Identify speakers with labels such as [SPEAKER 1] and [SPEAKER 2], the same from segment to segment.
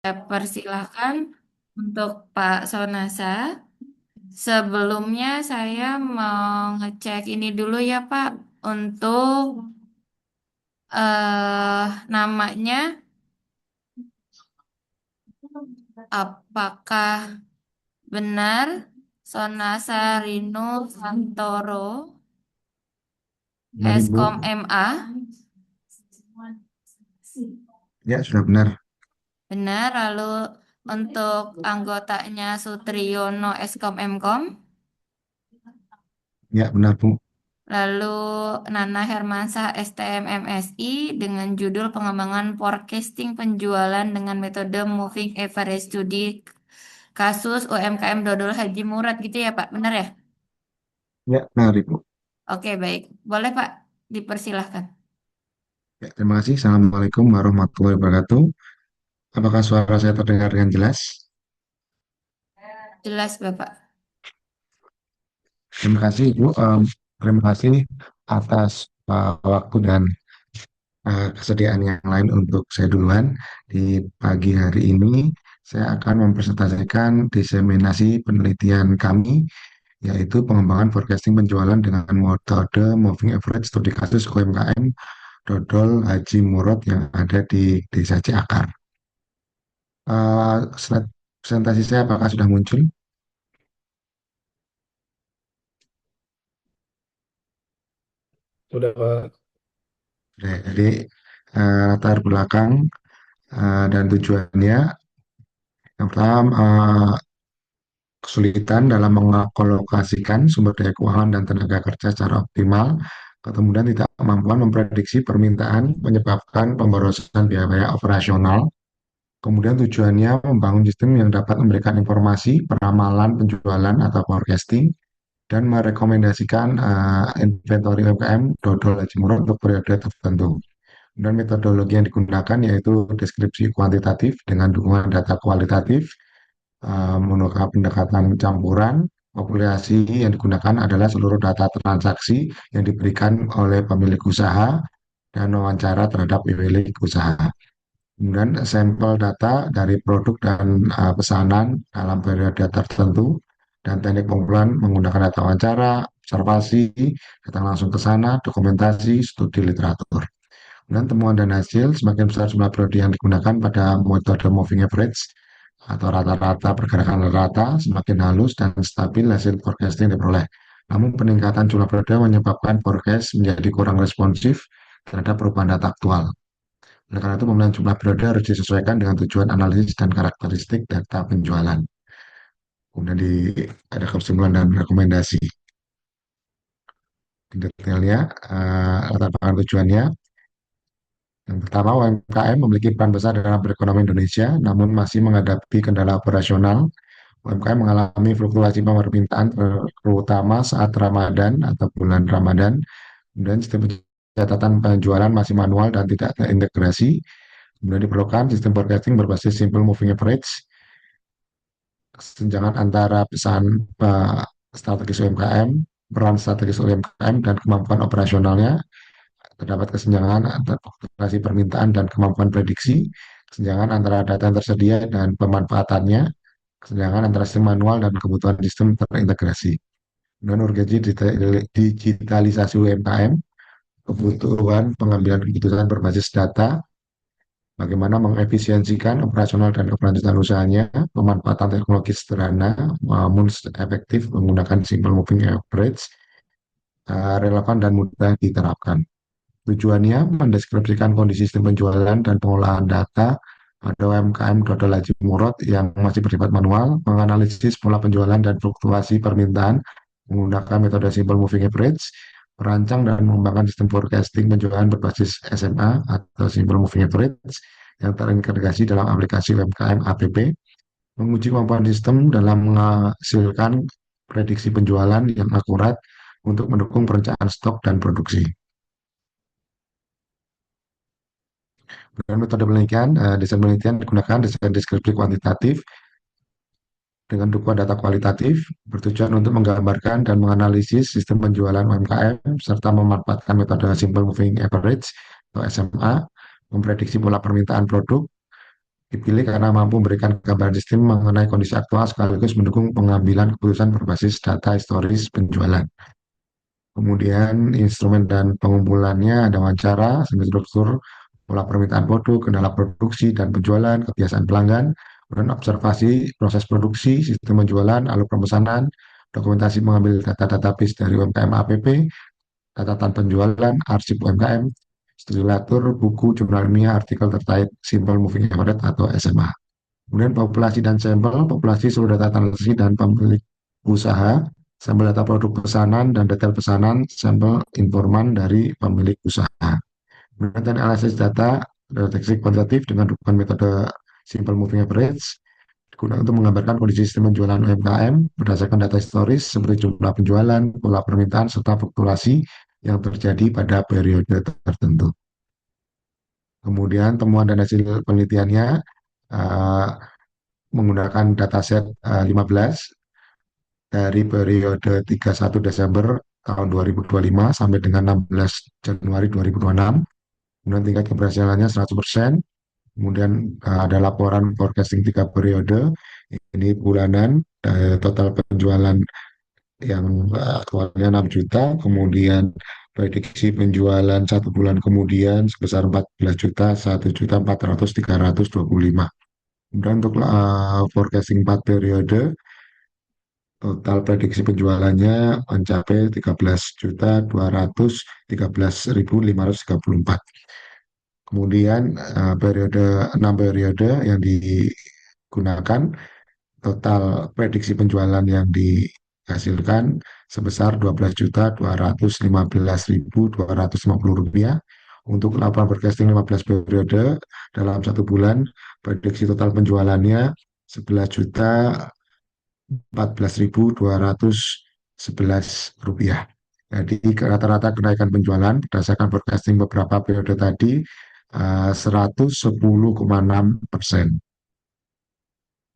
[SPEAKER 1] Ya, persilahkan untuk Pak Sonasa. Sebelumnya saya mau ngecek ini dulu ya Pak untuk namanya apakah benar Sonasa Rino Santoro
[SPEAKER 2] 2000.
[SPEAKER 1] Eskom MA?
[SPEAKER 2] Ya, sudah benar.
[SPEAKER 1] Benar. Lalu untuk anggotanya Sutriyono Eskom Mkom.
[SPEAKER 2] Ya, benar, Bu.
[SPEAKER 1] Lalu Nana Hermansah STM MSI dengan judul pengembangan forecasting penjualan dengan metode moving average studi kasus UMKM Dodol Haji Murad gitu ya Pak, benar ya?
[SPEAKER 2] Ya, benar, Ibu.
[SPEAKER 1] Oke baik, boleh Pak, dipersilahkan.
[SPEAKER 2] Ya, terima kasih. Assalamualaikum warahmatullahi wabarakatuh. Apakah suara saya terdengar dengan jelas?
[SPEAKER 1] Jelas Bapak.
[SPEAKER 2] Terima kasih, Ibu. Terima kasih atas waktu dan kesediaan yang lain untuk saya duluan. Di pagi hari ini, saya akan mempresentasikan diseminasi penelitian kami, yaitu pengembangan forecasting penjualan dengan metode moving average studi kasus UMKM Dodol Haji Murad yang ada di Desa Ciakar. Slide presentasi saya apakah sudah muncul?
[SPEAKER 3] Sudah, Pak.
[SPEAKER 2] Oke, jadi latar belakang dan tujuannya yang pertama, kesulitan dalam mengalokasikan sumber daya keuangan dan tenaga kerja secara optimal, kemudian tidak kemampuan memprediksi permintaan menyebabkan pemborosan biaya operasional. Kemudian tujuannya membangun sistem yang dapat memberikan informasi peramalan penjualan atau forecasting dan merekomendasikan inventory UMKM dodol Haji Murad untuk periode tertentu. Dan metodologi yang digunakan yaitu deskripsi kuantitatif dengan dukungan data kualitatif, menggunakan pendekatan campuran. Populasi yang digunakan adalah seluruh data transaksi yang diberikan oleh pemilik usaha dan wawancara terhadap pemilik usaha. Kemudian sampel data dari produk dan pesanan dalam periode tertentu dan teknik pengumpulan menggunakan data wawancara, observasi, datang langsung ke sana, dokumentasi, studi literatur. Dan temuan dan hasil semakin besar jumlah periode yang digunakan pada metode moving average atau rata-rata pergerakan rata semakin halus dan stabil hasil forecasting diperoleh. Namun peningkatan jumlah periode menyebabkan forecast menjadi kurang responsif terhadap perubahan data aktual. Oleh karena itu, pemilihan jumlah periode harus disesuaikan dengan tujuan analisis dan karakteristik data penjualan. Kemudian ada kesimpulan dan rekomendasi. Detailnya, latar belakang tujuannya. Yang pertama, UMKM memiliki peran besar dalam perekonomian Indonesia, namun masih menghadapi kendala operasional. UMKM mengalami fluktuasi permintaan terutama saat Ramadan atau bulan Ramadan. Kemudian sistem catatan penjualan masih manual dan tidak terintegrasi. Kemudian diperlukan sistem forecasting berbasis simple moving average, kesenjangan antara pesan strategis UMKM, peran strategis UMKM, dan kemampuan operasionalnya. Terdapat kesenjangan antara fluktuasi permintaan dan kemampuan prediksi, kesenjangan antara data yang tersedia dan pemanfaatannya, kesenjangan antara sistem manual dan kebutuhan sistem terintegrasi. Dan urgensi digitalisasi UMKM, kebutuhan pengambilan keputusan berbasis data, bagaimana mengefisiensikan operasional dan keberlanjutan usahanya, pemanfaatan teknologi sederhana, namun efektif menggunakan simple moving average, relevan dan mudah diterapkan. Tujuannya mendeskripsikan kondisi sistem penjualan dan pengolahan data pada UMKM Dodol Haji Murad yang masih bersifat manual, menganalisis pola penjualan dan fluktuasi permintaan menggunakan metode simple moving average, merancang dan mengembangkan sistem forecasting penjualan berbasis SMA atau simple moving average yang terintegrasi dalam aplikasi UMKM APP, menguji kemampuan sistem dalam menghasilkan prediksi penjualan yang akurat untuk mendukung perencanaan stok dan produksi. Dengan metode penelitian, desain penelitian digunakan desain deskripsi kuantitatif dengan dukungan data kualitatif, bertujuan untuk menggambarkan dan menganalisis sistem penjualan UMKM, serta memanfaatkan metode Simple Moving Average atau SMA, memprediksi pola permintaan produk, dipilih karena mampu memberikan gambaran sistem mengenai kondisi aktual sekaligus mendukung pengambilan keputusan berbasis data historis penjualan. Kemudian instrumen dan pengumpulannya ada wawancara, semi struktur, pola permintaan produk, kendala produksi dan penjualan, kebiasaan pelanggan, kemudian observasi proses produksi, sistem penjualan, alur pemesanan, dokumentasi mengambil data database dari UMKM APP, catatan penjualan, arsip UMKM, studi literatur, buku, jurnal ilmiah, artikel terkait Simple Moving Average atau SMA. Kemudian populasi dan sampel, populasi seluruh data transaksi dan pemilik usaha, sampel data produk pesanan dan detail pesanan, sampel informan dari pemilik usaha. Kemudian analisis data deteksi kuantitatif dengan dukungan metode simple moving average digunakan untuk menggambarkan kondisi sistem penjualan UMKM berdasarkan data historis seperti jumlah penjualan, pola permintaan, serta fluktuasi yang terjadi pada periode tertentu. Kemudian temuan dan hasil penelitiannya uh, menggunakan dataset 15 dari periode 31 Desember tahun 2025 sampai dengan 16 Januari 2026. Kemudian tingkat keberhasilannya 100%. Kemudian ada laporan forecasting 3 periode. Ini bulanan, total penjualan yang aktualnya 6 juta. Kemudian prediksi penjualan 1 bulan kemudian sebesar 14 juta, 1.400.325. Kemudian untuk forecasting 4 periode, total prediksi penjualannya mencapai 13.213.534. Kemudian periode 6 periode yang digunakan, total prediksi penjualan yang dihasilkan sebesar Rp12.215.250. Untuk laporan forecasting 15 periode dalam 1 bulan, prediksi total penjualannya 11.014.211 rupiah. Jadi rata-rata kenaikan penjualan berdasarkan forecasting beberapa periode tadi 110,6%.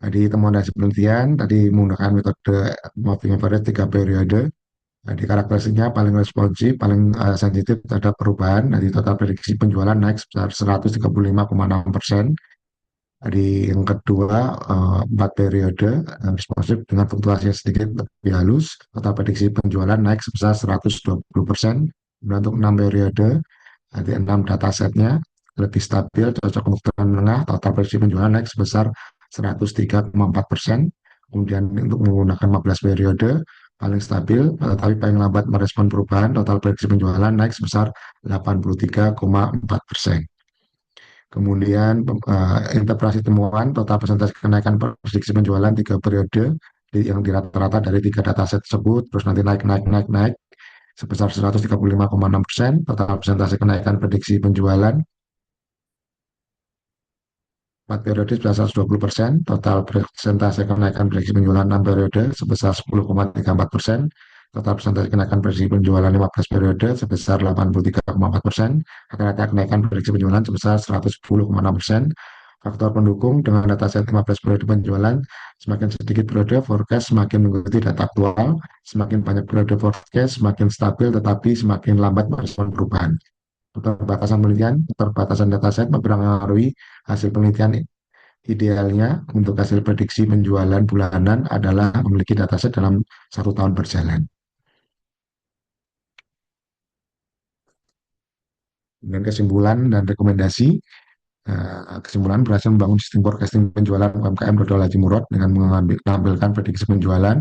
[SPEAKER 2] Jadi temuan hasil penelitian tadi menggunakan metode moving average 3 periode. Jadi karakteristiknya paling responsif, paling sensitif terhadap perubahan. Jadi total prediksi penjualan naik sebesar 135,6%. Di yang kedua, 4 periode responsif dengan fluktuasi yang sedikit lebih halus, total prediksi penjualan naik sebesar 120%. Dan untuk 6 periode, nanti 6 datasetnya lebih stabil, cocok untuk tren menengah, total prediksi penjualan naik sebesar 103,4%. Kemudian untuk menggunakan 15 periode, paling stabil, tetapi paling lambat merespon perubahan, total prediksi penjualan naik sebesar 83,4%. Kemudian interpretasi temuan total persentase kenaikan prediksi penjualan 3 periode yang dirata-rata dari 3 dataset tersebut, terus nanti naik sebesar 135,6%. Total persentase kenaikan prediksi penjualan 4 periode sebesar 120%. Total persentase kenaikan prediksi penjualan 6 periode sebesar 10,34%. Total persentase kenaikan prediksi penjualan 15 periode sebesar 83,4%. Rata-rata kenaikan prediksi penjualan sebesar 110,6%. Faktor pendukung dengan dataset 15 periode penjualan, semakin sedikit periode forecast semakin mengikuti data aktual, semakin banyak periode forecast semakin stabil tetapi semakin lambat merespon perubahan. Keterbatasan penelitian, keterbatasan dataset mempengaruhi hasil penelitian. Idealnya untuk hasil prediksi penjualan bulanan adalah memiliki dataset dalam 1 tahun berjalan. Dan kesimpulan dan rekomendasi, kesimpulan berhasil membangun sistem forecasting penjualan UMKM Dodol Haji Murad dengan menampilkan prediksi penjualan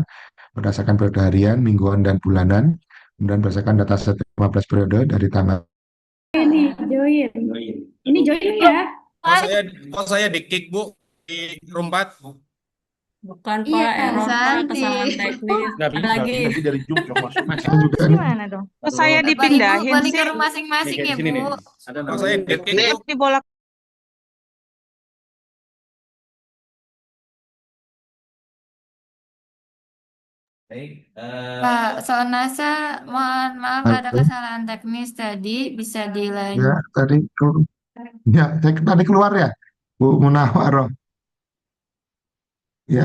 [SPEAKER 2] berdasarkan periode harian, mingguan, dan bulanan, kemudian berdasarkan dataset 15 periode dari tanggal.
[SPEAKER 3] Ini join. Ini join ya.
[SPEAKER 4] Kok saya di-kick, Bu, di room 4?
[SPEAKER 3] Bukan
[SPEAKER 1] Iya,
[SPEAKER 3] Pak, error Pak,
[SPEAKER 1] Santi.
[SPEAKER 3] kesalahan teknis.
[SPEAKER 4] Nggak
[SPEAKER 3] Ada
[SPEAKER 4] bisa,
[SPEAKER 3] lagi.
[SPEAKER 4] nanti dari Zoom coba masuk.
[SPEAKER 2] Juga nih.
[SPEAKER 3] Gimana dong?
[SPEAKER 5] Kok saya
[SPEAKER 1] Bapak Ibu
[SPEAKER 5] dipindahin
[SPEAKER 1] balik ke
[SPEAKER 5] sih?
[SPEAKER 1] rumah masing-masing
[SPEAKER 4] Nih,
[SPEAKER 1] ya,
[SPEAKER 4] kayak di sini nih.
[SPEAKER 1] Bu.
[SPEAKER 4] Kok saya di-kick,
[SPEAKER 5] Nih,
[SPEAKER 4] Bu?
[SPEAKER 5] dibolak.
[SPEAKER 1] Pak Sonasa, mohon maaf ada
[SPEAKER 2] Halo.
[SPEAKER 1] kesalahan teknis tadi, bisa
[SPEAKER 2] Ya,
[SPEAKER 1] dilanjut.
[SPEAKER 2] tadi keluar ya, Bu Munawwaroh. Ya,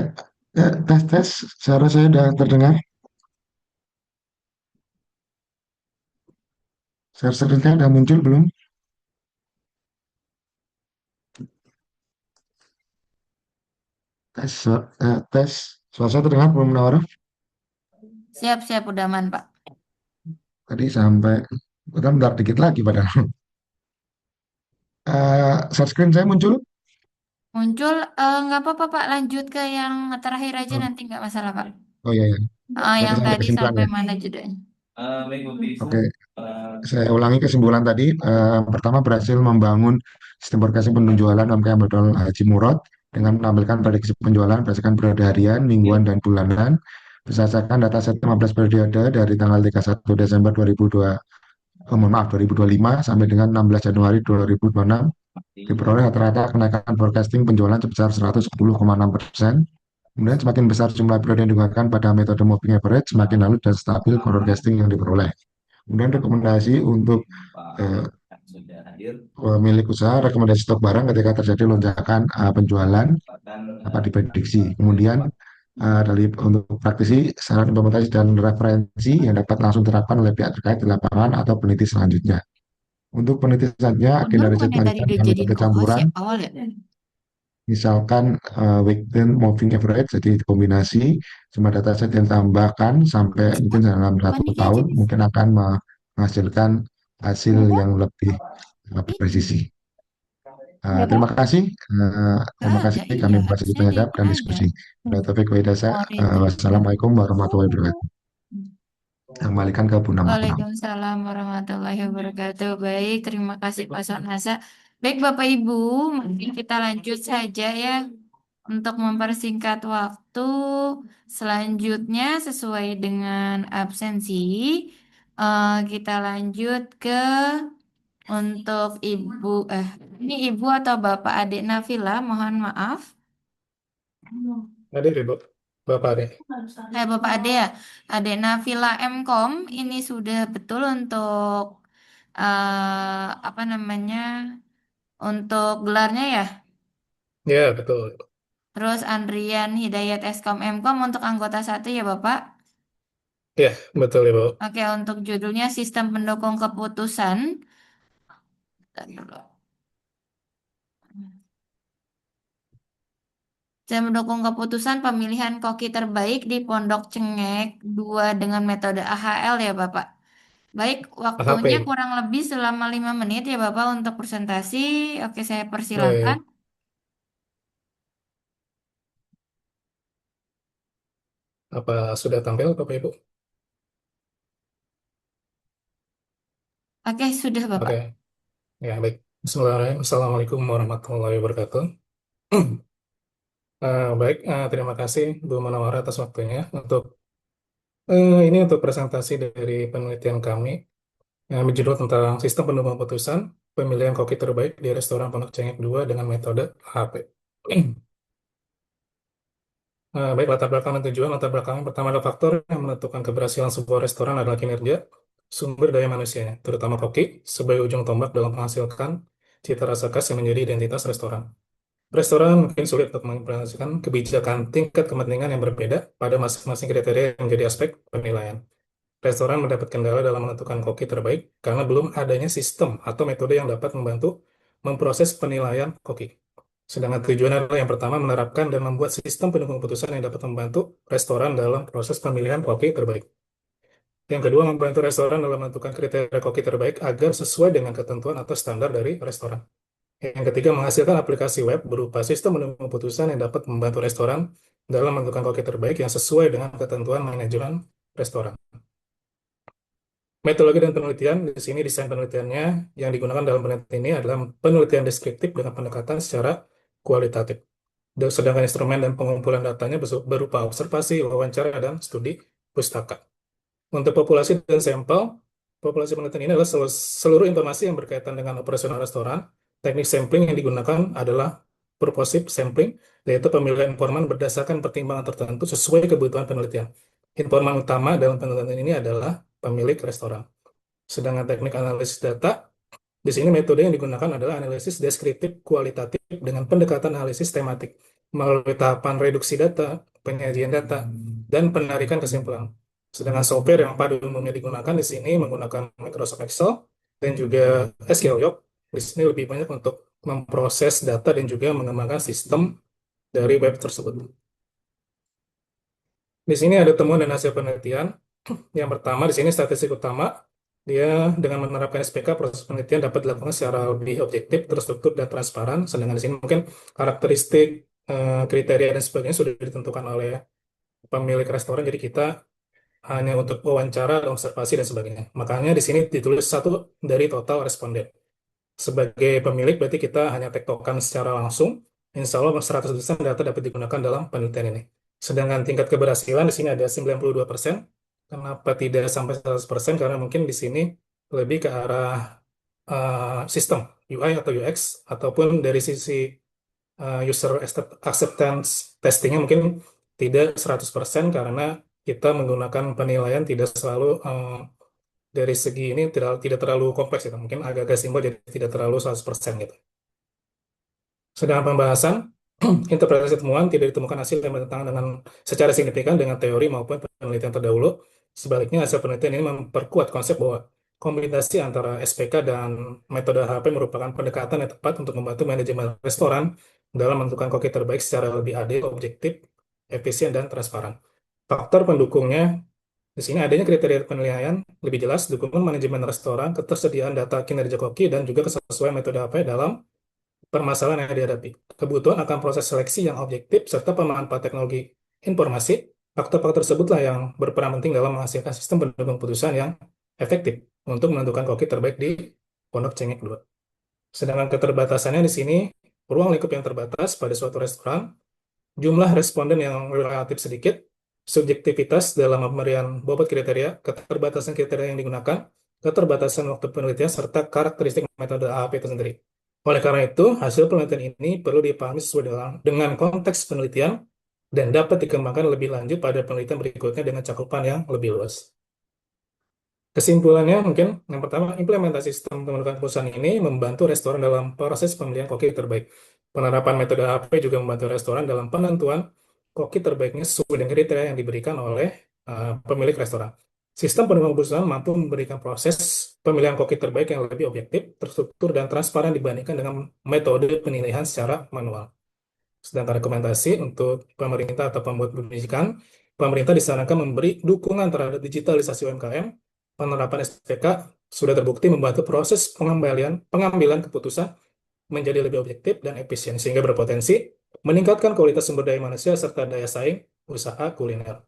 [SPEAKER 2] tes, suara saya sudah terdengar. Share-share-nya sudah muncul belum? Tes, tes. Suara saya terdengar belum Munawar?
[SPEAKER 1] Siap-siap udah aman, Pak.
[SPEAKER 2] Tadi sampai, bentar dikit lagi padahal. Share screen saya muncul?
[SPEAKER 1] Muncul, nggak apa-apa, Pak. Lanjut ke yang terakhir aja
[SPEAKER 2] Oh,
[SPEAKER 1] nanti nggak masalah, Pak.
[SPEAKER 2] oh iya, iya. Berarti
[SPEAKER 1] Yang
[SPEAKER 2] sampai
[SPEAKER 1] tadi
[SPEAKER 2] kesimpulan
[SPEAKER 1] sampai
[SPEAKER 2] ya.
[SPEAKER 1] mana jedanya?
[SPEAKER 2] Oke, saya ulangi kesimpulan tadi. Pertama, berhasil membangun sistem forecasting penjualan UMKM Bodol Haji Murad dengan menampilkan prediksi penjualan berdasarkan periode harian, mingguan, dan bulanan. Berdasarkan dataset 15 periode dari tanggal 31 Desember 2002, mohon maaf, 2025 sampai dengan 16 Januari 2026, diperoleh rata-rata kenaikan forecasting penjualan sebesar 110,6%. Kemudian semakin besar jumlah periode yang digunakan pada metode moving average, semakin halus dan stabil forecasting yang diperoleh. Kemudian rekomendasi untuk eh, pemilik usaha, rekomendasi stok barang ketika terjadi lonjakan penjualan dapat diprediksi. Kemudian dari untuk praktisi, saran implementasi dan referensi yang dapat langsung diterapkan oleh pihak terkait di lapangan atau peneliti selanjutnya. Untuk peneliti selanjutnya,
[SPEAKER 1] Mundur
[SPEAKER 2] agenda riset
[SPEAKER 1] bukannya tadi
[SPEAKER 2] melanjutkan
[SPEAKER 1] udah
[SPEAKER 2] dengan
[SPEAKER 1] jadi
[SPEAKER 2] metode
[SPEAKER 1] co-host
[SPEAKER 2] campuran,
[SPEAKER 1] ya awal ya?
[SPEAKER 2] misalkan weekend moving average, jadi kombinasi semua dataset yang ditambahkan sampai mungkin dalam
[SPEAKER 1] Bukan
[SPEAKER 2] 1 tahun
[SPEAKER 1] dijajah.
[SPEAKER 2] mungkin akan menghasilkan hasil yang lebih presisi.
[SPEAKER 3] Berapa?
[SPEAKER 2] Terima kasih.
[SPEAKER 1] Gak
[SPEAKER 2] Terima
[SPEAKER 1] ada,
[SPEAKER 2] kasih
[SPEAKER 1] iya.
[SPEAKER 2] kami
[SPEAKER 1] Harusnya
[SPEAKER 2] memfasilitasi
[SPEAKER 1] ada.
[SPEAKER 2] jawab dan
[SPEAKER 1] Ada.
[SPEAKER 2] diskusi. Taufik Wahidasa.
[SPEAKER 1] More into
[SPEAKER 2] Wassalamualaikum warahmatullahi wabarakatuh. Kembalikan ke Bu Nama.
[SPEAKER 1] Waalaikumsalam warahmatullahi wabarakatuh. Baik, terima kasih Pak Sonasa. Baik Bapak Ibu, mungkin kita lanjut saja ya untuk mempersingkat waktu. Selanjutnya sesuai dengan absensi, kita lanjut ke untuk ini Ibu atau Bapak Adik Nafila, mohon maaf.
[SPEAKER 5] Hadir Ibu, Bapak Ade.
[SPEAKER 1] Bapak Ade ya, Ade Nafila Mkom ini sudah betul untuk apa namanya untuk gelarnya ya.
[SPEAKER 5] Ya, betul.
[SPEAKER 1] Terus Andrian Hidayat Eskom Mkom untuk anggota satu ya Bapak.
[SPEAKER 5] Ya, betul Ibu.
[SPEAKER 1] Oke, untuk judulnya Sistem Pendukung Keputusan. Bentar dulu. Sistem mendukung keputusan pemilihan koki terbaik di Pondok Cengek 2 dengan metode AHL ya Bapak. Baik, waktunya
[SPEAKER 5] AHP.
[SPEAKER 1] kurang lebih selama 5 menit ya Bapak untuk presentasi. Oke, saya persilahkan.
[SPEAKER 5] Baik. Apa sudah tampil Bapak Ibu?
[SPEAKER 1] Oke, sudah Bapak.
[SPEAKER 5] Oke. Ya, baik. Bismillahirrahmanirrahim. Assalamualaikum warahmatullahi wabarakatuh. Baik, terima kasih Bu Manawara atas waktunya. Ini untuk presentasi dari penelitian kami yang berjudul tentang sistem pendukung keputusan pemilihan koki terbaik di restoran Pondok Cengek 2 dengan metode AHP. Baik, latar belakang dan tujuan. Latar belakang pertama adalah faktor yang menentukan keberhasilan sebuah restoran adalah kinerja sumber daya manusianya, terutama koki, sebagai ujung tombak dalam menghasilkan cita rasa khas yang menjadi identitas restoran. Restoran mungkin sulit untuk mengimplementasikan kebijakan tingkat kepentingan yang berbeda pada masing-masing kriteria yang menjadi aspek penilaian. Restoran mendapat kendala dalam menentukan koki terbaik karena belum adanya sistem atau metode yang dapat membantu memproses penilaian koki. Sedangkan tujuan adalah yang pertama menerapkan dan membuat sistem pendukung keputusan yang dapat membantu restoran dalam proses pemilihan koki terbaik. Yang kedua, membantu restoran dalam menentukan kriteria koki terbaik agar sesuai dengan ketentuan atau standar dari restoran. Yang ketiga, menghasilkan aplikasi web berupa sistem pendukung keputusan yang dapat membantu restoran dalam menentukan koki terbaik yang sesuai dengan ketentuan manajemen restoran. Metodologi dan penelitian, di sini desain penelitiannya yang digunakan dalam penelitian ini adalah penelitian deskriptif dengan pendekatan secara kualitatif. Sedangkan instrumen dan pengumpulan datanya berupa observasi, wawancara, dan studi pustaka. Untuk populasi dan sampel, populasi penelitian ini adalah seluruh informasi yang berkaitan dengan operasional restoran. Teknik sampling yang digunakan adalah purposive sampling, yaitu pemilihan informan berdasarkan pertimbangan tertentu sesuai kebutuhan penelitian. Informan utama dalam penelitian ini adalah pemilik restoran. Sedangkan teknik analisis data, di sini metode yang digunakan adalah analisis deskriptif kualitatif dengan pendekatan analisis tematik melalui tahapan reduksi data, penyajian data, dan penarikan kesimpulan. Sedangkan software yang pada umumnya digunakan di sini menggunakan Microsoft Excel dan juga SQL. Di sini lebih banyak untuk memproses data dan juga mengembangkan sistem dari web tersebut. Di sini ada temuan dan hasil penelitian. Yang pertama, di sini statistik utama, dia dengan menerapkan SPK, proses penelitian dapat dilakukan secara lebih objektif, terstruktur, dan transparan. Sedangkan di sini mungkin karakteristik, kriteria, dan sebagainya sudah ditentukan oleh pemilik restoran, jadi kita hanya untuk wawancara, observasi, dan sebagainya. Makanya di sini ditulis satu dari total responden. Sebagai pemilik, berarti kita hanya tektokan secara langsung. Insya Allah 100% data dapat digunakan dalam penelitian ini. Sedangkan tingkat keberhasilan di sini ada 92%. Kenapa tidak sampai 100%? Karena mungkin di sini lebih ke arah sistem UI atau UX, ataupun dari sisi user acceptance testingnya mungkin tidak 100% karena kita menggunakan penilaian tidak selalu dari segi ini tidak terlalu kompleks gitu. Mungkin agak-agak simpel jadi tidak terlalu 100% gitu. Sedangkan pembahasan interpretasi temuan tidak ditemukan hasil yang bertentangan dengan secara signifikan dengan teori maupun penelitian terdahulu. Sebaliknya, hasil penelitian ini memperkuat konsep bahwa kombinasi antara SPK dan metode HP merupakan pendekatan yang tepat untuk membantu manajemen restoran dalam menentukan koki terbaik secara lebih adil, objektif, efisien, dan transparan. Faktor pendukungnya di sini adanya kriteria penilaian lebih jelas, dukungan manajemen restoran, ketersediaan data kinerja koki, dan juga kesesuaian metode HP dalam permasalahan yang dihadapi. Kebutuhan akan proses seleksi yang objektif, serta pemanfaatan teknologi informasi, faktor-faktor tersebutlah yang berperan penting dalam menghasilkan sistem pendukung putusan yang efektif untuk menentukan koki terbaik di Pondok Cengek 2. Sedangkan keterbatasannya di sini, ruang lingkup yang terbatas pada suatu restoran, jumlah responden yang relatif sedikit, subjektivitas dalam pemberian bobot kriteria, keterbatasan kriteria yang digunakan, keterbatasan waktu penelitian, serta karakteristik metode AAP itu sendiri. Oleh karena itu, hasil penelitian ini perlu dipahami sesuai dengan konteks penelitian dan dapat dikembangkan lebih lanjut pada penelitian berikutnya dengan cakupan yang lebih luas. Kesimpulannya mungkin yang pertama, implementasi sistem penentukan keputusan ini membantu restoran dalam proses pemilihan koki terbaik. Penerapan metode AP juga membantu restoran dalam penentuan koki terbaiknya sesuai dengan kriteria yang diberikan oleh pemilik restoran. Sistem penentukan keputusan mampu memberikan proses pemilihan koki terbaik yang lebih objektif, terstruktur, dan transparan dibandingkan dengan metode penilaian secara manual. Sedangkan rekomendasi untuk pemerintah atau pembuat kebijakan, pemerintah disarankan memberi dukungan terhadap digitalisasi UMKM. Penerapan SPK sudah terbukti membantu proses pengambilan keputusan menjadi lebih objektif dan efisien, sehingga berpotensi meningkatkan kualitas sumber daya manusia serta daya saing usaha kuliner.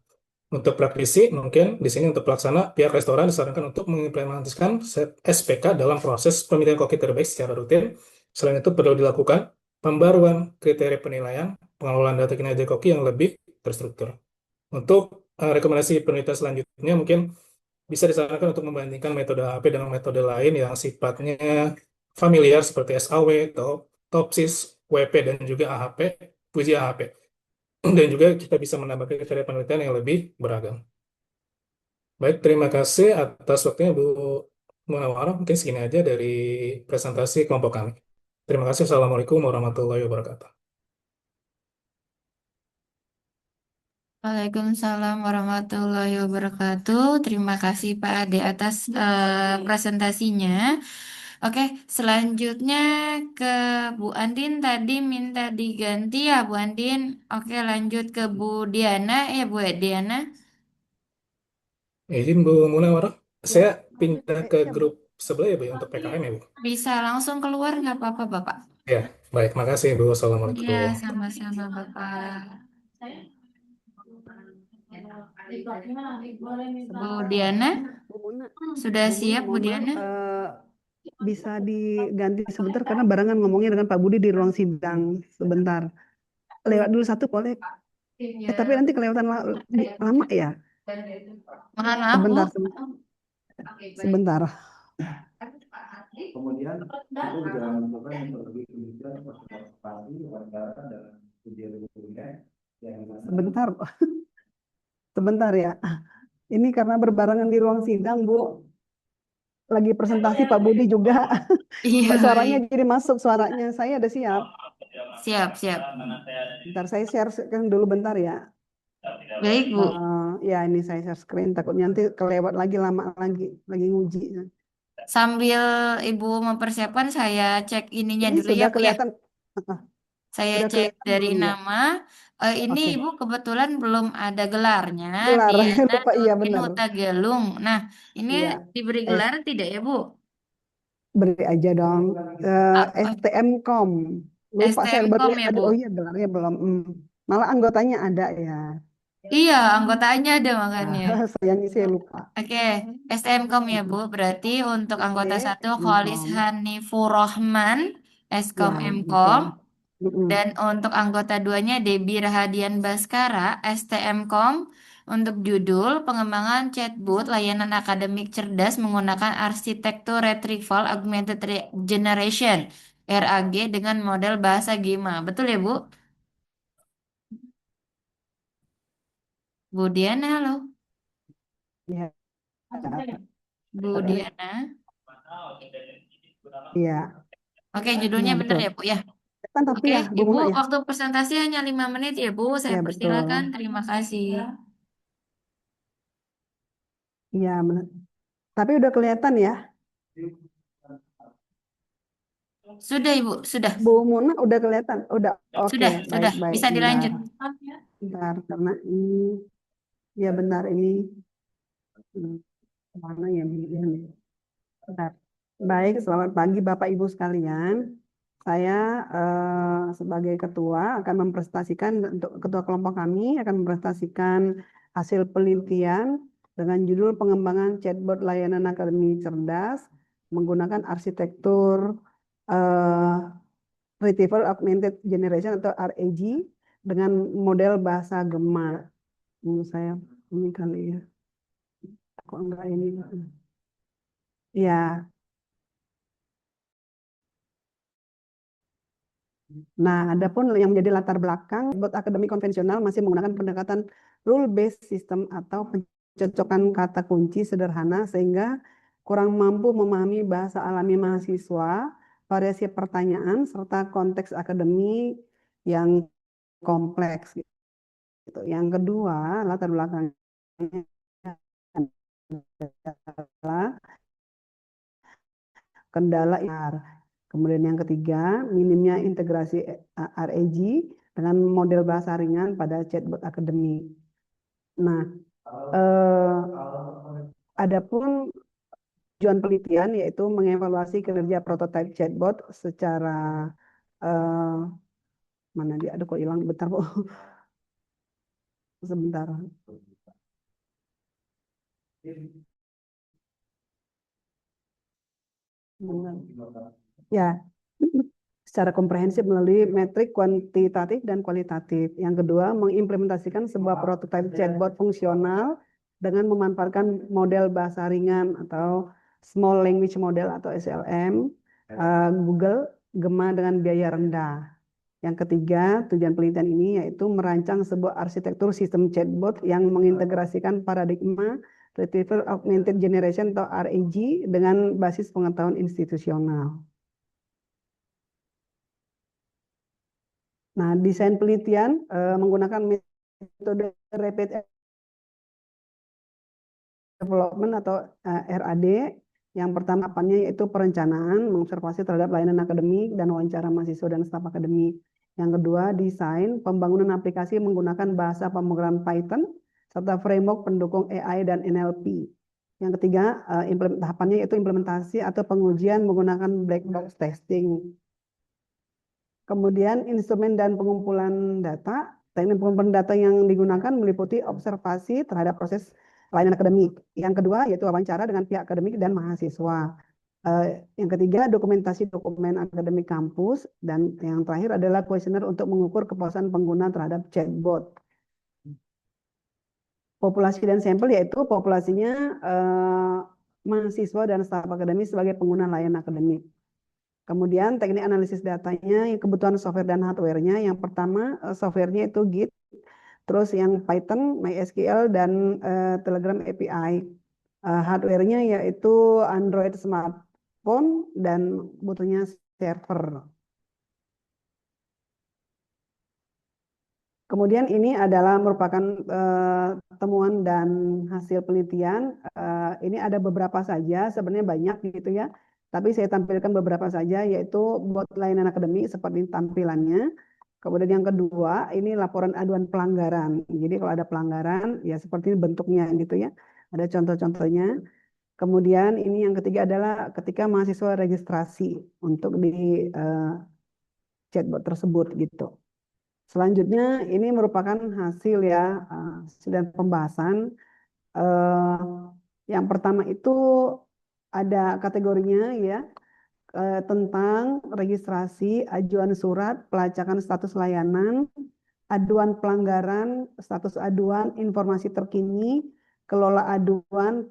[SPEAKER 5] Untuk praktisi, mungkin di sini untuk pelaksana, pihak restoran disarankan untuk mengimplementasikan SPK dalam proses pemilihan koki terbaik secara rutin. Selain itu, perlu dilakukan pembaruan kriteria penilaian, pengelolaan data kinerja koki yang lebih terstruktur. Untuk rekomendasi penelitian selanjutnya, mungkin bisa disarankan untuk membandingkan metode HP dengan metode lain yang sifatnya familiar seperti SAW, TOPSIS, WP, dan juga AHP, Puji AHP. Dan juga kita bisa menambahkan kriteria penelitian yang lebih beragam. Baik, terima kasih atas waktunya Bu Munawarah. Mungkin segini aja dari presentasi kelompok kami. Terima kasih. Assalamualaikum warahmatullahi wabarakatuh.
[SPEAKER 1] Waalaikumsalam warahmatullahi wabarakatuh. Terima kasih Pak Ade atas presentasinya. Oke, selanjutnya ke Bu Andin tadi minta diganti ya Bu Andin. Oke, lanjut ke Bu Diana ya Bu Diana.
[SPEAKER 5] Izin Bu Munawarah, saya pindah ke
[SPEAKER 3] Iya, Bu.
[SPEAKER 5] grup sebelah ya Bu ya, untuk PKM ya Bu.
[SPEAKER 1] Bisa langsung keluar nggak apa-apa Bapak?
[SPEAKER 5] Ya, baik. Makasih Bu.
[SPEAKER 1] Ya,
[SPEAKER 5] Assalamualaikum.
[SPEAKER 1] sama-sama Bapak. Bu Diana,
[SPEAKER 3] Bu Muna,
[SPEAKER 1] sudah
[SPEAKER 3] Bu Muna,
[SPEAKER 1] siap Bu
[SPEAKER 3] mohon maaf,
[SPEAKER 1] Diana?
[SPEAKER 3] bisa diganti sebentar karena barengan ngomongnya dengan Pak Budi di ruang sidang sebentar. Lewat dulu satu boleh. Tapi nanti kelewatan lama ya.
[SPEAKER 1] Mohon maaf Bu.
[SPEAKER 3] Sebentar, sebentar.
[SPEAKER 2] Kemudian kita juga menentukan metodologi penelitian partisipasi wawancara dan ujian dokumen yang
[SPEAKER 3] Sebentar, sebentar ya. Ini karena berbarengan di ruang sidang, Bu. Lagi presentasi Pak Budi juga.
[SPEAKER 1] Iya,
[SPEAKER 3] Suaranya
[SPEAKER 1] baik.
[SPEAKER 3] jadi masuk suaranya. Saya ada siap.
[SPEAKER 1] Siap, siap.
[SPEAKER 3] Bentar, saya share screen dulu bentar ya.
[SPEAKER 1] Baik Bu.
[SPEAKER 3] Ya ini saya share screen. Takutnya nanti kelewat lagi lama lagi nguji.
[SPEAKER 1] Sambil Ibu mempersiapkan, saya cek ininya
[SPEAKER 3] Ini
[SPEAKER 1] dulu ya
[SPEAKER 3] sudah
[SPEAKER 1] Bu ya.
[SPEAKER 3] kelihatan.
[SPEAKER 1] Saya
[SPEAKER 3] Udah
[SPEAKER 1] cek
[SPEAKER 3] kelihatan
[SPEAKER 1] dari
[SPEAKER 3] belum ya?
[SPEAKER 1] nama. Ini
[SPEAKER 3] Oke,
[SPEAKER 1] Ibu kebetulan belum ada gelarnya.
[SPEAKER 3] gelar.
[SPEAKER 1] Diana
[SPEAKER 3] Lupa, iya
[SPEAKER 1] Nurdin
[SPEAKER 3] benar.
[SPEAKER 1] Hutagalung. Nah, ini
[SPEAKER 3] Iya,
[SPEAKER 1] diberi
[SPEAKER 3] S
[SPEAKER 1] gelar tidak ya, Bu?
[SPEAKER 3] beri aja dong.
[SPEAKER 1] Apa?
[SPEAKER 3] STMkom. Lupa saya baru
[SPEAKER 1] STMkom
[SPEAKER 3] lihat
[SPEAKER 1] ya,
[SPEAKER 3] tadi.
[SPEAKER 1] Bu?
[SPEAKER 3] Oh iya, gelarnya belum. Malah anggotanya ada ya.
[SPEAKER 1] Iya, anggotanya ada
[SPEAKER 3] Nah,
[SPEAKER 1] makanya.
[SPEAKER 3] sayangnya saya lupa.
[SPEAKER 1] Oke, STMkom ya, Bu. Berarti untuk anggota satu Kholis
[SPEAKER 3] STMkom.
[SPEAKER 1] Hanifur Rahman, Eskom
[SPEAKER 3] Ya,
[SPEAKER 1] Mkom.
[SPEAKER 3] betul. Mm-mm.
[SPEAKER 1] Dan untuk anggota duanya Debbie Rahadian Baskara, STMkom, untuk judul pengembangan chatbot layanan akademik cerdas menggunakan arsitektur Retrieval Augmented Generation RAG dengan model bahasa Gema. Betul ya, Bu? Bu Diana, halo.
[SPEAKER 3] Ya,
[SPEAKER 1] Bu Diana.
[SPEAKER 3] iya,
[SPEAKER 1] Oke,
[SPEAKER 3] iya
[SPEAKER 1] judulnya benar
[SPEAKER 3] betul.
[SPEAKER 1] ya, Bu ya.
[SPEAKER 3] Kan tapi
[SPEAKER 1] Oke,
[SPEAKER 3] ya, Bu
[SPEAKER 1] Ibu,
[SPEAKER 3] Muna ya.
[SPEAKER 1] waktu presentasi hanya 5 menit ya, Bu. Saya
[SPEAKER 3] Ya
[SPEAKER 1] persilakan.
[SPEAKER 3] betul.
[SPEAKER 1] Terima kasih.
[SPEAKER 3] Iya, tapi udah kelihatan ya.
[SPEAKER 1] Sudah, Ibu, sudah.
[SPEAKER 3] Bu Muna udah kelihatan. Udah oke,
[SPEAKER 1] Sudah.
[SPEAKER 3] baik-baik.
[SPEAKER 1] Bisa
[SPEAKER 3] Bentar,
[SPEAKER 1] dilanjut.
[SPEAKER 3] bentar karena ini ya benar ini hmm, mana ya ini. Bentar. Baik, selamat pagi Bapak Ibu sekalian. Saya sebagai ketua akan mempresentasikan untuk ketua kelompok kami akan mempresentasikan hasil penelitian dengan judul pengembangan chatbot layanan akademi cerdas menggunakan arsitektur eh, Retrieval Augmented Generation atau RAG dengan model bahasa Gema. Menurut saya ini kali ya. Kok enggak ini? Ya, nah, adapun yang menjadi latar belakang, buat akademi konvensional masih menggunakan pendekatan rule-based system atau pencocokan kata kunci sederhana sehingga kurang mampu memahami bahasa alami mahasiswa, variasi pertanyaan, serta konteks akademi yang kompleks. Gitu. Yang kedua, latar belakangnya adalah kendala IR. Kemudian yang ketiga, minimnya integrasi RAG dengan model bahasa ringan pada chatbot akademik. Nah, adapun tujuan penelitian yaitu mengevaluasi kinerja prototipe chatbot secara eh, mana dia? Aduh kok hilang bentar Bu. Sebentar. Benar. Ya, secara komprehensif melalui metrik kuantitatif dan kualitatif. Yang kedua, mengimplementasikan sebuah prototipe chatbot fungsional dengan memanfaatkan model bahasa ringan atau Small Language Model atau SLM, Google, Gema dengan biaya rendah. Yang ketiga, tujuan penelitian ini yaitu merancang sebuah arsitektur sistem chatbot yang mengintegrasikan paradigma Retrieval Augmented Generation atau RAG dengan basis pengetahuan institusional. Nah, desain penelitian menggunakan metode rapid development atau RAD. Yang pertama apanya yaitu perencanaan, mengobservasi terhadap layanan akademik dan wawancara mahasiswa dan staf akademik. Yang kedua, desain, pembangunan aplikasi menggunakan bahasa pemrograman Python serta framework pendukung AI dan NLP. Yang ketiga, tahapannya yaitu implementasi atau pengujian menggunakan black box testing. Kemudian instrumen dan pengumpulan data. Teknik pengumpulan data yang digunakan meliputi observasi terhadap proses layanan akademik. Yang kedua yaitu wawancara dengan pihak akademik dan mahasiswa. Yang ketiga dokumentasi dokumen akademik kampus dan yang terakhir adalah kuesioner untuk mengukur kepuasan pengguna terhadap chatbot. Populasi dan sampel yaitu populasinya mahasiswa dan staf akademik sebagai pengguna layanan akademik. Kemudian teknik analisis datanya, kebutuhan software dan hardware-nya. Yang pertama software-nya itu Git, terus yang Python, MySQL, dan Telegram API. Hardware-nya yaitu Android smartphone dan butuhnya server. Kemudian ini adalah merupakan temuan dan hasil penelitian. Ini ada beberapa saja, sebenarnya banyak gitu ya. Tapi saya tampilkan beberapa saja, yaitu buat layanan akademik seperti tampilannya. Kemudian yang kedua, ini laporan aduan pelanggaran. Jadi kalau ada pelanggaran, ya seperti ini bentuknya gitu ya. Ada contoh-contohnya. Kemudian ini yang ketiga adalah ketika mahasiswa registrasi untuk di eh, chatbot tersebut gitu. Selanjutnya ini merupakan hasil ya, hasil dan pembahasan. Eh, yang pertama itu ada kategorinya ya, tentang registrasi, ajuan surat, pelacakan status layanan, aduan pelanggaran, status aduan, informasi terkini, kelola aduan,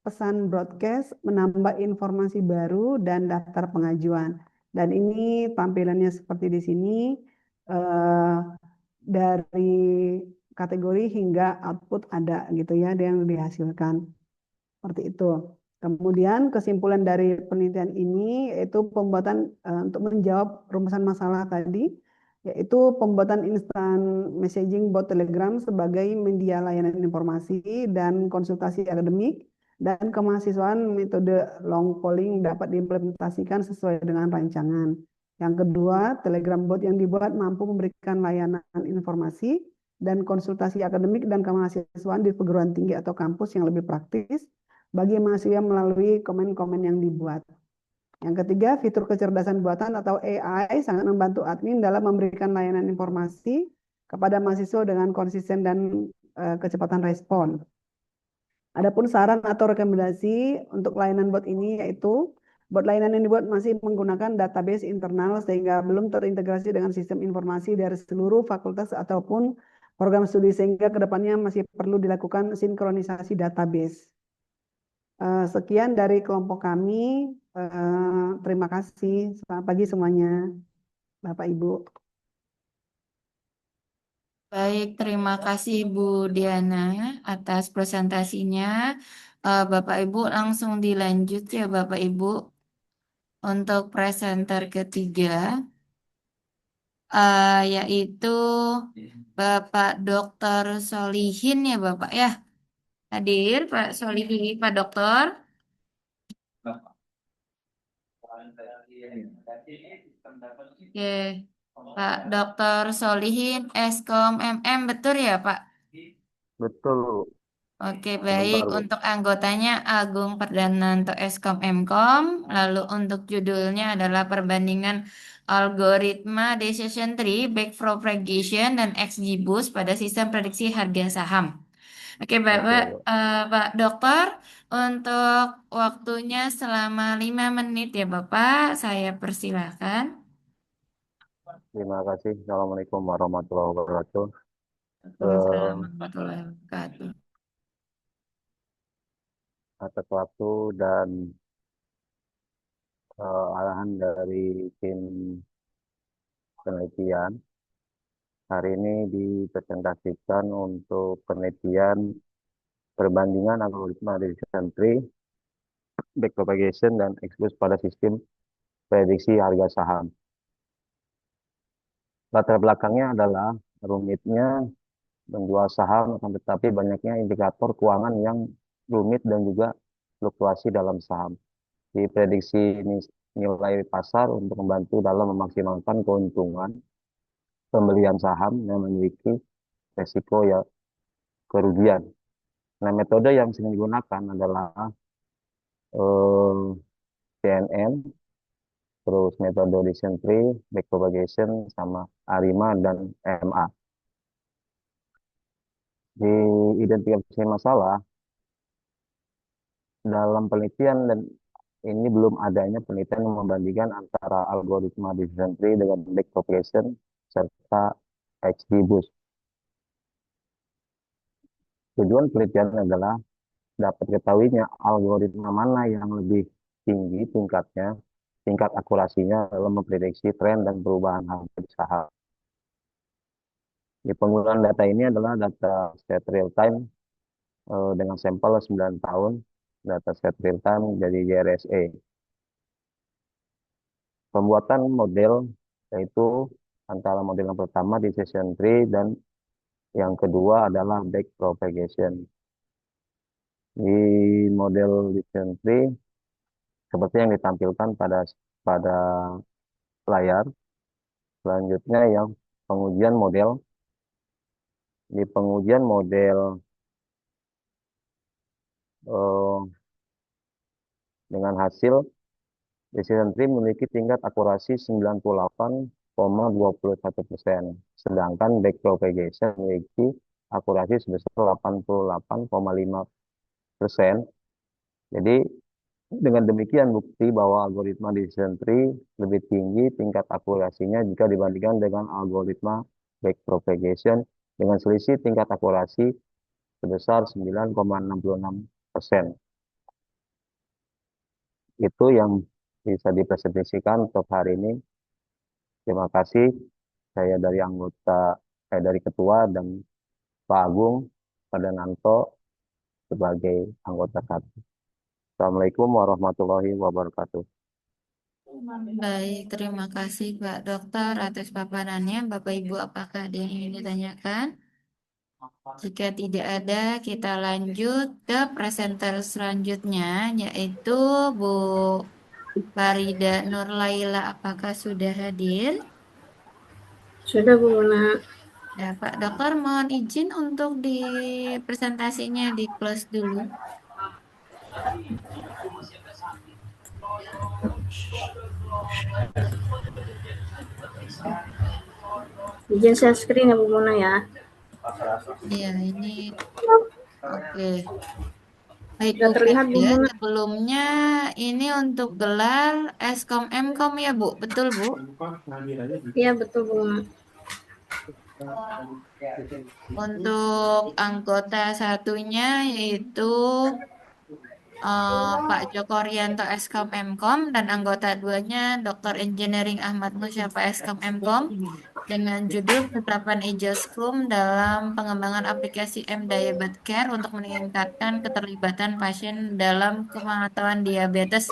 [SPEAKER 3] pesan broadcast, menambah informasi baru, dan daftar pengajuan. Dan ini tampilannya seperti di sini, eh, dari kategori hingga output ada gitu ya, ada yang dihasilkan. Seperti itu. Kemudian kesimpulan dari penelitian ini yaitu pembuatan untuk menjawab rumusan masalah tadi, yaitu pembuatan instant messaging bot Telegram sebagai media layanan informasi dan konsultasi akademik dan kemahasiswaan metode long polling dapat diimplementasikan sesuai dengan rancangan. Yang kedua, Telegram bot yang dibuat mampu memberikan layanan informasi dan konsultasi akademik dan kemahasiswaan di perguruan tinggi atau kampus yang lebih praktis bagi mahasiswa melalui komen-komen yang dibuat. Yang ketiga, fitur kecerdasan buatan atau AI sangat membantu admin dalam memberikan layanan informasi kepada mahasiswa dengan konsisten dan kecepatan respon. Adapun saran atau rekomendasi untuk layanan bot ini yaitu bot layanan yang dibuat masih menggunakan database internal sehingga belum terintegrasi dengan sistem informasi dari seluruh fakultas ataupun program studi sehingga kedepannya masih perlu dilakukan sinkronisasi database. Sekian dari kelompok kami. Terima kasih. Selamat pagi semuanya, Bapak Ibu.
[SPEAKER 1] Baik, terima kasih Bu Diana atas presentasinya. Bapak Ibu langsung dilanjut ya Bapak Ibu. Untuk presenter ketiga, yaitu Bapak Dokter Solihin ya Bapak ya. Hadir Pak Solihin, Pak Dokter. Oke, Pak Dokter Solihin, Eskom MM, betul ya Pak?
[SPEAKER 6] Betul,
[SPEAKER 1] Oke, baik.
[SPEAKER 6] sebentar Bu.
[SPEAKER 1] Untuk anggotanya Agung Perdananto Eskom Mkom. Lalu untuk judulnya adalah perbandingan algoritma decision tree, backpropagation, dan XGBoost pada sistem prediksi harga saham. Oke, Bapak,
[SPEAKER 6] Betul.
[SPEAKER 1] Pak Dokter, untuk waktunya selama 5 menit ya Bapak, saya persilahkan.
[SPEAKER 6] Terima kasih. Assalamualaikum warahmatullahi wabarakatuh.
[SPEAKER 1] Waalaikumsalam
[SPEAKER 6] Eh,
[SPEAKER 1] warahmatullahi wabarakatuh.
[SPEAKER 6] Atas waktu dan arahan dari tim penelitian, hari ini dipresentasikan untuk penelitian perbandingan algoritma decision tree, backpropagation, dan expose pada sistem prediksi harga saham. Latar belakangnya adalah rumitnya menjual saham, akan tetapi banyaknya indikator keuangan yang rumit dan juga fluktuasi dalam saham. Diprediksi nilai pasar untuk membantu dalam memaksimalkan keuntungan pembelian saham yang memiliki resiko ya kerugian. Nah, metode yang sering digunakan adalah CNN, terus metode decision tree, backpropagation, sama ARIMA dan MA. Di identifikasi masalah dalam penelitian dan ini belum adanya penelitian yang membandingkan antara algoritma decision tree dengan backpropagation serta XGBoost. Tujuan penelitian adalah dapat ketahuinya algoritma mana yang lebih tinggi tingkat akurasinya dalam memprediksi tren dan perubahan harga di saham. Di penggunaan data ini adalah data set real time dengan sampel 9 tahun, data set real time dari JRSA. Pembuatan model yaitu antara model yang pertama decision tree dan yang kedua adalah backpropagation. Di model decision tree seperti yang ditampilkan pada layar. Selanjutnya yang pengujian model. Di pengujian model eh, dengan hasil decision tree memiliki tingkat akurasi 98,21%, sedangkan back propagation memiliki akurasi sebesar 88,5%. Jadi dengan demikian bukti bahwa algoritma decision tree lebih tinggi tingkat akurasinya jika dibandingkan dengan algoritma back propagation dengan selisih tingkat akurasi sebesar 9,66%. Itu yang bisa dipresentasikan untuk hari ini. Terima kasih. Saya dari Ketua dan Pak Agung Padananto sebagai anggota satu. Assalamualaikum warahmatullahi wabarakatuh.
[SPEAKER 1] Baik, terima kasih Pak Dokter atas paparannya. Bapak Ibu, apakah ada yang ingin ditanyakan? Jika tidak ada, kita lanjut ke presenter selanjutnya, yaitu Bu Farida Nurlaila. Apakah sudah hadir?
[SPEAKER 7] Sudah Bu Mona.
[SPEAKER 1] Ya, Pak Dokter, mohon izin untuk di presentasinya di close dulu.
[SPEAKER 7] Izin share screen ya Bu Mona ya.
[SPEAKER 1] Iya, ini oke. Baik,
[SPEAKER 7] Sudah
[SPEAKER 1] Bu
[SPEAKER 7] terlihat Bu
[SPEAKER 1] Farida,
[SPEAKER 7] Mona?
[SPEAKER 1] sebelumnya ini untuk gelar Eskom Mkom ya Bu, betul Bu?
[SPEAKER 7] Iya betul Bu Mona.
[SPEAKER 1] Untuk anggota satunya yaitu Pak Joko Rianto Eskom Mkom dan anggota duanya Dr. Engineering Ahmad Musyafa Eskom Mkom dengan judul penerapan Agile Scrum dalam pengembangan aplikasi M-Diabetes Care untuk meningkatkan keterlibatan pasien dalam pemantauan diabetes.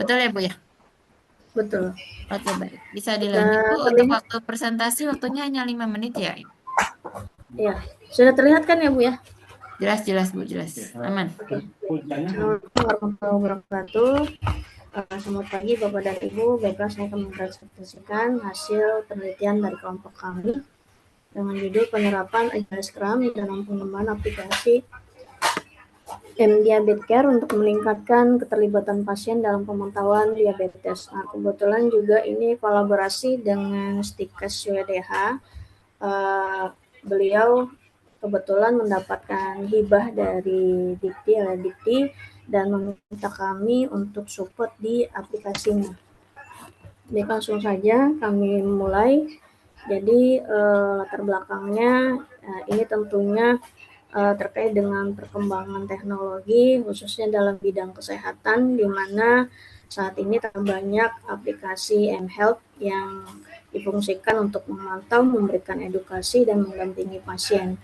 [SPEAKER 1] Betul ya Bu ya?
[SPEAKER 7] Betul.
[SPEAKER 1] Oke baik, bisa dilanjut Bu. Untuk
[SPEAKER 7] Terlihat?
[SPEAKER 1] waktu presentasi waktunya hanya 5 menit ya.
[SPEAKER 7] Iya. Sudah terlihat kan ya Bu ya?
[SPEAKER 1] Jelas Bu, jelas. Aman.
[SPEAKER 7] Oke. Assalamualaikum warahmatullahi wabarakatuh. Selamat pagi Bapak dan Ibu. Baiklah, saya akan mempresentasikan hasil penelitian dari kelompok kami dengan judul penerapan Agile Scrum dalam pengembangan aplikasi M-Diabetes Care untuk meningkatkan keterlibatan pasien dalam pemantauan diabetes. Nah, kebetulan juga ini kolaborasi dengan Stikes YDH. Beliau kebetulan mendapatkan hibah dari Dikti dan meminta kami untuk support di aplikasinya. Jadi langsung saja kami mulai. Jadi latar belakangnya ini tentunya terkait dengan perkembangan teknologi khususnya dalam bidang kesehatan, di mana saat ini banyak aplikasi mHealth yang difungsikan untuk memantau, memberikan edukasi dan mendampingi pasien.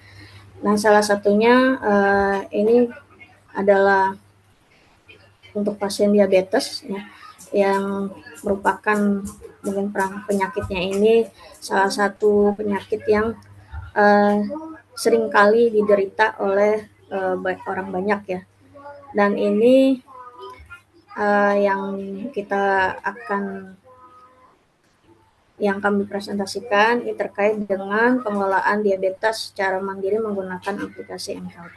[SPEAKER 7] Nah, salah satunya ini adalah untuk pasien diabetes ya, yang merupakan mungkin penyakitnya ini salah satu penyakit yang seringkali diderita oleh orang banyak ya. Dan ini yang kami presentasikan ini terkait dengan pengelolaan diabetes secara mandiri menggunakan aplikasi mHealth.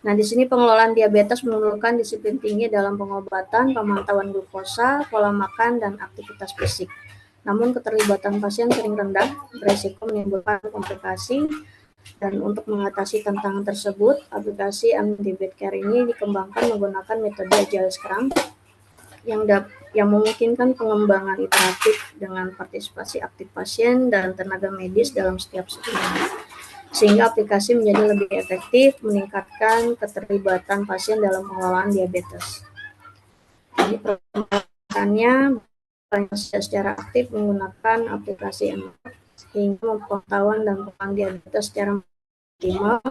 [SPEAKER 7] Nah, di sini pengelolaan diabetes memerlukan disiplin tinggi dalam pengobatan, pemantauan glukosa, pola makan, dan aktivitas fisik. Namun keterlibatan pasien sering rendah, beresiko menimbulkan komplikasi. Dan untuk mengatasi tantangan tersebut, aplikasi M-Diabetes Care ini dikembangkan menggunakan metode Agile Scrum yang memungkinkan pengembangan iteratif dengan partisipasi aktif pasien dan tenaga medis dalam setiap segmen, sehingga aplikasi menjadi lebih efektif meningkatkan keterlibatan pasien dalam pengelolaan diabetes. Jadi perkembangannya secara aktif menggunakan aplikasi mHealth hingga pemantauan dan pengelolaan diabetes secara optimal.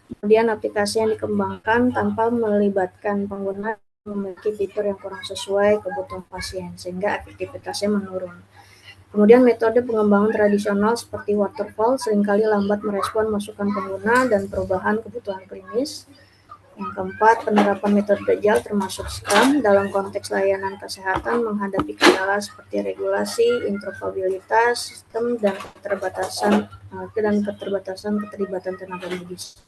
[SPEAKER 7] Kemudian aplikasi yang dikembangkan tanpa melibatkan pengguna memiliki fitur yang kurang sesuai kebutuhan pasien sehingga efektivitasnya menurun. Kemudian metode pengembangan tradisional seperti waterfall seringkali lambat merespon masukan pengguna dan perubahan kebutuhan klinis. Yang keempat, penerapan metode Agile termasuk Scrum dalam konteks layanan kesehatan menghadapi kendala seperti regulasi, interoperabilitas, sistem, dan keterbatasan keterlibatan tenaga medis.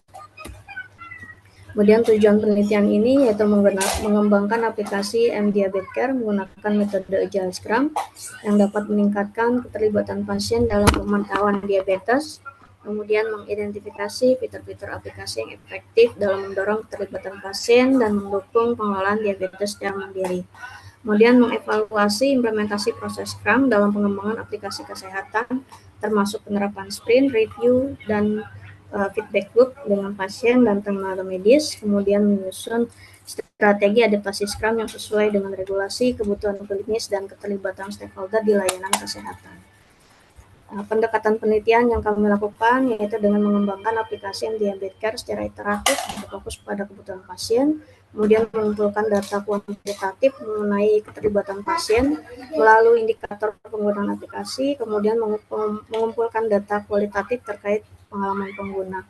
[SPEAKER 7] Kemudian tujuan penelitian ini yaitu mengembangkan aplikasi mDiabetecare menggunakan metode Agile Scrum yang dapat meningkatkan keterlibatan pasien dalam pemantauan diabetes, kemudian mengidentifikasi fitur-fitur aplikasi yang efektif dalam mendorong keterlibatan pasien dan mendukung pengelolaan diabetes secara mandiri. Kemudian mengevaluasi implementasi proses Scrum dalam pengembangan aplikasi kesehatan, termasuk penerapan sprint, review, dan feedback loop dengan pasien dan tenaga medis, kemudian menyusun strategi adaptasi Scrum yang sesuai dengan regulasi, kebutuhan klinis, dan keterlibatan stakeholder di layanan kesehatan. Pendekatan penelitian yang kami lakukan yaitu dengan mengembangkan aplikasi mDiabetecare secara iteratif berfokus pada kebutuhan pasien, kemudian mengumpulkan data kuantitatif mengenai keterlibatan pasien melalui indikator penggunaan aplikasi, kemudian mengumpulkan data kualitatif terkait pengalaman pengguna,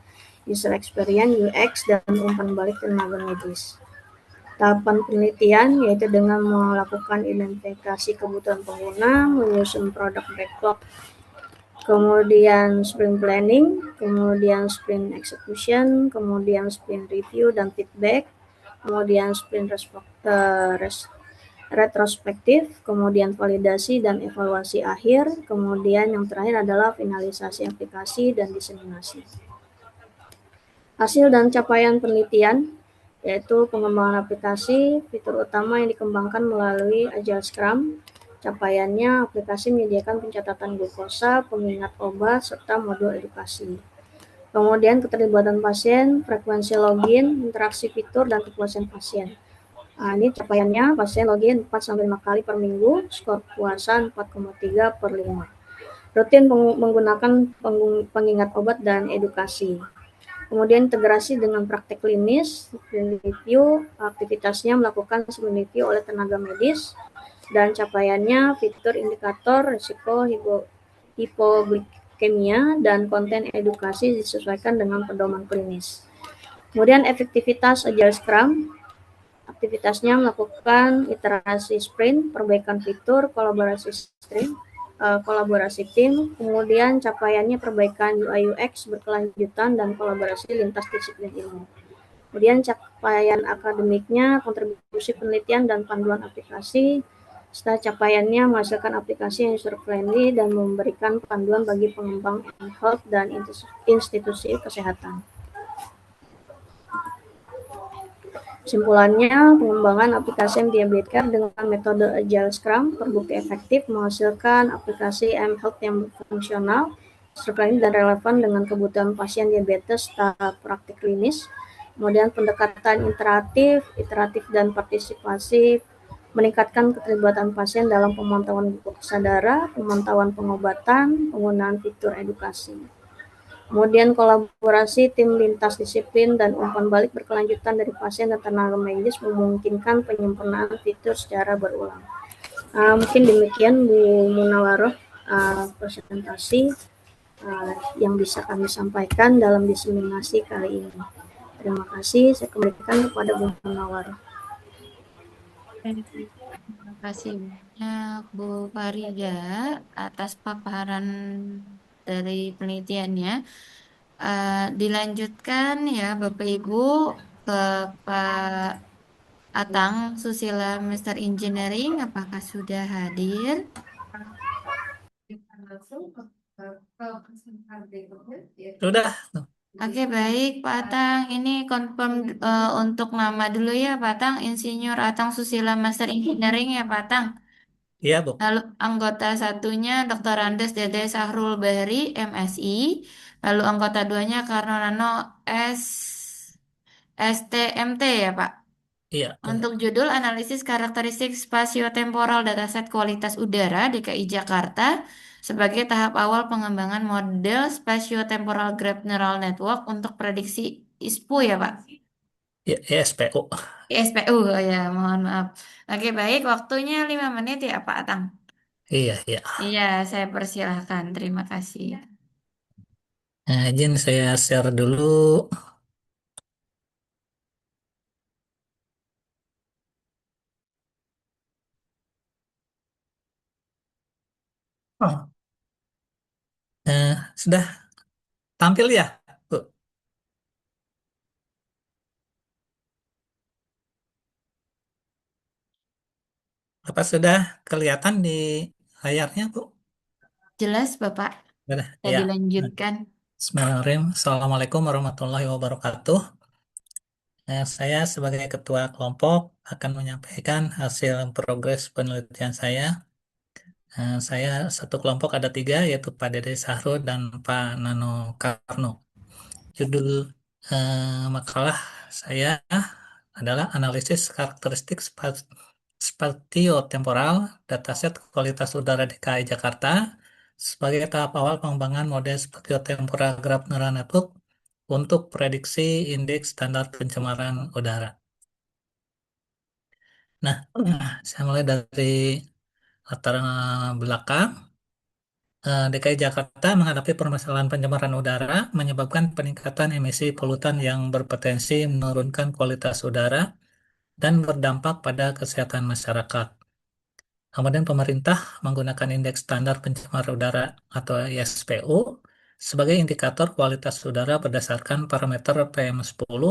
[SPEAKER 7] user experience, UX, dan umpan balik tenaga medis. Tahapan penelitian yaitu dengan melakukan identifikasi kebutuhan pengguna, menyusun produk backlog, kemudian sprint planning, kemudian sprint execution, kemudian sprint review dan feedback, kemudian sprint retrospektif, kemudian validasi dan evaluasi akhir, kemudian yang terakhir adalah finalisasi aplikasi dan diseminasi. Hasil dan capaian penelitian yaitu pengembangan aplikasi, fitur utama yang dikembangkan melalui Agile Scrum. Capaiannya, aplikasi menyediakan pencatatan glukosa, pengingat obat, serta modul edukasi. Kemudian keterlibatan pasien, frekuensi login, interaksi fitur, dan kepuasan pasien. Ini capaiannya, pasien login 4-5 kali per minggu, skor kepuasan 4,3 per 5. Rutin menggunakan pengingat obat dan edukasi. Kemudian integrasi dengan praktek klinis, sprint review, aktivitasnya melakukan sprint review oleh tenaga medis, dan capaiannya fitur indikator risiko hipoglikemia dan konten edukasi disesuaikan dengan pedoman klinis. Kemudian efektivitas Agile Scrum, aktivitasnya melakukan iterasi sprint, perbaikan fitur, kolaborasi tim, kemudian capaiannya perbaikan UI UX berkelanjutan dan kolaborasi lintas disiplin ilmu. Kemudian capaian akademiknya, kontribusi penelitian dan panduan aplikasi. Setelah capaiannya menghasilkan aplikasi yang user friendly dan memberikan panduan bagi pengembang health dan institusi kesehatan. Kesimpulannya, pengembangan aplikasi mDiabetecare dengan metode Agile Scrum terbukti efektif menghasilkan aplikasi mHealth yang fungsional, user-friendly, dan relevan dengan kebutuhan pasien diabetes tahap praktik klinis. Kemudian pendekatan iteratif, dan partisipasi meningkatkan keterlibatan pasien dalam pemantauan glukosa darah, pemantauan pengobatan, penggunaan fitur edukasi. Kemudian kolaborasi tim lintas disiplin dan umpan balik berkelanjutan dari pasien dan tenaga medis memungkinkan penyempurnaan fitur secara berulang. Mungkin demikian Bu Munawaroh presentasi yang bisa kami sampaikan dalam diseminasi kali ini. Terima kasih, saya kembalikan kepada Bu Munawaroh.
[SPEAKER 1] Terima kasih banyak Bu Farida atas paparan dari penelitiannya. Dilanjutkan ya Bapak Ibu ke Pak Atang Susila Master Engineering, apakah sudah hadir?
[SPEAKER 5] Sudah.
[SPEAKER 1] Oke, baik Pak Atang. Ini confirm untuk nama dulu ya Pak Atang, Insinyur Atang Susila Master Engineering ya Pak Atang.
[SPEAKER 5] Iya, Bu.
[SPEAKER 1] Lalu anggota satunya Dr. Andes Dede Sahrul Bahri, MSI. Lalu anggota duanya Karno Nano STMT ya Pak.
[SPEAKER 5] Iya, betul.
[SPEAKER 1] Untuk judul analisis karakteristik spasiotemporal dataset kualitas udara DKI Jakarta sebagai tahap awal pengembangan model spatiotemporal graph neural network untuk prediksi ISPU ya Pak.
[SPEAKER 5] Iya, SPU.
[SPEAKER 1] ISPU oh ya, mohon maaf. Oke, baik, waktunya 5 menit ya Pak Atang.
[SPEAKER 5] Iya, iya.
[SPEAKER 1] Iya, saya persilahkan. Terima kasih.
[SPEAKER 5] Nah, izin saya share dulu.
[SPEAKER 8] Oh, sudah tampil ya, Bu? Apa sudah kelihatan di layarnya, Bu?
[SPEAKER 1] Jelas, Bapak.
[SPEAKER 8] Sudah,
[SPEAKER 1] Bisa
[SPEAKER 8] ya.
[SPEAKER 1] dilanjutkan.
[SPEAKER 8] Bismillahirrahmanirrahim. Assalamualaikum warahmatullahi wabarakatuh. Saya sebagai ketua kelompok akan menyampaikan hasil progres penelitian saya. Saya satu kelompok ada tiga, yaitu Pak Dede Sahrul dan Pak Nano Karno. Judul makalah saya adalah analisis karakteristik spatiotemporal dataset kualitas udara DKI Jakarta sebagai tahap awal pengembangan model spatiotemporal graph neural network untuk prediksi indeks standar pencemaran udara. Nah, saya mulai dari latar belakang. DKI Jakarta menghadapi permasalahan pencemaran udara menyebabkan peningkatan emisi polutan yang berpotensi menurunkan kualitas udara dan berdampak pada kesehatan masyarakat. Kemudian pemerintah menggunakan indeks standar pencemar udara atau ISPU sebagai indikator kualitas udara berdasarkan parameter PM10,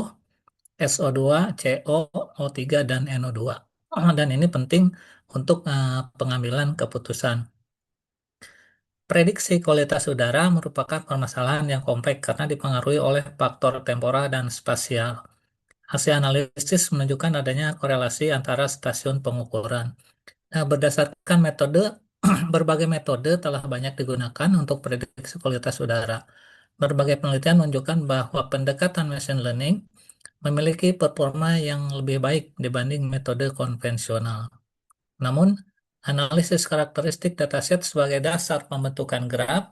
[SPEAKER 8] SO2, CO, O3, dan NO2. Dan ini penting untuk pengambilan keputusan. Prediksi kualitas udara merupakan permasalahan yang kompleks karena dipengaruhi oleh faktor temporal dan spasial. Hasil analisis menunjukkan adanya korelasi antara stasiun pengukuran. Nah, berdasarkan metode, berbagai metode telah banyak digunakan untuk prediksi kualitas udara. Berbagai penelitian menunjukkan bahwa pendekatan machine learning memiliki performa yang lebih baik dibanding metode konvensional. Namun, analisis karakteristik dataset sebagai dasar pembentukan graf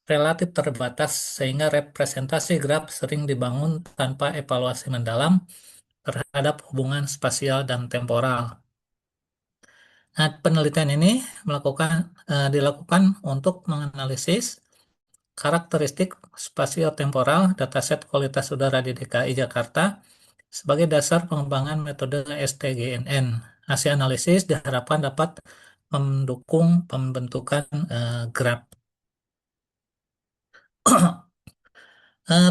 [SPEAKER 8] relatif terbatas sehingga representasi graf sering dibangun tanpa evaluasi mendalam terhadap hubungan spasial dan temporal. Nah, penelitian ini dilakukan untuk menganalisis karakteristik spasio-temporal dataset kualitas udara di DKI Jakarta sebagai dasar pengembangan metode STGNN. Hasil analisis diharapkan dapat mendukung pembentukan graf.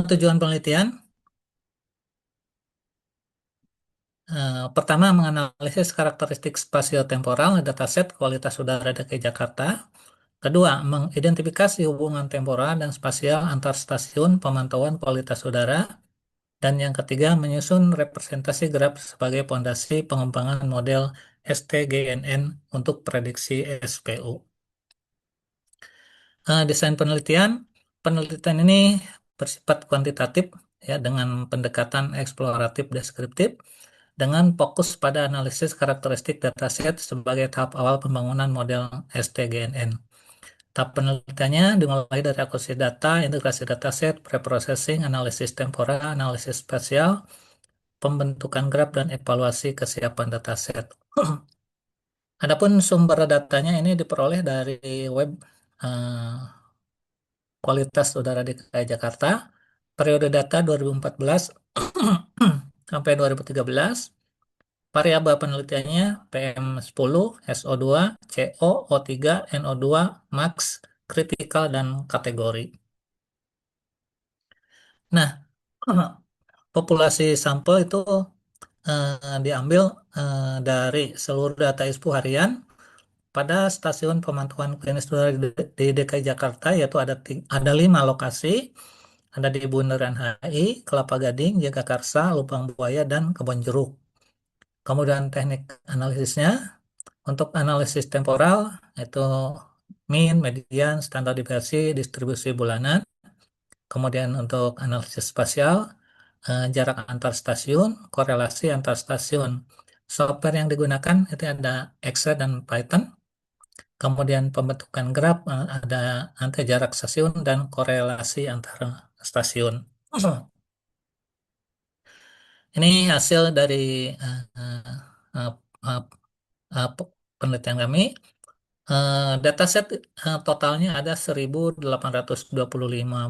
[SPEAKER 8] Tujuan penelitian pertama, menganalisis karakteristik spasio-temporal dataset kualitas udara DKI Jakarta. Kedua, mengidentifikasi hubungan temporal dan spasial antar stasiun pemantauan kualitas udara. Dan yang ketiga, menyusun representasi graf sebagai fondasi pengembangan model STGNN untuk prediksi SPU. Desain penelitian ini bersifat kuantitatif ya dengan pendekatan eksploratif deskriptif dengan fokus pada analisis karakteristik dataset sebagai tahap awal pembangunan model STGNN. Tahap penelitiannya dimulai dari akuisisi data, integrasi dataset, preprocessing, analisis temporal, analisis spasial, pembentukan graf, dan evaluasi kesiapan dataset. Adapun sumber datanya ini diperoleh dari web kualitas udara DKI Jakarta, periode data 2014 sampai 2013, variabel penelitiannya PM10, SO2, CO, O3, NO2, max, kritikal, dan kategori. Nah, populasi sampel itu diambil dari seluruh data ISPU harian pada stasiun pemantauan klinis udara di DKI Jakarta, yaitu ada 5 lokasi, ada di Bundaran HI, Kelapa Gading, Jagakarsa, Lubang Buaya, dan Kebonjeruk. Kemudian teknik analisisnya, untuk analisis temporal, itu mean, median, standar deviasi, distribusi bulanan. Kemudian untuk analisis spasial, jarak antar stasiun, korelasi antar stasiun. Software yang digunakan itu ada Excel dan Python. Kemudian pembentukan graf, ada antar jarak stasiun dan korelasi antar stasiun. Ini hasil dari uh, uh, uh, penelitian kami. Dataset totalnya ada 1.825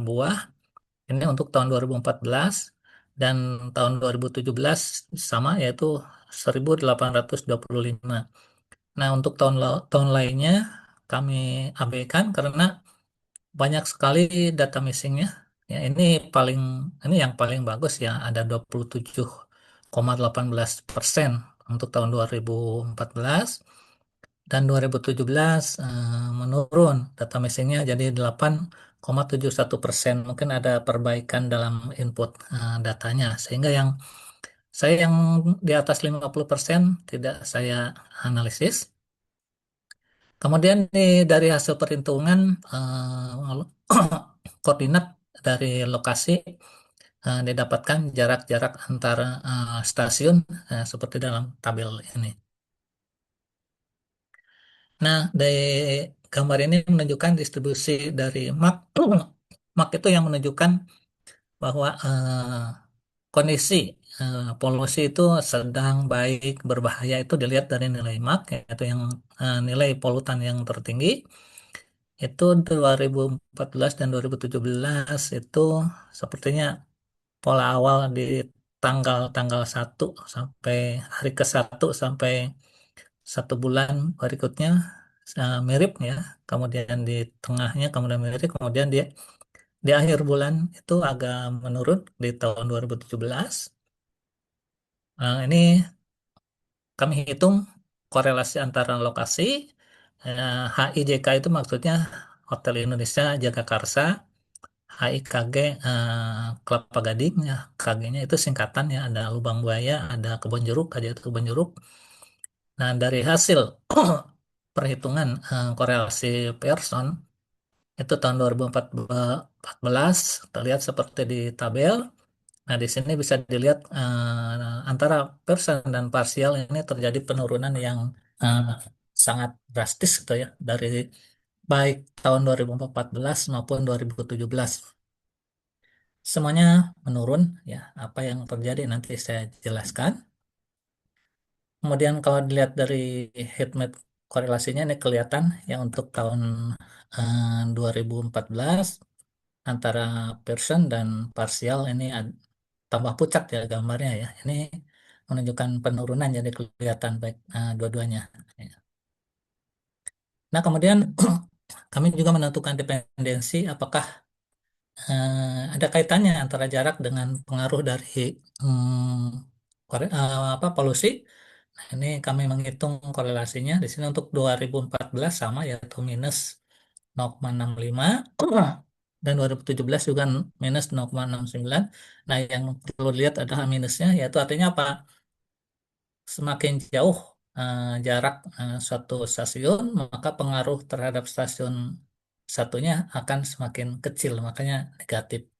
[SPEAKER 8] buah. Ini untuk tahun 2014 dan tahun 2017 sama, yaitu 1.825. Nah, untuk tahun lainnya kami abaikan karena banyak sekali data missingnya. Ya, ini yang paling bagus ya, ada 27,18% untuk tahun 2014 dan 2017 menurun data missingnya jadi 8,71%. Mungkin ada perbaikan dalam input datanya sehingga yang di atas 50% tidak saya analisis. Kemudian dari hasil perhitungan koordinat dari lokasi didapatkan jarak-jarak antara stasiun seperti dalam tabel ini. Nah, dari gambar ini menunjukkan distribusi dari MAC. MAC itu yang menunjukkan bahwa kondisi polusi itu sedang, baik, berbahaya itu dilihat dari nilai MAC, yaitu yang nilai polutan yang tertinggi. Itu 2014 dan 2017 itu sepertinya pola awal di tanggal 1 sampai hari ke-1 sampai 1 bulan berikutnya mirip ya. Kemudian di tengahnya kemudian mirip, kemudian di akhir bulan itu agak menurun di tahun 2017. Ini kami hitung korelasi antara lokasi HIJK itu maksudnya Hotel Indonesia Jagakarsa, HIKG Kelapa Gading ya, KG-nya itu singkatan ya, ada Lubang Buaya, ada Kebon Jeruk, aja itu Kebon Jeruk. Nah, dari hasil perhitungan korelasi Pearson itu tahun 2014 terlihat seperti di tabel. Nah, di sini bisa dilihat antara Pearson dan parsial ini terjadi penurunan yang eh, sangat drastis gitu ya, dari baik tahun 2014 maupun 2017. Semuanya menurun ya. Apa yang terjadi nanti saya jelaskan. Kemudian kalau dilihat dari heat map korelasinya ini kelihatan yang untuk tahun 2014 antara Pearson dan parsial ini tambah pucat ya gambarnya ya. Ini menunjukkan penurunan jadi kelihatan baik dua-duanya. Ya. Nah, kemudian kami juga menentukan dependensi apakah ada kaitannya antara jarak dengan pengaruh dari polusi. Nah, ini kami menghitung korelasinya. Di sini untuk 2014 sama yaitu minus 0,65 dan 2017 juga minus 0,69. Nah, yang perlu dilihat adalah minusnya, yaitu artinya apa? Semakin jauh jarak suatu stasiun, maka pengaruh terhadap stasiun satunya akan semakin kecil, makanya negatif.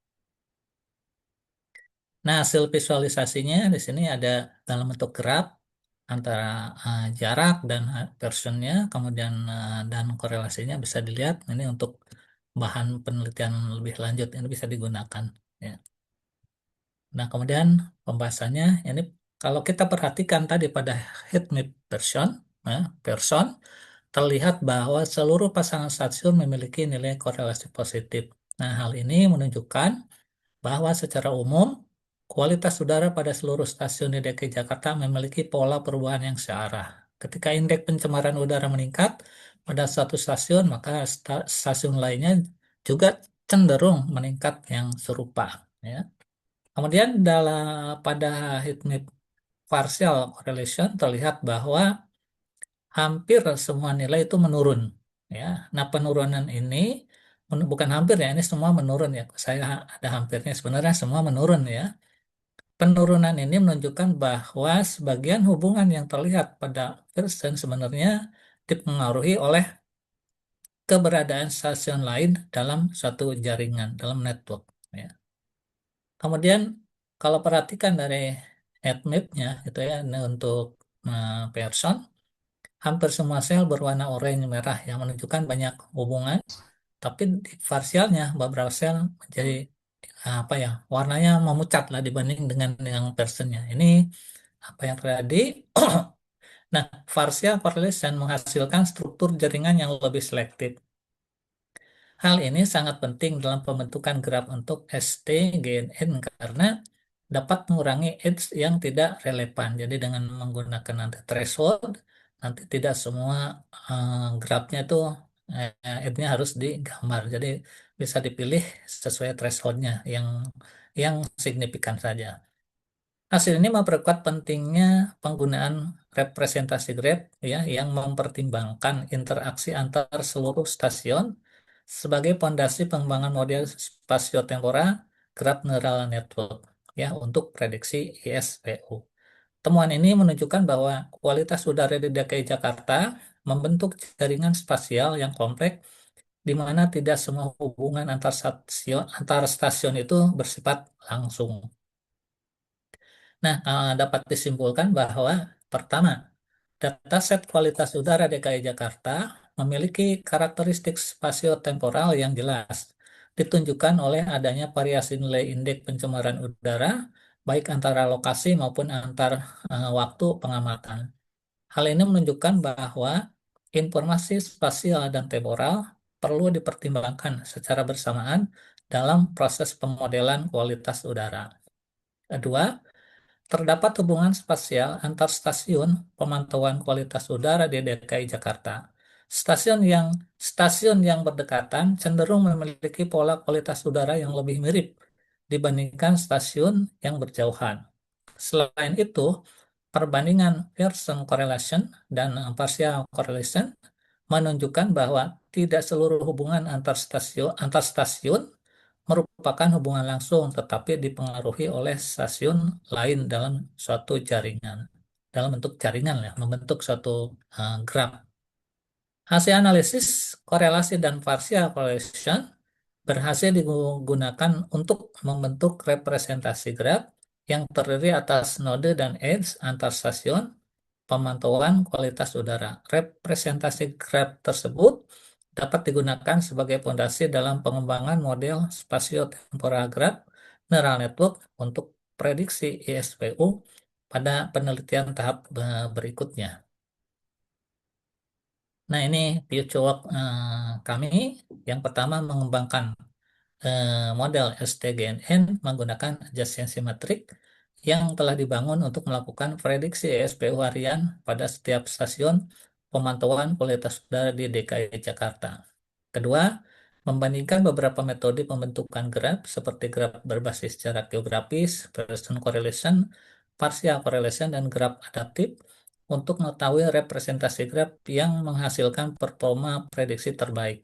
[SPEAKER 8] Nah, hasil visualisasinya di sini ada dalam bentuk graf antara jarak dan personnya, kemudian dan korelasinya bisa dilihat. Ini untuk bahan penelitian lebih lanjut ini bisa digunakan. Ya. Nah, kemudian pembahasannya ini kalau kita perhatikan tadi pada heat map person terlihat bahwa seluruh pasangan stasiun memiliki nilai korelasi positif. Nah, hal ini menunjukkan bahwa secara umum kualitas udara pada seluruh stasiun di DKI Jakarta memiliki pola perubahan yang searah. Ketika indeks pencemaran udara meningkat pada satu stasiun, maka stasiun lainnya juga cenderung meningkat yang serupa. Ya. Kemudian pada heat map partial correlation terlihat bahwa hampir semua nilai itu menurun. Ya. Nah, penurunan ini bukan hampir ya, ini semua menurun ya. Saya ada hampirnya, sebenarnya semua menurun ya. Penurunan ini menunjukkan bahwa sebagian hubungan yang terlihat pada person sebenarnya dipengaruhi oleh keberadaan stasiun lain dalam suatu jaringan, dalam network. Ya. Kemudian kalau perhatikan dari heat map-nya itu ya, ini untuk person, hampir semua sel berwarna oranye merah yang menunjukkan banyak hubungan, tapi di parsialnya beberapa sel menjadi apa ya, warnanya memucat lah dibanding dengan yang personnya. Ini apa yang terjadi? Nah, partial correlation menghasilkan struktur jaringan yang lebih selektif. Hal ini sangat penting dalam pembentukan graf untuk ST, GNN karena dapat mengurangi edge yang tidak relevan. Jadi dengan menggunakan nanti threshold, nanti tidak semua grafnya itu N-nya harus digambar. Jadi bisa dipilih sesuai thresholdnya yang signifikan saja. Hasil ini memperkuat pentingnya penggunaan representasi grab ya yang mempertimbangkan interaksi antar seluruh stasiun sebagai pondasi pengembangan model spasiotempora graph neural network ya untuk prediksi ISPU. Temuan ini menunjukkan bahwa kualitas udara di DKI Jakarta membentuk jaringan spasial yang kompleks di mana tidak semua hubungan antar stasiun itu bersifat langsung. Nah, dapat disimpulkan bahwa pertama, dataset kualitas udara DKI Jakarta memiliki karakteristik spasio-temporal yang jelas, ditunjukkan oleh adanya variasi nilai indeks pencemaran udara, baik antara lokasi maupun antar waktu pengamatan. Hal ini menunjukkan bahwa informasi spasial dan temporal perlu dipertimbangkan secara bersamaan dalam proses pemodelan kualitas udara. Kedua, terdapat hubungan spasial antar stasiun pemantauan kualitas udara di DKI Jakarta. Stasiun yang berdekatan cenderung memiliki pola kualitas udara yang lebih mirip dibandingkan stasiun yang berjauhan. Selain itu, perbandingan Pearson correlation dan partial correlation menunjukkan bahwa tidak seluruh hubungan antar stasiun merupakan hubungan langsung, tetapi dipengaruhi oleh stasiun lain dalam suatu jaringan, dalam bentuk jaringan ya, membentuk suatu graf. Hasil analisis korelasi dan partial correlation berhasil digunakan untuk membentuk representasi graf yang terdiri atas node dan edge antar stasiun pemantauan kualitas udara. Representasi graf tersebut dapat digunakan sebagai fondasi dalam pengembangan model spasio-temporal graph neural network untuk prediksi ISPU pada penelitian tahap berikutnya. Nah, ini future work kami. Yang pertama mengembangkan model STGNN menggunakan adjacency symmetric yang telah dibangun untuk melakukan prediksi ESPU harian pada setiap stasiun pemantauan kualitas udara di DKI Jakarta. Kedua, membandingkan beberapa metode pembentukan graf seperti graf berbasis jarak geografis, Pearson correlation, partial correlation, dan graf adaptif untuk mengetahui representasi graf yang menghasilkan performa prediksi terbaik.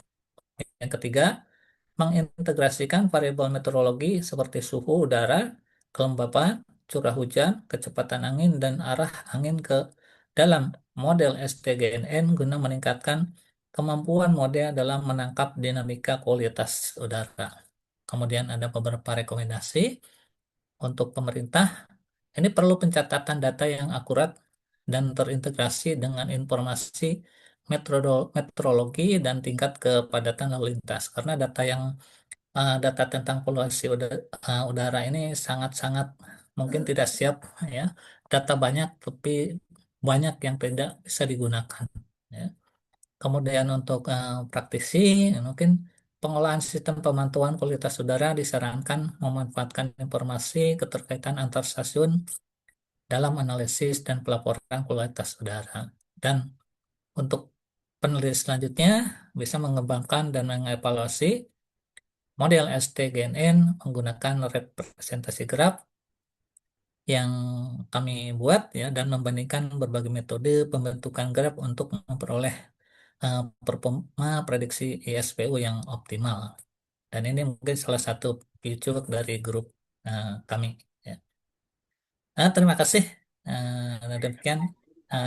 [SPEAKER 8] Yang ketiga, mengintegrasikan variabel meteorologi seperti suhu udara, kelembapan, curah hujan, kecepatan angin, dan arah angin ke dalam model STGNN guna meningkatkan kemampuan model dalam menangkap dinamika kualitas udara. Kemudian ada beberapa rekomendasi untuk pemerintah. Ini perlu pencatatan data yang akurat dan terintegrasi dengan informasi meteorologi dan tingkat kepadatan lalu lintas. Karena data tentang polusi udara ini sangat-sangat mungkin tidak siap ya. Data banyak tapi banyak yang tidak bisa digunakan ya. Kemudian untuk praktisi mungkin pengolahan sistem pemantauan kualitas udara disarankan memanfaatkan informasi keterkaitan antar stasiun dalam analisis dan pelaporan kualitas udara. Dan untuk penelitian selanjutnya bisa mengembangkan dan mengevaluasi model STGNN menggunakan representasi graf yang kami buat ya dan membandingkan berbagai metode pembentukan graf untuk memperoleh performa prediksi ISPU yang optimal. Dan ini mungkin salah satu fitur dari grup kami. Ya. Nah, terima kasih. Demikian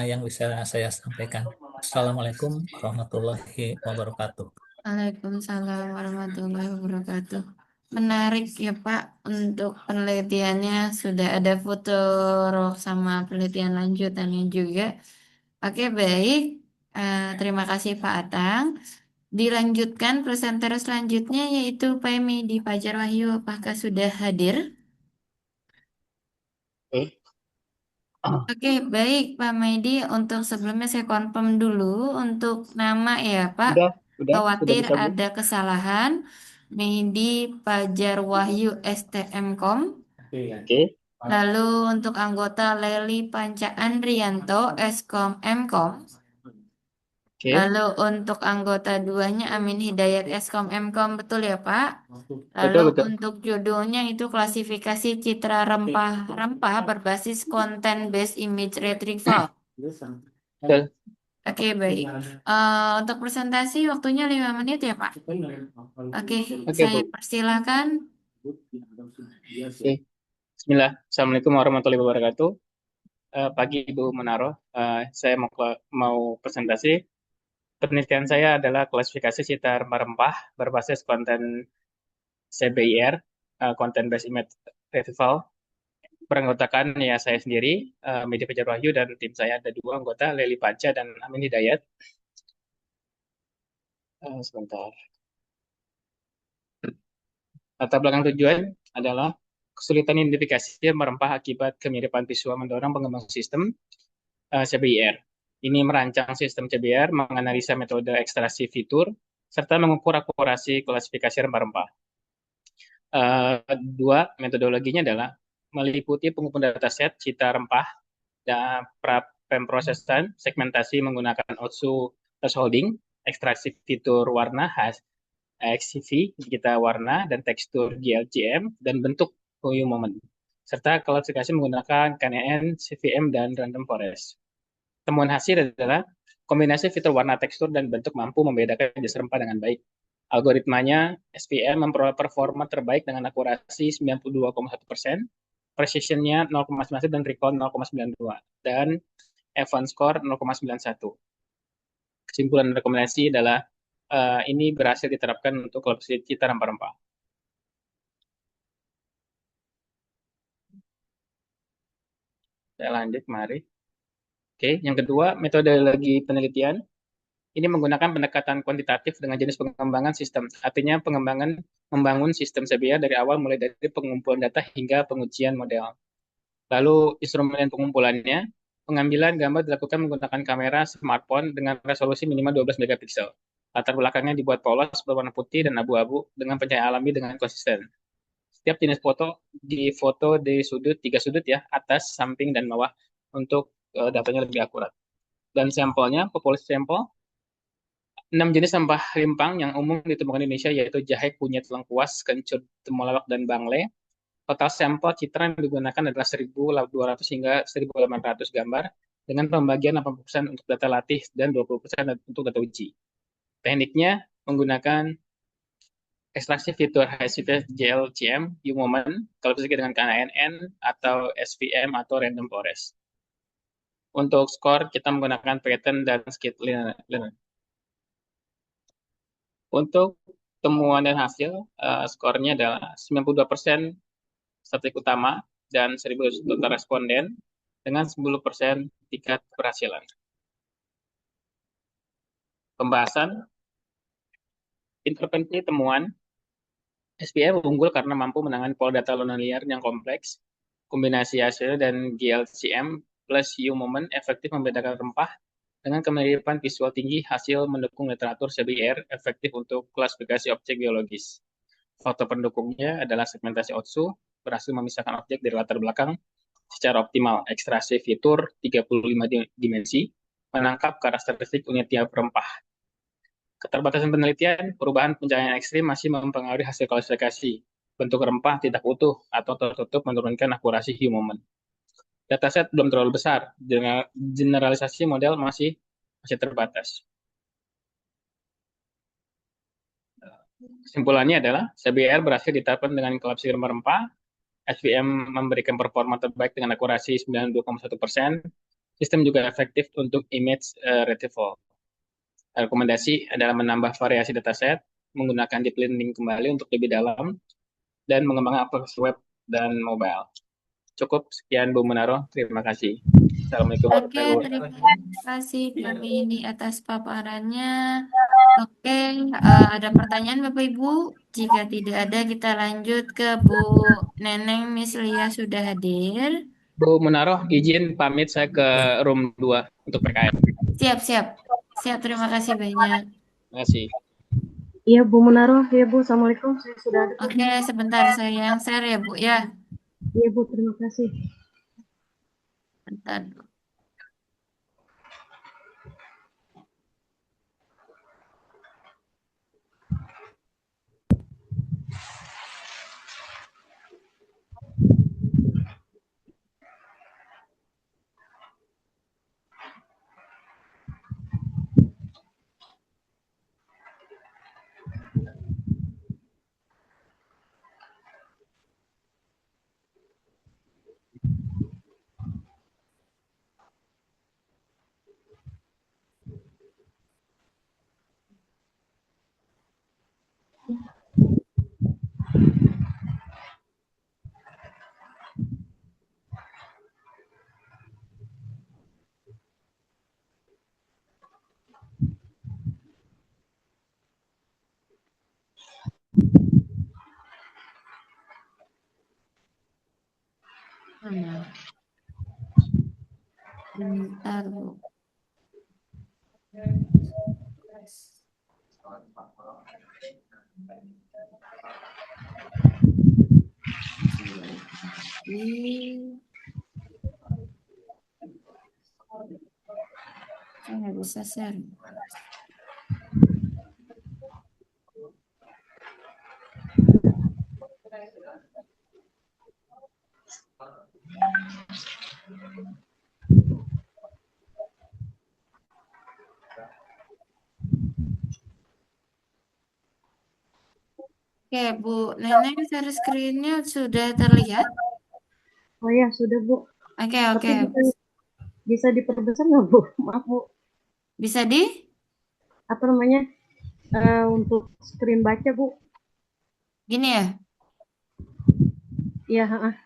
[SPEAKER 8] yang bisa saya sampaikan. Assalamualaikum warahmatullahi wabarakatuh.
[SPEAKER 1] Waalaikumsalam warahmatullahi wabarakatuh. Menarik ya Pak, untuk penelitiannya sudah ada foto sama penelitian lanjutannya juga. Oke, baik. Terima kasih Pak Atang. Dilanjutkan presenter selanjutnya yaitu Pak Emi di Fajar Wahyu. Apakah sudah hadir? Oke, baik Pak Medi. Untuk sebelumnya saya confirm dulu untuk nama ya Pak.
[SPEAKER 9] Sudah
[SPEAKER 1] Khawatir
[SPEAKER 9] bisa, Bu.
[SPEAKER 1] ada kesalahan. Medi Fajar Wahyu STMkom.
[SPEAKER 9] Oke.
[SPEAKER 1] Lalu untuk anggota Leli Panca Andrianto Eskom Mkom.
[SPEAKER 9] Oke,
[SPEAKER 1] Lalu untuk anggota duanya Amin Hidayat Eskom Mkom, betul ya Pak? Lalu
[SPEAKER 9] betul.
[SPEAKER 1] untuk judulnya itu klasifikasi citra rempah-rempah berbasis content based image retrieval.
[SPEAKER 9] Betul.
[SPEAKER 1] Oke, baik. Untuk presentasi waktunya 5 menit ya Pak? Oke,
[SPEAKER 9] Oke,
[SPEAKER 1] saya
[SPEAKER 9] Bu.
[SPEAKER 1] persilakan.
[SPEAKER 9] Oke. Bismillah. Assalamualaikum warahmatullahi wabarakatuh. Pagi Ibu Munaro. Saya mau presentasi. Penelitian saya adalah klasifikasi cita rempah-rempah berbasis konten CBIR, Content Based Image Retrieval. Beranggotakan ya saya sendiri, Medi Fajar Wahyu, dan tim saya ada 2 anggota, Leli Panca dan Amin Hidayat. Sebentar. Latar belakang tujuan adalah kesulitan identifikasi merempah akibat kemiripan visual mendorong pengembangan sistem CBIR. Ini merancang sistem CBIR, menganalisa metode ekstraksi fitur, serta mengukur akurasi klasifikasi rempah-rempah. Dua metodologinya adalah meliputi pengumpulan dataset cita rempah dan pemrosesan segmentasi menggunakan OTSU thresholding, ekstraksi fitur warna XCV, kita warna, dan tekstur GLGM, dan bentuk hue moment, serta klasifikasi menggunakan KNN, CVM, dan random forest. Temuan hasil adalah kombinasi fitur warna, tekstur, dan bentuk mampu membedakan jenis rempah dengan baik. Algoritmanya SVM memperoleh performa terbaik dengan akurasi 92,1%, precision-nya 0,91 dan recall 0,92, dan Evans score 0,91. Kesimpulan rekomendasi adalah ini berhasil diterapkan untuk klasifikasi cita rempah-rempah. Saya lanjut, mari. Oke, yang kedua, metodologi penelitian. Ini menggunakan pendekatan kuantitatif dengan jenis pengembangan sistem. Artinya membangun sistem CBIR dari awal, mulai dari pengumpulan data hingga pengujian model. Lalu instrumen pengumpulannya, pengambilan gambar dilakukan menggunakan kamera smartphone dengan resolusi minimal 12 megapiksel. Latar belakangnya dibuat polos berwarna putih dan abu-abu dengan pencahayaan alami dengan konsisten. Setiap jenis foto di sudut, 3 sudut ya, atas, samping, dan bawah untuk datanya lebih akurat. Dan sampelnya, populasi sampel, 6 jenis sampah limpang yang umum ditemukan di Indonesia yaitu jahe, kunyit, lengkuas, kencur, temulawak, dan bangle. Total sampel citra yang digunakan adalah 1.200 hingga 1.800 gambar dengan pembagian 80% untuk data latih dan 20% untuk data uji. Tekniknya menggunakan ekstraksi fitur HSV GLGM, U-Moment, klasifikasi dengan KNN atau SVM atau Random Forest. Untuk skor, kita menggunakan pattern dan skit-learner. Untuk temuan dan hasil, skornya adalah 92% statistik utama dan 1.000 total responden dengan 10% tingkat keberhasilan. Pembahasan, intervensi temuan, SPM unggul karena mampu menangani pola data nonlinear yang kompleks. Kombinasi hasil dan GLCM plus U-Moment efektif membedakan rempah dengan kemiripan visual tinggi. Hasil mendukung literatur CBIR efektif untuk klasifikasi objek biologis. Foto pendukungnya adalah segmentasi OTSU, berhasil memisahkan objek dari latar belakang secara optimal. Ekstraksi fitur 35 dimensi, menangkap karakteristik unit tiap rempah. Keterbatasan penelitian, perubahan pencahayaan ekstrim masih mempengaruhi hasil klasifikasi. Bentuk rempah tidak utuh atau tertutup menurunkan akurasi hue moment. Dataset belum terlalu besar, generalisasi model masih terbatas. Kesimpulannya adalah CBIR berhasil diterapkan dengan klasifikasi rempah, SVM memberikan performa terbaik dengan akurasi 92,1%, sistem juga efektif untuk image retrieval. Rekomendasi adalah menambah variasi dataset, menggunakan deep learning kembali untuk lebih dalam, dan mengembangkan aplikasi web dan mobile. Cukup, sekian Bu Munaro, terima kasih. Assalamualaikum
[SPEAKER 1] Oke,
[SPEAKER 9] warahmatullahi
[SPEAKER 1] terima
[SPEAKER 9] wabarakatuh.
[SPEAKER 1] kasih kami ini atas paparannya. Oke, ada pertanyaan Bapak Ibu? Jika tidak ada, kita lanjut ke Bu Neneng Miss Lia sudah hadir.
[SPEAKER 9] Bu Munaro, izin pamit saya ke room 2 untuk PKM.
[SPEAKER 1] Siap, siap. Siap, terima kasih banyak.
[SPEAKER 9] Terima kasih.
[SPEAKER 10] Iya, Bu Munaro. Ya, Bu. Assalamualaikum. Saya sudah ada.
[SPEAKER 1] Oke, sebentar saya yang share ya Bu ya.
[SPEAKER 10] Iya, Bu. Terima kasih.
[SPEAKER 1] Bentar. Mana? Bentar, Bu. Ini saya nggak bisa share. Oke, Bu Neneng, share screen-nya sudah terlihat?
[SPEAKER 10] Oh ya, sudah Bu.
[SPEAKER 1] Oke,
[SPEAKER 10] Tapi
[SPEAKER 1] oke.
[SPEAKER 10] bisa diperbesar nggak Bu? Maaf Bu.
[SPEAKER 1] Bisa di?
[SPEAKER 10] Apa namanya? Untuk screen baca Bu.
[SPEAKER 1] Gini ya?
[SPEAKER 10] Iya,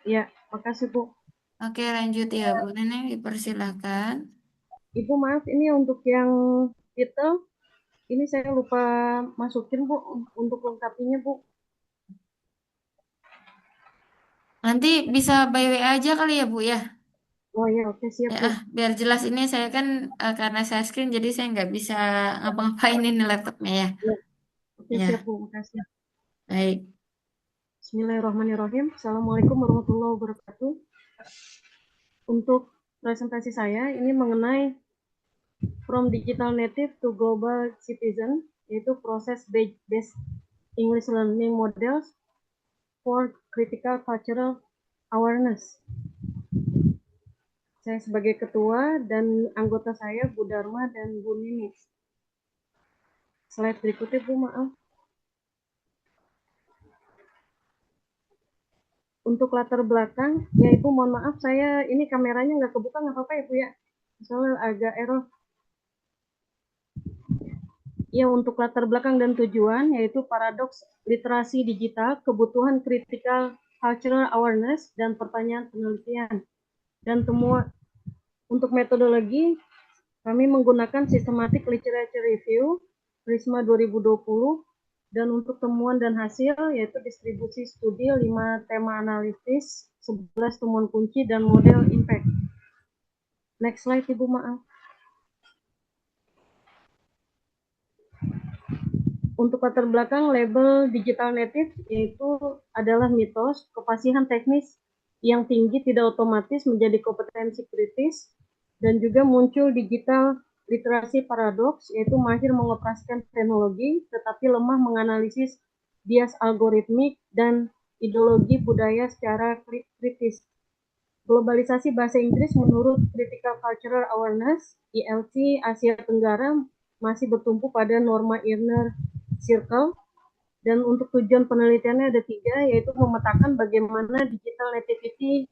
[SPEAKER 10] iya. Makasih Bu.
[SPEAKER 1] Oke, lanjut ya, Bu Neneng, dipersilakan.
[SPEAKER 10] Ibu maaf, ini untuk yang titel, ini saya lupa masukin Bu, untuk lengkapinya Bu.
[SPEAKER 1] Nanti bisa by WA aja kali ya, Bu ya?
[SPEAKER 10] Oh ya, oke siap
[SPEAKER 1] Ya,
[SPEAKER 10] Bu.
[SPEAKER 1] biar jelas ini saya kan karena saya screen jadi saya nggak bisa ngapa-ngapain ini laptopnya ya.
[SPEAKER 10] Ya, oke
[SPEAKER 1] Ya,
[SPEAKER 10] siap Bu, makasih.
[SPEAKER 1] baik.
[SPEAKER 10] Bismillahirrahmanirrahim. Assalamualaikum warahmatullahi wabarakatuh. Untuk presentasi saya ini mengenai From Digital Native to Global Citizen, yaitu proses based English learning models for critical cultural awareness. Saya sebagai ketua dan anggota saya Bu Dharma dan Bu Nini. Slide berikutnya Bu, maaf. Untuk latar belakang, ya Ibu mohon maaf saya ini kameranya nggak kebuka, nggak apa-apa ya Bu ya. Soalnya agak error. Ya, untuk latar belakang dan tujuan, yaitu paradoks literasi digital, kebutuhan critical cultural awareness, dan pertanyaan penelitian. Dan temuan untuk metodologi, kami menggunakan systematic literature review, Prisma 2020, dan untuk temuan dan hasil, yaitu distribusi studi, 5 tema analisis, 11 temuan kunci, dan model impact. Next slide, Ibu, maaf. Untuk latar belakang label digital native, yaitu adalah mitos, kefasihan teknis yang tinggi tidak otomatis menjadi kompetensi kritis, dan juga muncul digital literasi paradoks, yaitu mahir mengoperasikan teknologi, tetapi lemah menganalisis bias algoritmik dan ideologi budaya secara kritis. Globalisasi bahasa Inggris menurut Critical Cultural Awareness, ILC Asia Tenggara masih bertumpu pada norma inner circle, dan untuk tujuan penelitiannya ada 3, yaitu memetakan bagaimana digital nativity,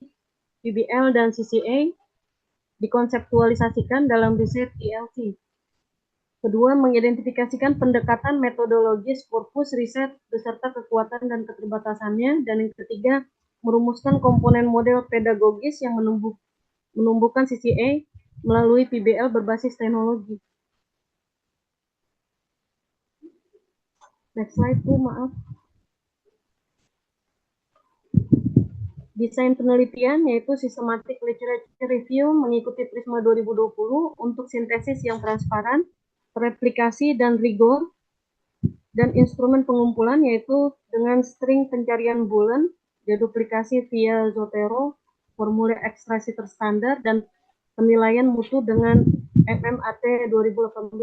[SPEAKER 10] PBL, dan CCA dikonseptualisasikan dalam riset ILC. Kedua, mengidentifikasikan pendekatan metodologis korpus riset beserta kekuatan dan keterbatasannya. Dan yang ketiga, merumuskan komponen model pedagogis yang menumbuhkan CCA melalui PBL berbasis teknologi. Next slide, Bu, maaf. Desain penelitian yaitu systematic literature review mengikuti Prisma 2020 untuk sintesis yang transparan, replikasi dan rigor, dan instrumen pengumpulan yaitu dengan string pencarian Boolean, deduplikasi via Zotero, formulir ekstraksi terstandar, dan penilaian mutu dengan MMAT 2018.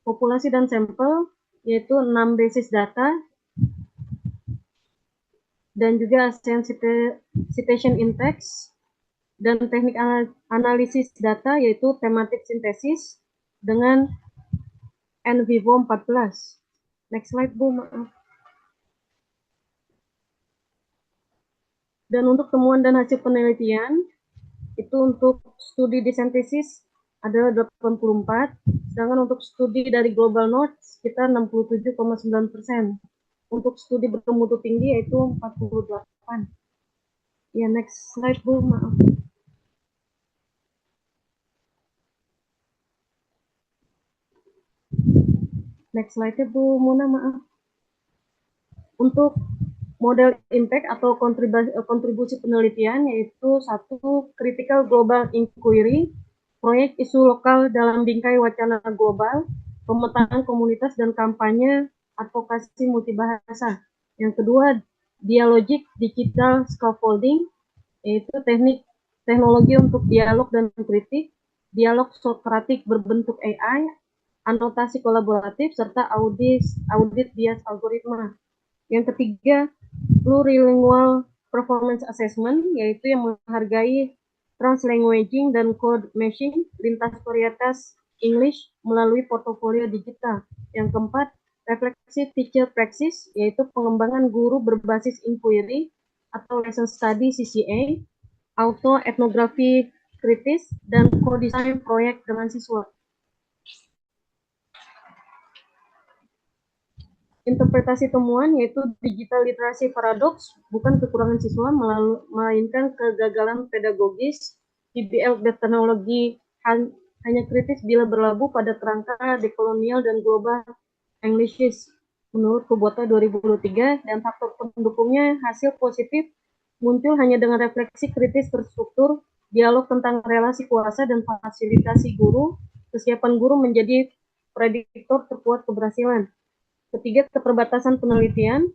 [SPEAKER 10] Populasi dan sampel yaitu 6 basis data, dan juga citation index, dan teknik analisis data yaitu thematic synthesis dengan NVivo 14. Next slide, Bu, maaf. Dan untuk temuan dan hasil penelitian, itu untuk studi disintesis adalah 84, sedangkan untuk studi dari Global North sekitar 67,9%. Untuk studi bermutu tinggi yaitu 48. Ya, next slide, Bu, maaf. Next slide-nya Bu Muna, maaf. Untuk model impact atau kontribusi penelitian, yaitu satu, critical global inquiry, proyek isu lokal dalam bingkai wacana global, pemetaan komunitas dan kampanye advokasi multibahasa. Yang kedua, dialogic digital scaffolding, yaitu teknologi untuk dialog dan kritik, dialog sokratik berbentuk AI, anotasi kolaboratif, serta audit bias algoritma. Yang ketiga, plurilingual performance assessment, yaitu yang menghargai translanguaging dan code matching lintas varietas English melalui portofolio digital. Yang keempat, reflexive teacher practice, yaitu pengembangan guru berbasis inquiry atau lesson study CCA, auto etnografi kritis, dan co-design proyek dengan siswa. Interpretasi temuan yaitu digital literasi paradoks, bukan kekurangan siswa, melainkan kegagalan pedagogis. PBL berteknologi hanya kritis bila berlabuh pada kerangka dekolonial dan global Englishes menurut Kubota 2023, dan faktor pendukungnya hasil positif muncul hanya dengan refleksi kritis terstruktur, dialog tentang relasi kuasa dan fasilitasi guru, kesiapan guru menjadi prediktor terkuat keberhasilan. Ketiga, keterbatasan penelitian,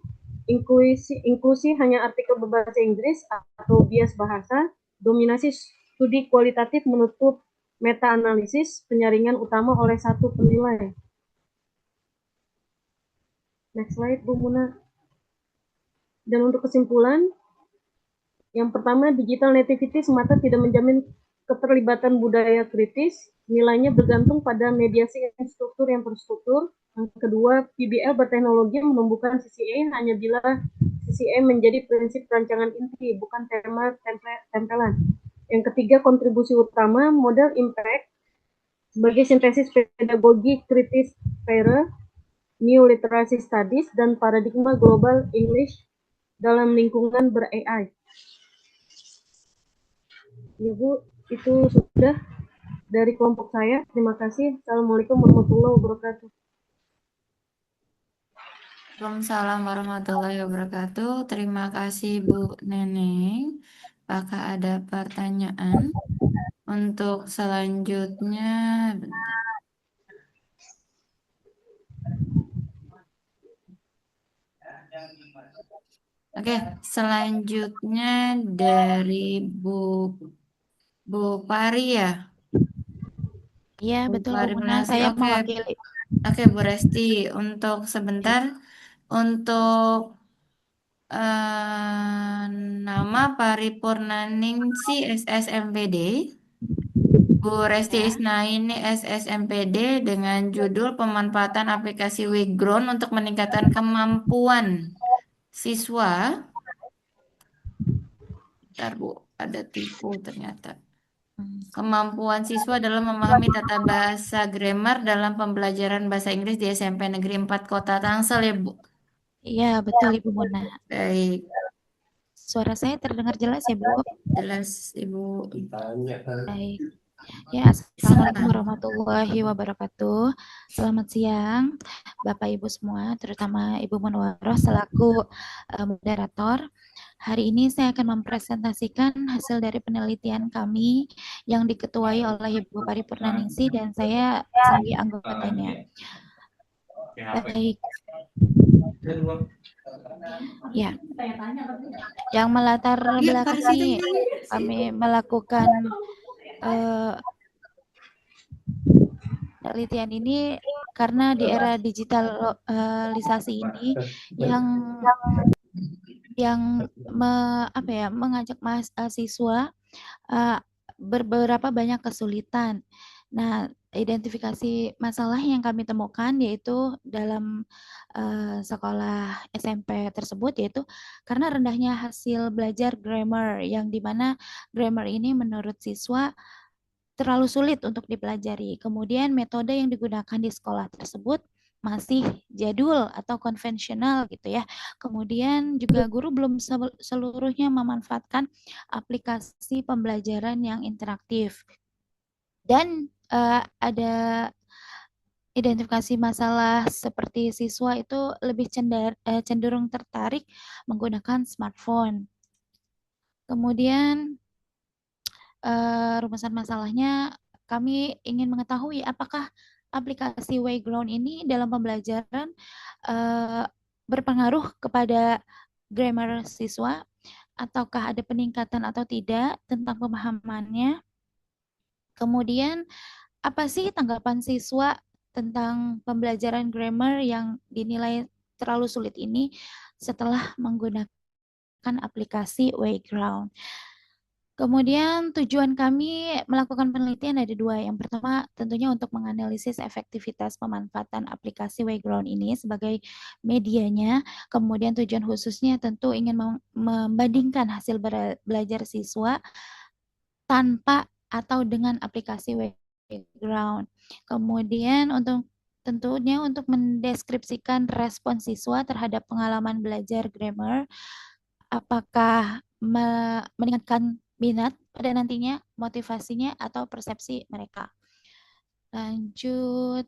[SPEAKER 10] inklusi hanya artikel berbahasa Inggris atau bias bahasa, dominasi studi kualitatif menutup meta-analisis, penyaringan utama oleh satu penilai. Next slide, Bu Muna. Dan untuk kesimpulan, yang pertama, digital nativity semata tidak menjamin keterlibatan budaya kritis, nilainya bergantung pada mediasi struktur yang terstruktur. Yang kedua, PBL berteknologi menumbuhkan CCA hanya bila CCA menjadi prinsip rancangan inti, bukan tema tempelan. Yang ketiga, kontribusi utama, model impact sebagai sintesis pedagogi kritis FAIRE, New Literacy Studies, dan paradigma global English dalam lingkungan ber-AI. Ibu, itu sudah dari kelompok saya. Terima kasih. Assalamualaikum warahmatullahi wabarakatuh.
[SPEAKER 1] Waalaikumsalam warahmatullahi wabarakatuh. Terima kasih Bu Neneng. Apakah ada pertanyaan? Untuk selanjutnya, bentar. Oke, selanjutnya dari Bu Pari ya.
[SPEAKER 11] Iya,
[SPEAKER 1] Bu
[SPEAKER 11] betul Bu
[SPEAKER 1] Pari
[SPEAKER 11] Muna.
[SPEAKER 1] Melasi.
[SPEAKER 11] Saya
[SPEAKER 1] Oke,
[SPEAKER 11] mewakili.
[SPEAKER 1] oke Bu Resti. Untuk sebentar, untuk nama Paripurnaningsi SSMPD. Bu Resti Isnaini SSMPD dengan judul pemanfaatan aplikasi Wigground untuk meningkatkan kemampuan siswa. Bentar Bu, ada tipu ternyata. Kemampuan siswa dalam memahami tata bahasa grammar dalam pembelajaran bahasa Inggris di SMP Negeri 4 Kota Tangsel ya Bu.
[SPEAKER 11] Iya, betul Ibu Muna.
[SPEAKER 1] Baik,
[SPEAKER 11] Suara saya terdengar jelas ya Bu?
[SPEAKER 1] jelas Ibu.
[SPEAKER 11] Baik. Ya, Assalamualaikum warahmatullahi wabarakatuh. Selamat siang, Bapak Ibu semua, terutama Ibu Munwaroh selaku moderator. Hari ini saya akan mempresentasikan hasil dari penelitian kami yang diketuai oleh Ibu Paripurnaningsi dan saya sebagai anggotanya. Baik. Ya, yang melatar belakangi kami melakukan penelitian ini karena di era digitalisasi ini yang mengajak mahasiswa beberapa banyak kesulitan. Nah, identifikasi masalah yang kami temukan yaitu dalam sekolah SMP tersebut yaitu karena rendahnya hasil belajar grammar, yang dimana grammar ini menurut siswa terlalu sulit untuk dipelajari. Kemudian metode yang digunakan di sekolah tersebut masih jadul atau konvensional gitu ya. Kemudian juga guru belum seluruhnya memanfaatkan aplikasi pembelajaran yang interaktif. Dan ada identifikasi masalah seperti siswa itu lebih cenderung tertarik menggunakan smartphone. Kemudian rumusan masalahnya kami ingin mengetahui apakah aplikasi Wayground ini dalam pembelajaran berpengaruh kepada grammar siswa, ataukah ada peningkatan atau tidak tentang pemahamannya. Kemudian apa sih tanggapan siswa tentang pembelajaran grammar yang dinilai terlalu sulit ini setelah menggunakan aplikasi Wayground. Kemudian tujuan kami melakukan penelitian ada dua. Yang pertama tentunya untuk menganalisis efektivitas pemanfaatan aplikasi Wayground ini sebagai medianya. Kemudian tujuan khususnya tentu ingin membandingkan hasil belajar siswa tanpa atau dengan aplikasi Wayground. Kemudian tentunya untuk mendeskripsikan respon siswa terhadap pengalaman belajar grammar, apakah meningkatkan minat pada nantinya, motivasinya, atau persepsi mereka. Lanjut.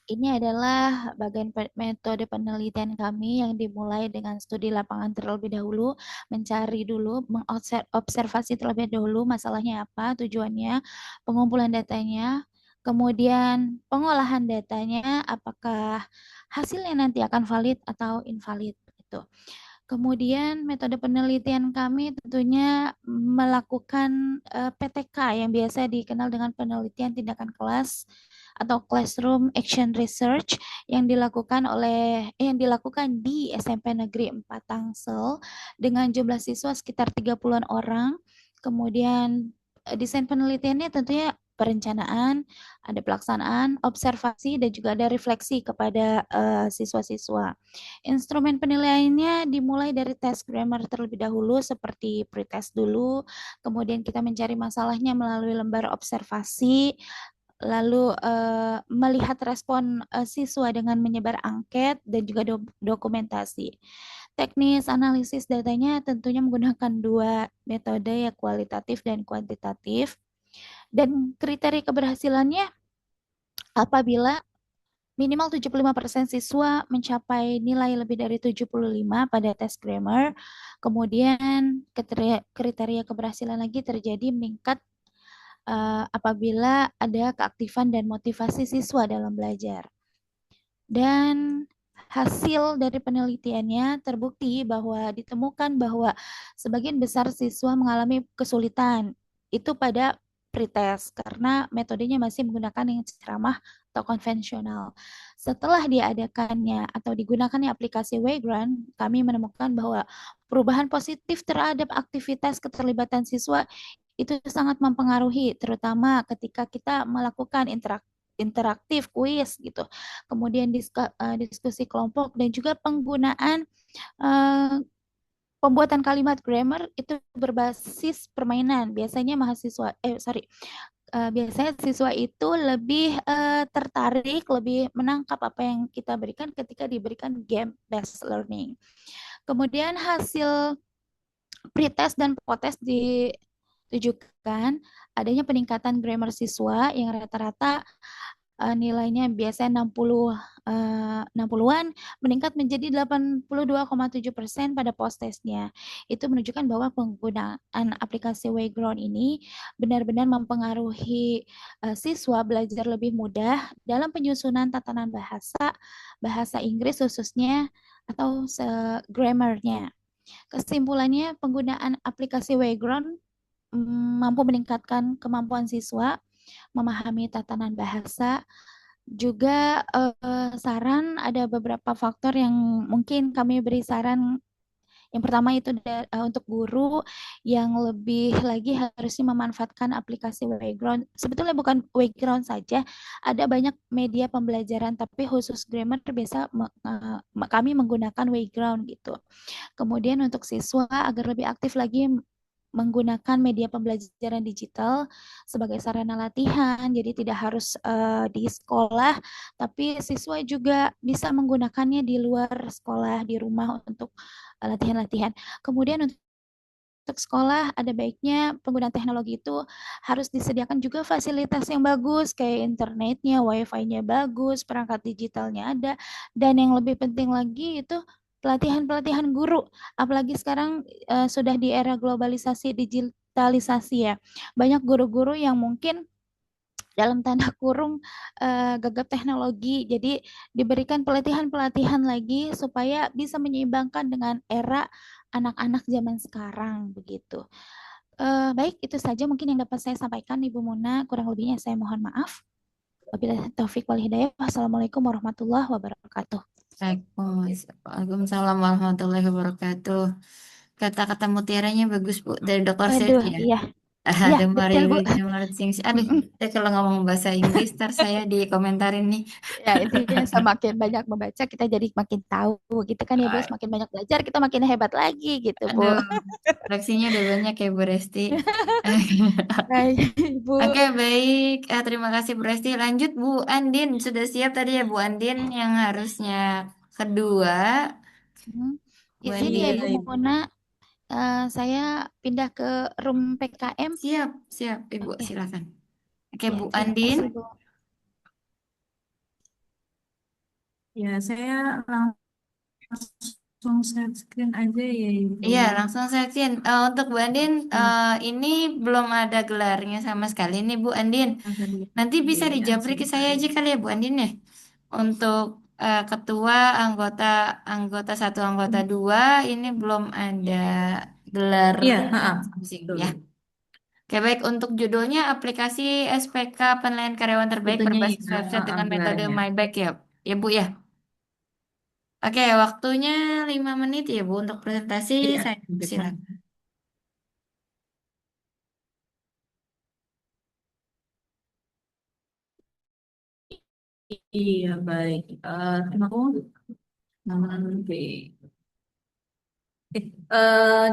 [SPEAKER 11] Ini adalah bagian metode penelitian kami yang dimulai dengan studi lapangan terlebih dahulu, mencari dulu, mengobservasi terlebih dahulu masalahnya apa, tujuannya, pengumpulan datanya, kemudian pengolahan datanya, apakah hasilnya nanti akan valid atau invalid. Gitu. Kemudian metode penelitian kami tentunya melakukan PTK yang biasa dikenal dengan penelitian tindakan kelas atau Classroom Action Research yang dilakukan di SMP Negeri 4 Tangsel dengan jumlah siswa sekitar 30-an orang. Kemudian desain penelitiannya tentunya perencanaan, ada pelaksanaan, observasi, dan juga ada refleksi kepada siswa-siswa. Instrumen penilaiannya dimulai dari tes grammar terlebih dahulu seperti pretest dulu, kemudian kita mencari masalahnya melalui lembar observasi, lalu melihat respon siswa dengan menyebar angket dan juga dokumentasi. Teknis analisis datanya tentunya menggunakan dua metode, ya kualitatif dan kuantitatif. Dan kriteria keberhasilannya apabila minimal 75% siswa mencapai nilai lebih dari 75 pada tes grammar, kemudian kriteria keberhasilan lagi terjadi meningkat apabila ada keaktifan dan motivasi siswa dalam belajar. Dan hasil dari penelitiannya terbukti bahwa ditemukan bahwa sebagian besar siswa mengalami kesulitan itu pada pretest karena metodenya masih menggunakan yang ceramah atau konvensional. Setelah diadakannya atau digunakannya aplikasi Wayground, kami menemukan bahwa perubahan positif terhadap aktivitas keterlibatan siswa itu sangat mempengaruhi, terutama ketika kita melakukan interaktif kuis gitu, kemudian diskusi kelompok dan juga penggunaan pembuatan kalimat grammar itu berbasis permainan. Biasanya biasanya siswa itu lebih tertarik, lebih menangkap apa yang kita berikan ketika diberikan game-based learning. Kemudian hasil pretest dan potest ditujukan adanya peningkatan grammar siswa yang rata-rata nilainya biasanya 60-an meningkat menjadi 82,7% pada post-testnya. Itu menunjukkan bahwa penggunaan aplikasi Wayground ini benar-benar mempengaruhi siswa belajar lebih mudah dalam penyusunan tatanan bahasa Inggris khususnya atau grammarnya. Kesimpulannya, penggunaan aplikasi Wayground mampu meningkatkan kemampuan siswa memahami tatanan bahasa. Juga saran, ada beberapa faktor yang mungkin kami beri saran. Yang pertama itu untuk guru yang lebih lagi harusnya memanfaatkan aplikasi Wayground. Sebetulnya bukan Wayground saja, ada banyak media pembelajaran, tapi khusus grammar biasa kami menggunakan Wayground gitu. Kemudian untuk siswa agar lebih aktif lagi menggunakan media pembelajaran digital sebagai sarana latihan, jadi tidak harus di sekolah, tapi siswa juga bisa menggunakannya di luar sekolah, di rumah untuk latihan-latihan. Kemudian untuk untuk sekolah ada baiknya penggunaan teknologi itu harus disediakan juga fasilitas yang bagus kayak internetnya, wifi-nya bagus, perangkat digitalnya ada, dan yang lebih penting lagi itu pelatihan-pelatihan guru. Apalagi sekarang sudah di era globalisasi digitalisasi ya. Banyak guru-guru yang mungkin dalam tanda kurung gagap teknologi. Jadi diberikan pelatihan-pelatihan lagi supaya bisa menyeimbangkan dengan era anak-anak zaman sekarang begitu. Baik, itu saja mungkin yang dapat saya sampaikan Ibu Muna. Kurang lebihnya saya mohon maaf. Wabillahi taufik wal hidayah. Wassalamualaikum warahmatullahi wabarakatuh.
[SPEAKER 1] Waalaikumsalam warahmatullahi wabarakatuh. Kata-kata mutiaranya bagus Bu dari Dr.
[SPEAKER 11] Waduh,
[SPEAKER 1] Search ya.
[SPEAKER 11] iya.
[SPEAKER 1] Ada
[SPEAKER 11] Iya, betul Bu.
[SPEAKER 1] Aduh, kalau ngomong bahasa Inggris ntar saya dikomentarin nih.
[SPEAKER 11] Ya, intinya semakin banyak membaca kita jadi makin tahu gitu kan ya Bu. Semakin banyak belajar kita makin hebat lagi gitu Bu.
[SPEAKER 1] Aduh, reaksinya udah banyak ya Bu Resti.
[SPEAKER 11] Baik, Bu.
[SPEAKER 1] Oke, baik. Terima kasih Bu Resti. Lanjut Bu Andin. Sudah siap tadi ya Bu Andin yang harusnya kedua. Bu
[SPEAKER 11] Izin ya
[SPEAKER 1] Andin.
[SPEAKER 11] Ibu Mona, saya pindah ke room PKM.
[SPEAKER 1] Siap, siap Ibu, silakan. Oke,
[SPEAKER 11] Ya,
[SPEAKER 1] Bu
[SPEAKER 11] terima
[SPEAKER 1] Andin.
[SPEAKER 11] kasih, Bu.
[SPEAKER 12] Ya, saya langsung share screen aja ya, Ibu.
[SPEAKER 1] Iya, langsung sajiin. Untuk Bu Andin, ini belum ada gelarnya sama sekali nih Bu Andin. Nanti bisa dijabri ke saya aja kali ya Bu Andin ya. Untuk ketua, anggota, anggota satu, anggota dua, ini belum ada gelar
[SPEAKER 12] Iya,
[SPEAKER 1] masing-masing ya. Oke, baik. Untuk judulnya aplikasi SPK penilaian karyawan terbaik
[SPEAKER 12] Itunya
[SPEAKER 1] berbasis
[SPEAKER 12] ya,
[SPEAKER 1] website dengan metode
[SPEAKER 12] gelarnya.
[SPEAKER 1] MyBack ya, ya Bu ya. Oke, waktunya 5 menit ya Bu untuk presentasi.
[SPEAKER 12] Iya,
[SPEAKER 1] Saya silakan.
[SPEAKER 12] Iya, baik. Terima kasih. Oke.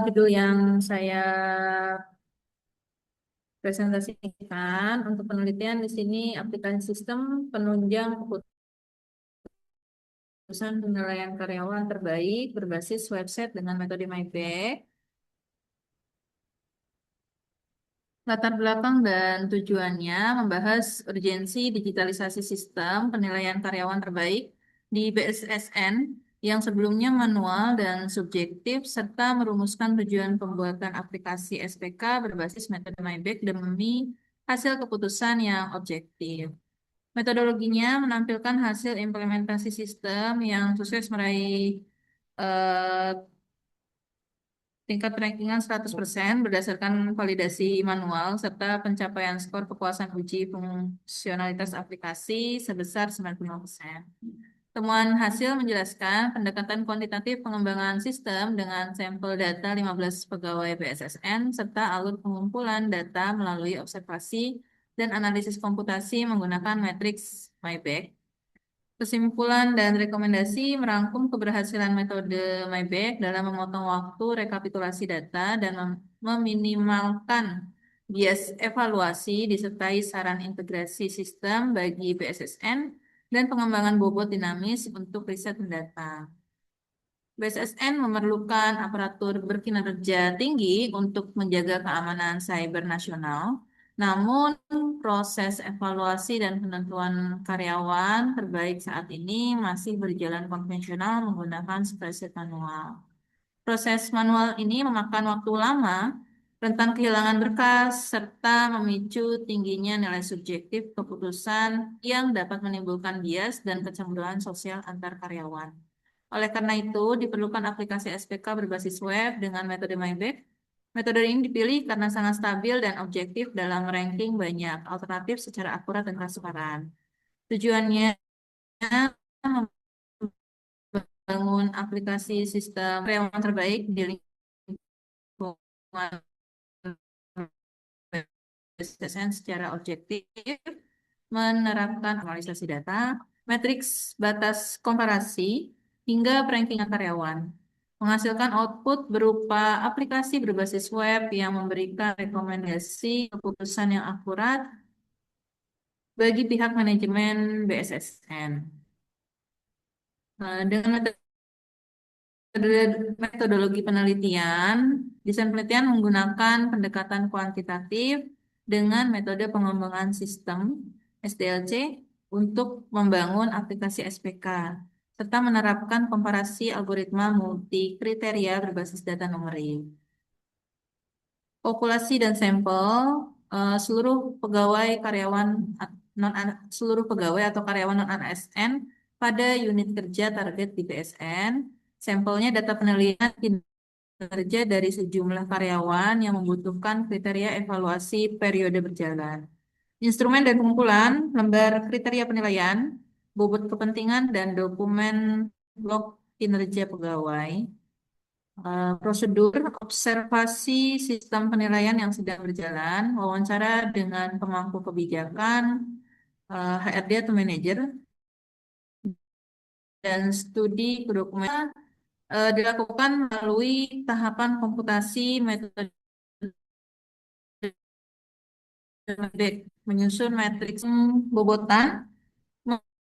[SPEAKER 12] Judul yang saya presentasikan untuk penelitian di sini aplikasi sistem penunjang keputusan penilaian karyawan terbaik berbasis website dengan metode MyBack. Latar belakang dan tujuannya membahas urgensi digitalisasi sistem penilaian karyawan terbaik di BSSN yang sebelumnya manual dan subjektif serta merumuskan tujuan pembuatan aplikasi SPK berbasis metode MyBack demi hasil keputusan yang objektif. Metodologinya menampilkan hasil implementasi sistem yang sukses meraih tingkat rankingan 100% berdasarkan validasi manual serta pencapaian skor kepuasan uji fungsionalitas aplikasi sebesar 90%. Temuan hasil menjelaskan pendekatan kuantitatif pengembangan sistem dengan sampel data 15 pegawai BSSN serta alur pengumpulan data melalui observasi dan analisis komputasi menggunakan matriks MyBack. Kesimpulan dan rekomendasi merangkum keberhasilan metode MyBack dalam memotong waktu rekapitulasi data dan meminimalkan bias evaluasi disertai saran integrasi sistem bagi BSSN dan pengembangan bobot dinamis untuk riset mendatang. BSSN memerlukan aparatur berkinerja tinggi untuk menjaga keamanan cyber nasional. Namun, proses evaluasi dan penentuan karyawan terbaik saat ini masih berjalan konvensional menggunakan spreadsheet manual. Proses manual ini memakan waktu lama, rentan kehilangan berkas, serta memicu tingginya nilai subjektif keputusan yang dapat menimbulkan bias dan kecemburuan sosial antar karyawan. Oleh karena itu, diperlukan aplikasi SPK berbasis web dengan metode MyBack. Metode ini dipilih karena sangat stabil dan objektif dalam ranking banyak alternatif secara akurat dan transparan. Tujuannya membangun aplikasi sistem karyawan terbaik di lingkungan BSSN secara objektif, menerapkan analisasi data, matriks batas komparasi, hingga perankingan karyawan. Menghasilkan output berupa aplikasi berbasis web yang memberikan rekomendasi keputusan yang akurat bagi pihak manajemen BSSN. Dengan metodologi penelitian, Desain penelitian menggunakan pendekatan kuantitatif dengan metode pengembangan sistem SDLC untuk membangun aplikasi SPK, serta menerapkan komparasi algoritma multi kriteria berbasis data numerik. Populasi dan sampel, seluruh pegawai karyawan non seluruh pegawai atau karyawan non ASN pada unit kerja target di BSN. Sampelnya data penelitian kinerja dari sejumlah karyawan yang membutuhkan kriteria evaluasi periode berjalan. Instrumen dan kumpulan, lembar kriteria penilaian, bobot kepentingan, dan dokumen log kinerja pegawai. Prosedur observasi sistem penilaian yang sedang berjalan, wawancara dengan pemangku kebijakan, HRD atau manajer, dan studi dokumen dilakukan melalui tahapan komputasi metode menyusun matriks bobotan,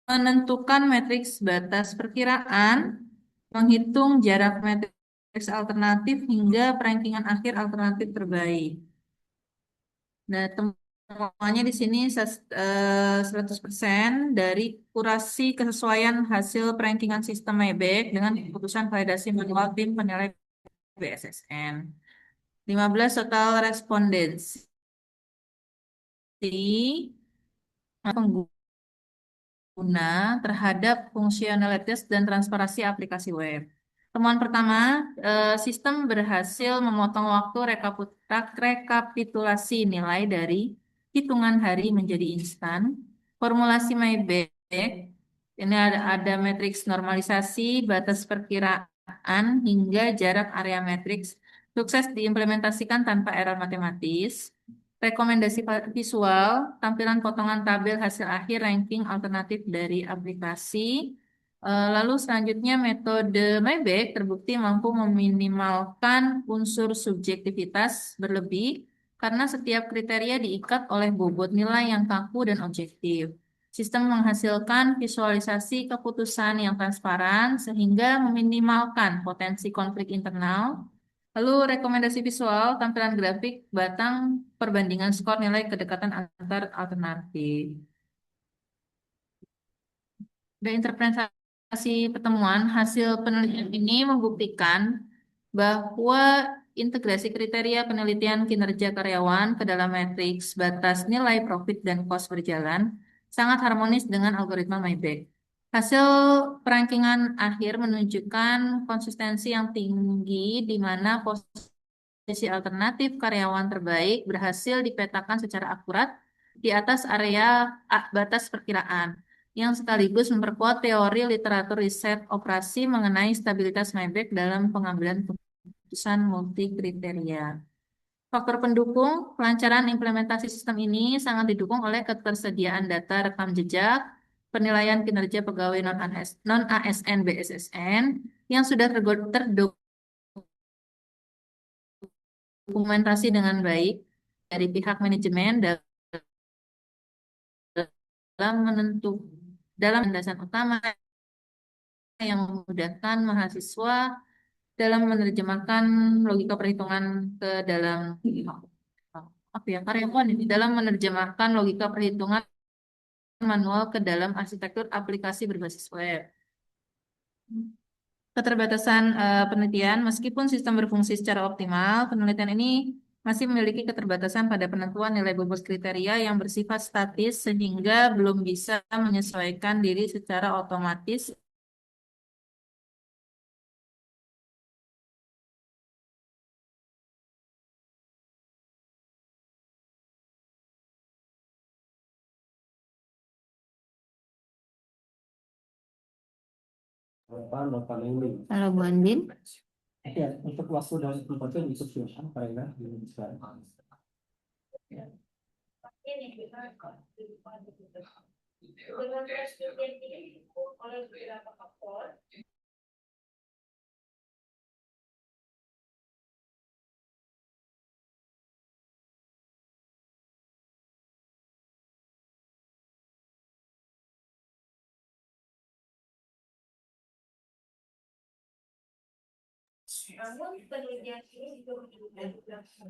[SPEAKER 12] menentukan matriks batas perkiraan, menghitung jarak matriks alternatif hingga perankingan akhir alternatif terbaik. Nah, temuannya di sini 100% dari kurasi kesesuaian hasil perankingan sistem Maybank dengan keputusan validasi manual tim penilai BSSN. 15 total respondensi pengguna terhadap fungsionalitas dan transparansi aplikasi web. Temuan pertama, sistem berhasil memotong waktu rekapitulasi nilai dari hitungan hari menjadi instan. Formulasi Maybank, ini ada matriks normalisasi, batas perkiraan, hingga jarak area matriks, sukses diimplementasikan tanpa error matematis. Rekomendasi visual, tampilan potongan tabel hasil akhir ranking alternatif dari aplikasi. Lalu selanjutnya metode Maybank terbukti mampu meminimalkan unsur subjektivitas berlebih karena setiap kriteria diikat oleh bobot nilai yang kaku dan objektif. Sistem menghasilkan visualisasi keputusan yang transparan sehingga meminimalkan potensi konflik internal. Lalu rekomendasi visual, tampilan grafik, batang, perbandingan skor nilai kedekatan antar alternatif. Dan interpretasi pertemuan, hasil penelitian ini membuktikan bahwa integrasi kriteria penelitian kinerja karyawan ke dalam matriks batas nilai profit dan cost berjalan sangat harmonis dengan algoritma Maybank. Hasil perankingan akhir menunjukkan konsistensi yang tinggi di mana posisi alternatif karyawan terbaik berhasil dipetakan secara akurat di atas area batas perkiraan, yang sekaligus memperkuat teori literatur riset operasi mengenai stabilitas Maybank dalam pengambilan keputusan multi kriteria. Faktor pendukung kelancaran implementasi sistem ini sangat didukung oleh ketersediaan data rekam jejak, penilaian kinerja pegawai non-ASN BSSN yang sudah terdokumentasi dengan baik dari pihak manajemen dalam landasan utama yang memudahkan mahasiswa dalam menerjemahkan logika perhitungan ke dalam karyawan ini dalam menerjemahkan logika perhitungan manual ke dalam arsitektur aplikasi berbasis web. Keterbatasan penelitian, meskipun sistem berfungsi secara optimal, penelitian ini masih memiliki keterbatasan pada penentuan nilai bobot kriteria yang bersifat statis sehingga belum bisa menyesuaikan diri secara otomatis
[SPEAKER 1] Halo Bu Andin.
[SPEAKER 13] Ya, untuk waktu dan tempatnya untuk silakan Karina dilanjutkan.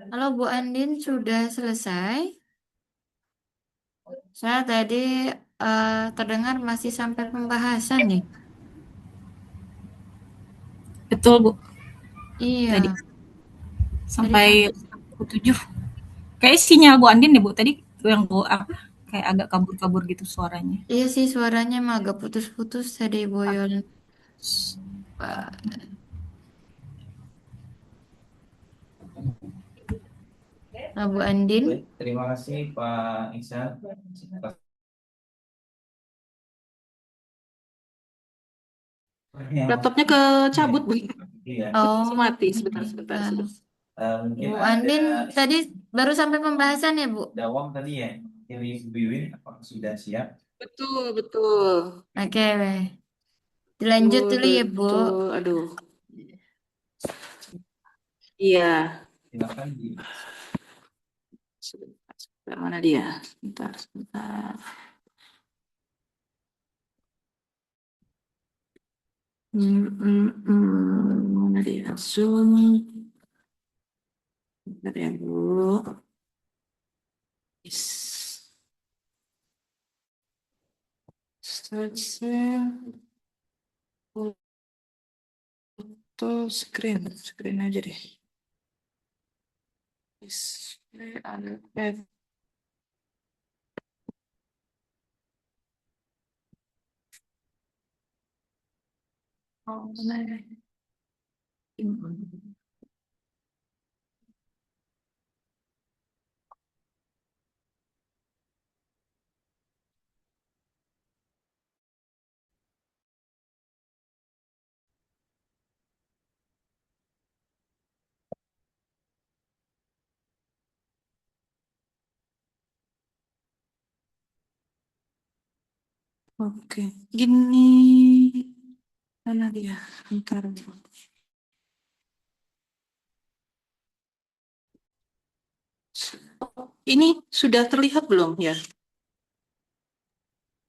[SPEAKER 1] Halo Bu Andin, sudah selesai? Saya tadi terdengar masih sampai pembahasan nih.
[SPEAKER 12] Betul, Bu.
[SPEAKER 1] Iya,
[SPEAKER 12] Tadi
[SPEAKER 1] tadi
[SPEAKER 12] sampai
[SPEAKER 1] sampai
[SPEAKER 12] 7. Kayak sinyal Bu Andin deh, Bu. Tadi yang Bu apa? Kayak agak kabur-kabur gitu suaranya.
[SPEAKER 1] iya sih suaranya emang agak putus-putus tadi Boyon. Pak. Nah, Bu Andin,
[SPEAKER 13] Baik, terima kasih Pak Iksan.
[SPEAKER 12] Laptopnya kecabut, Bu.
[SPEAKER 13] Iya.
[SPEAKER 1] oh,
[SPEAKER 12] Mati sebentar.
[SPEAKER 13] Mungkin
[SPEAKER 1] Bu
[SPEAKER 13] ada
[SPEAKER 1] Andin tadi baru sampai pembahasan ya Bu?
[SPEAKER 13] Dawang tadi ya, ini Biwin apakah sudah siap?
[SPEAKER 12] Betul.
[SPEAKER 1] Oke, dilanjut dulu ya Bu.
[SPEAKER 12] Betul. Aduh. Iya.
[SPEAKER 13] Silakan di
[SPEAKER 12] Sebentar, mana dia? Sebentar. Mana dia? Zoom. Bentar ya, Bu. Yes. Start share. Foto screen aja deh. Display ada oh, benar. Oke, gini. Mana dia? Bentar. Ini sudah terlihat belum ya?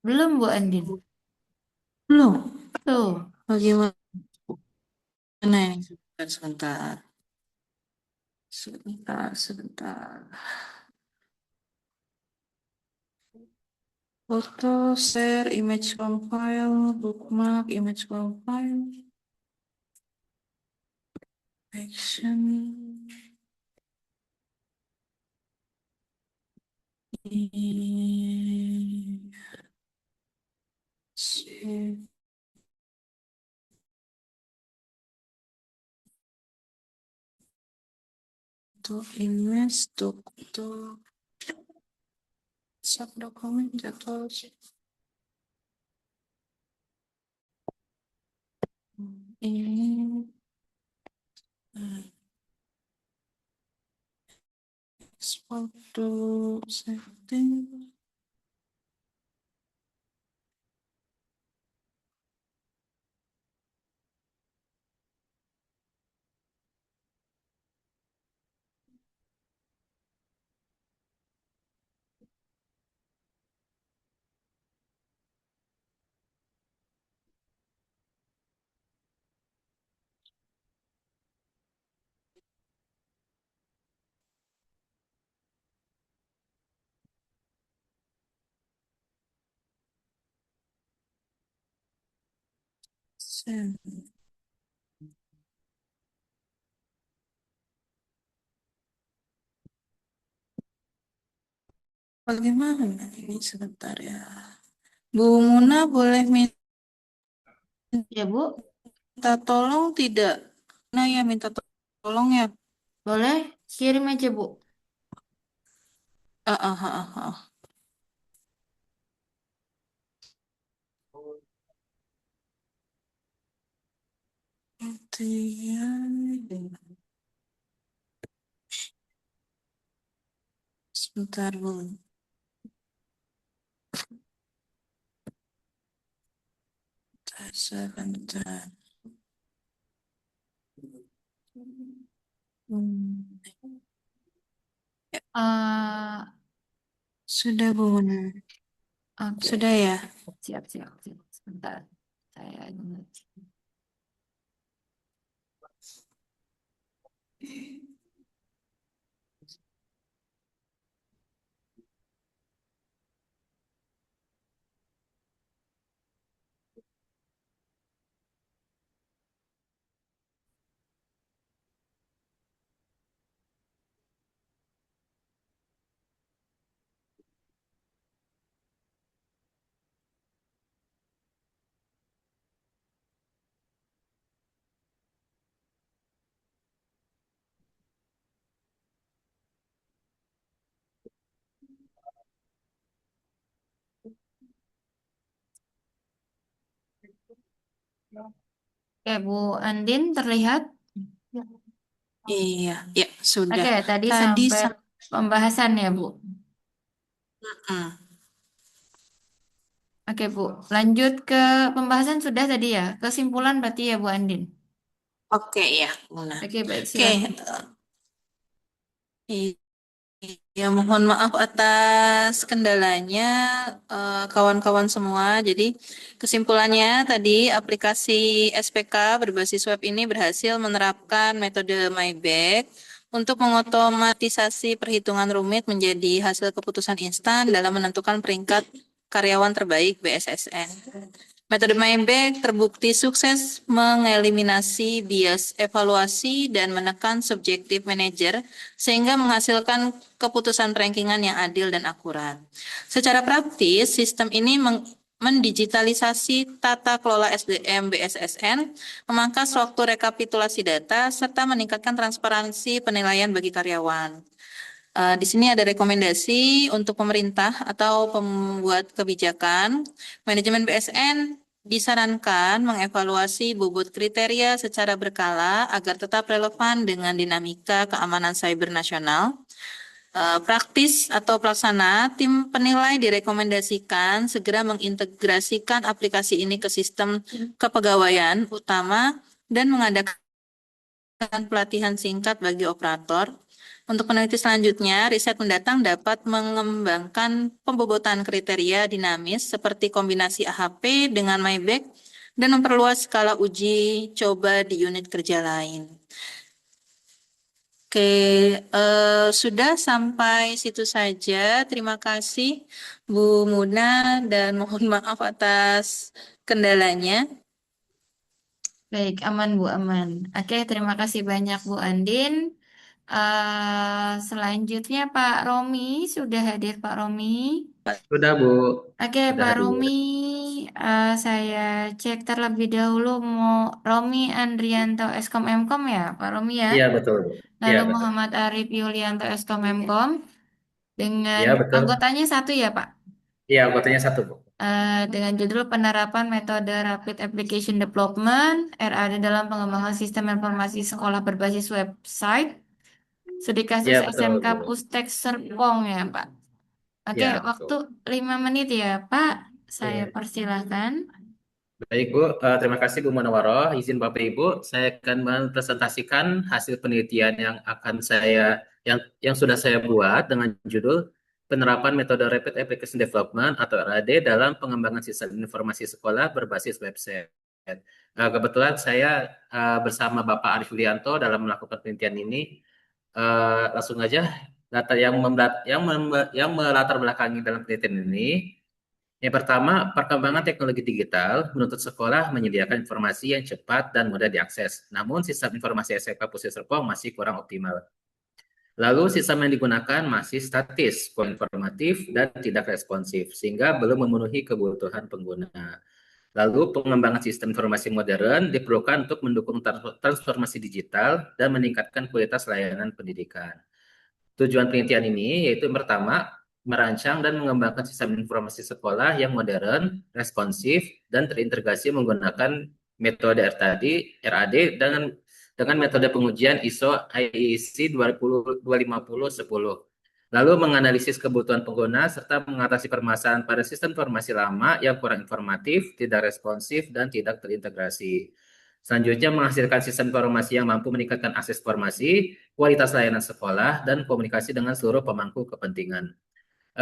[SPEAKER 1] Belum Bu Andin.
[SPEAKER 12] Belum.
[SPEAKER 1] Tuh.
[SPEAKER 12] Bagaimana ini? Sebentar. Foto, share, image compile, bookmark, image compile, action. Save. Image, subdokumen jadwal. Ini export to setting. Save. Bagaimana ini sebentar ya. Bu Muna boleh
[SPEAKER 1] Ya Bu,
[SPEAKER 12] minta tolong tidak? Nah ya minta tolong ya.
[SPEAKER 1] boleh kirim aja Bu.
[SPEAKER 12] Sebentar Bu. Sebentar. Sudah Bu Muna.
[SPEAKER 1] Oke.
[SPEAKER 12] Sudah ya.
[SPEAKER 1] Siap. Sebentar. Saya Ya, Bu Andin terlihat?
[SPEAKER 12] Iya, ya sudah.
[SPEAKER 1] Oke, tadi
[SPEAKER 12] Tadi
[SPEAKER 1] sampai pembahasan ya, Bu. Oke, Bu. Lanjut ke pembahasan sudah tadi ya. Kesimpulan berarti ya, Bu Andin.
[SPEAKER 12] oke ya, Muna.
[SPEAKER 1] Oke, baik,
[SPEAKER 12] Oke,
[SPEAKER 1] silakan.
[SPEAKER 12] ya mohon maaf atas kendalanya kawan-kawan semua. Jadi kesimpulannya tadi aplikasi SPK berbasis web ini berhasil menerapkan metode MyBack untuk mengotomatisasi perhitungan rumit menjadi hasil keputusan instan dalam menentukan peringkat karyawan terbaik BSSN. Metode MyBack terbukti sukses mengeliminasi bias evaluasi dan menekan subjektif manajer sehingga menghasilkan keputusan rankingan yang adil dan akurat. Secara praktis, sistem ini mendigitalisasi tata kelola SDM BSSN, memangkas waktu rekapitulasi data, serta meningkatkan transparansi penilaian bagi karyawan. Di sini ada rekomendasi untuk pemerintah atau pembuat kebijakan. Manajemen BSN disarankan mengevaluasi bobot kriteria secara berkala agar tetap relevan dengan dinamika keamanan cyber nasional. Praktis atau pelaksana, tim penilai direkomendasikan segera mengintegrasikan aplikasi ini ke sistem kepegawaian utama dan mengadakan pelatihan singkat bagi operator. Untuk peneliti selanjutnya, riset mendatang dapat mengembangkan pembobotan kriteria dinamis seperti kombinasi AHP dengan MyBack dan memperluas skala uji coba di unit kerja lain. Oke, sudah sampai situ saja. Terima kasih Bu Muna dan mohon maaf atas kendalanya.
[SPEAKER 1] Baik, aman Bu, aman. Oke, terima kasih banyak Bu Andin. Selanjutnya Pak Romi, sudah hadir Pak Romi.
[SPEAKER 14] Sudah, Bu.
[SPEAKER 1] Oke,
[SPEAKER 14] Sudah
[SPEAKER 1] Pak
[SPEAKER 14] hadir.
[SPEAKER 1] Romi, saya cek terlebih dahulu mau Romi Andrianto Eskom Mkom ya, Pak Romi ya.
[SPEAKER 14] Iya, betul, Bu.
[SPEAKER 1] Lalu
[SPEAKER 14] Iya, betul.
[SPEAKER 1] Muhammad Arif Yulianto Eskom Mkom dengan
[SPEAKER 14] Iya, betul.
[SPEAKER 1] anggotanya satu ya Pak.
[SPEAKER 14] Iya, anggotanya satu, Bu.
[SPEAKER 1] Dengan judul penerapan metode Rapid Application Development RAD dalam pengembangan sistem informasi sekolah berbasis website. Studi kasus
[SPEAKER 14] Iya, betul,
[SPEAKER 1] SMK
[SPEAKER 14] Bu.
[SPEAKER 1] Pustek Serpong ya Pak. Oke,
[SPEAKER 14] Iya,
[SPEAKER 1] waktu
[SPEAKER 14] betul.
[SPEAKER 1] 5 menit ya Pak. Saya
[SPEAKER 14] Oke.
[SPEAKER 1] persilahkan.
[SPEAKER 14] Baik, Bu. Terima kasih, Bu Munawaroh. Izin Bapak Ibu, saya akan mempresentasikan hasil penelitian yang sudah saya buat dengan judul penerapan metode Rapid Application Development atau RAD dalam pengembangan sistem informasi sekolah berbasis website. Kebetulan saya bersama Bapak Arif Yulianto dalam melakukan penelitian ini. Langsung aja data yang melatar belakangi dalam penelitian ini. Yang pertama, perkembangan teknologi digital menuntut sekolah menyediakan informasi yang cepat dan mudah diakses. Namun, sistem informasi SMK Pusat Serpong masih kurang optimal. Lalu, sistem yang digunakan masih statis, kurang informatif, dan tidak responsif, sehingga belum memenuhi kebutuhan pengguna. Lalu, pengembangan sistem informasi modern diperlukan untuk mendukung transformasi digital dan meningkatkan kualitas layanan pendidikan. Tujuan penelitian ini yaitu yang pertama, merancang dan mengembangkan sistem informasi sekolah yang modern, responsif, dan terintegrasi menggunakan metode RAD dengan metode pengujian ISO IEC 25010. Lalu menganalisis kebutuhan pengguna serta mengatasi permasalahan pada sistem informasi lama yang kurang informatif, tidak responsif, dan tidak terintegrasi. Selanjutnya menghasilkan sistem informasi yang mampu meningkatkan akses informasi, kualitas layanan sekolah, dan komunikasi dengan seluruh pemangku kepentingan.